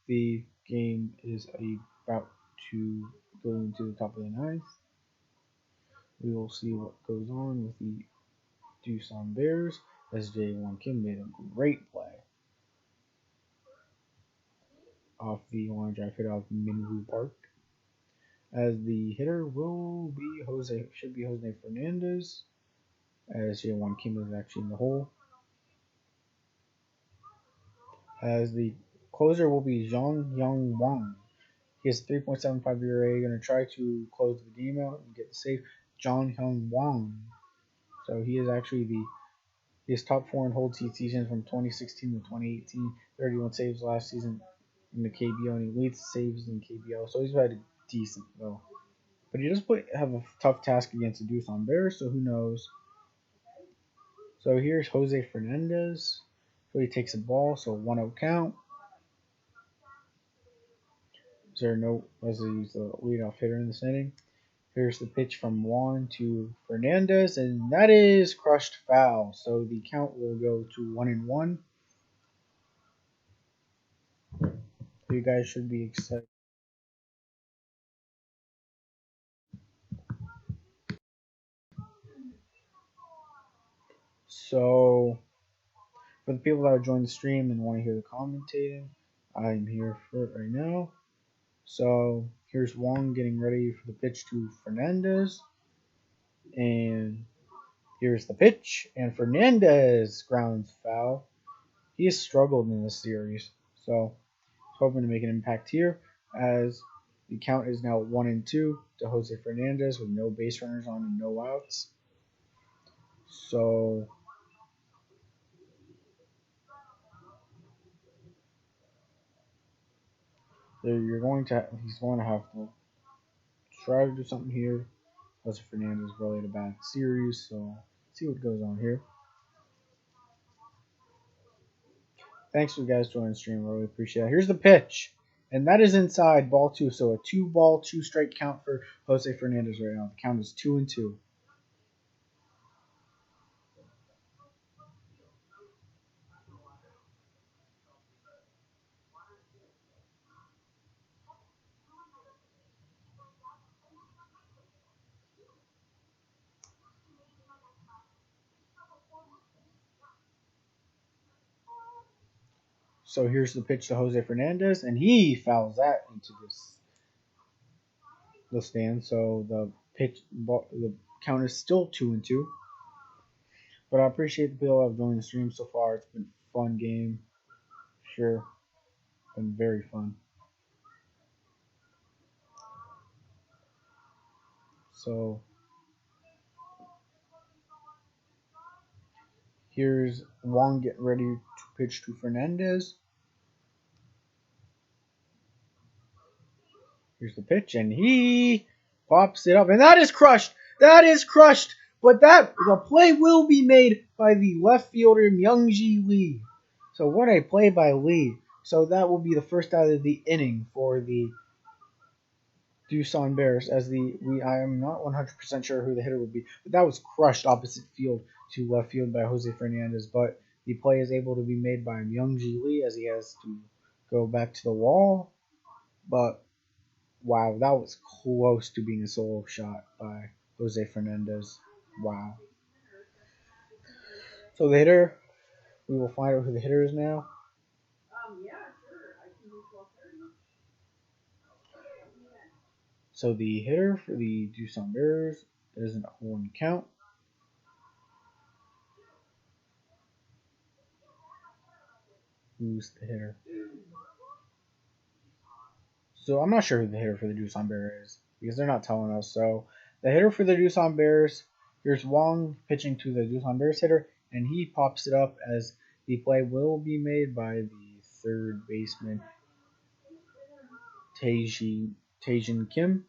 The game is about to go into the top of the ninth. We will see what goes on with the Doosan Bears as J1 Kim made a great play off the line drive hit off Minwoo Park. As the hitter will be should be Jose Fernandez, as J1 Kim is actually in the hole. As the closer will be Zhang Yang Wang. He has 3.75 ERA, going to try to close the game out and get the save. Zhang Yang Wang. So he is actually his top 4 in hold season from 2016 to 2018. 31 saves last season in the KBO, and he leads saves in KBO. So he's had a decent though. But he does have a tough task against the Doosan Bears, so who knows. So here's Jose Fernandez. So he takes a ball, so 1-0 count. Is there no, as he's the leadoff hitter in this inning. Here's the pitch from Juan to Fernandez, and that is crushed foul. So the count will go to 1-1. You guys should be excited. So, for the people that are joining the stream and want to hear the commentating, I'm here for it right now. So, here's Wong getting ready for the pitch to Fernandez. And here's the pitch. And Fernandez grounds foul. He has struggled in this series. So, hoping to make an impact here as the count is now 1-2 to Jose Fernandez with no base runners on and no outs. So, he's going to have to try to do something here. Jose Fernandez really had a bad series, so let's see what goes on here. Thanks for you guys joining the stream. Really appreciate it. Here's the pitch, and that is inside ball 2. So a 2-ball, 2-strike count for Jose Fernandez right now. The count is 2-2. So here's the pitch to Jose Fernandez, and he fouls that into the stand. So the count is still 2-2. But I appreciate the people that have joined the stream so far. It's been a fun game. Sure. Been very fun. So here's Wong getting ready to pitch to Fernandez. Here's the pitch, and he pops it up, and that is crushed. That is crushed. But the play will be made by the left fielder Myungji Lee. So what a play by Lee. So that will be the first out of the inning for the Doosan Bears. I am not 100% sure who the hitter would be, but that was crushed opposite field to left field by Jose Fernandez. But the play is able to be made by Myungji Lee as he has to go back to the wall. But wow, that was close to being a solo shot by Jose Fernandez. Wow. So the hitter, we will find out who the hitter is now. So the hitter for the Doosan Bears is an 0-1 count. Who's the hitter? So I'm not sure who the hitter for the Doosan Bears is because they're not telling us. So the hitter for the Doosan Bears, here's Wong pitching to the Doosan Bears hitter, and he pops it up as the play will be made by the third baseman, Taejin Kim.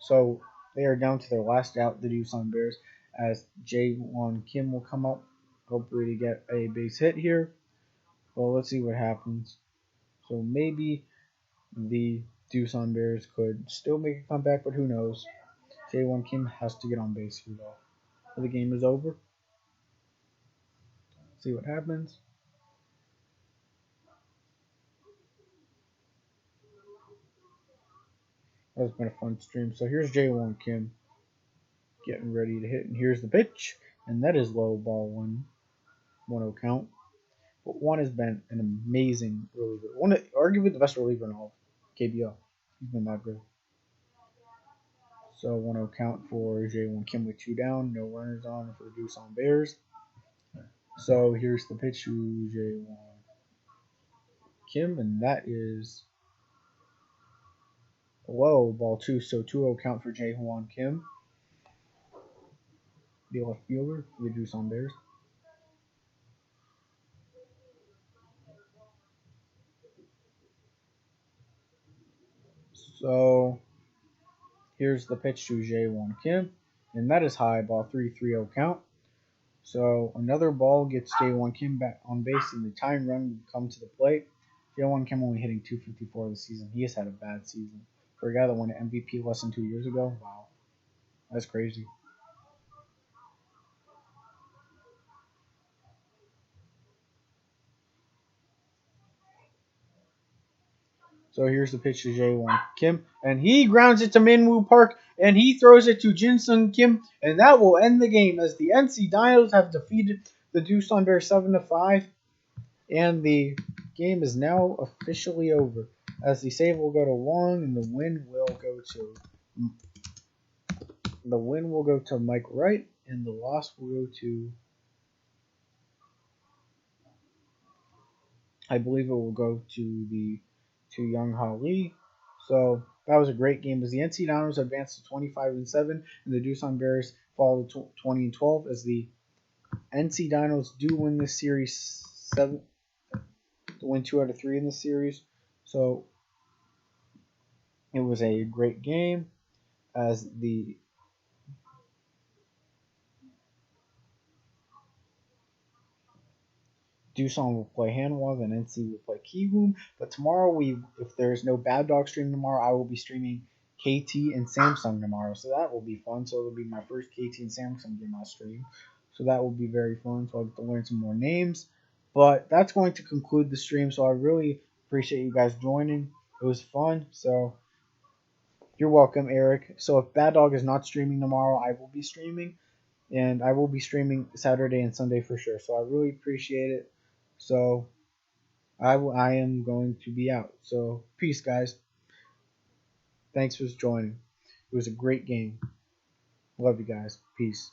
So they are down to their last out, the Doosan Bears, as Jae-won Kim will come up, hopefully to get a base hit here. Well, let's see what happens. So maybe the Doosan Bears could still make a comeback, but who knows. Jae-won Kim has to get on base here, though. The game is over. See what happens. That's been a fun stream. So here's J1 Kim getting ready to hit, and here's the pitch, and that is low ball one, 1-0 count. But one has been an amazing reliever. Arguably the best reliever in all of KBO. He's been that good. So 1-0 count for J1 Kim with 2 down, no runners on for the Doosan Bears. So here's the pitch to J1 Kim, and that is low ball 2. So 2-0 count for J1 Kim, the left fielder for the Doosan Bears. So here's the pitch to J1 Kim, and that is high ball 3-3-0 count. So another ball gets J1 Kim back on base, and the tying run would come to the plate. J1 Kim only hitting 254 this season. He has had a bad season. For a guy that won an MVP less than 2 years ago, wow, that's crazy. So here's the pitch to J1 Kim, and he grounds it to Minwoo Park, and he throws it to Jin-Sung Kim, and that will end the game as the NC Dinos have defeated the Doosan Bears 7-5, and the game is now officially over. As the save will go to Wong, and the win will go to Mike Wright, and the loss will go to, I believe it will go to Young Ha Lee. So that was a great game as the NC Dinos advanced to 25-7, and the Doosan Bears fall to 20-12 as the NC Dinos do win this series win 2 out of 3 in this series. So it was a great game as the Doosan will play Hanwha, and NC will play Kiwoom. But tomorrow, if there's no Bad Dog stream tomorrow, I will be streaming KT and Samsung tomorrow. So that will be fun. So it'll be my first KT and Samsung game I stream. So that will be very fun. So I'll get to learn some more names. But that's going to conclude the stream. So I really appreciate you guys joining. It was fun. So you're welcome, Eric. So if Bad Dog is not streaming tomorrow, I will be streaming. And I will be streaming Saturday and Sunday for sure. So I really appreciate it. So I am going to be out. So peace, guys. Thanks for joining. It was a great game. Love you guys. Peace.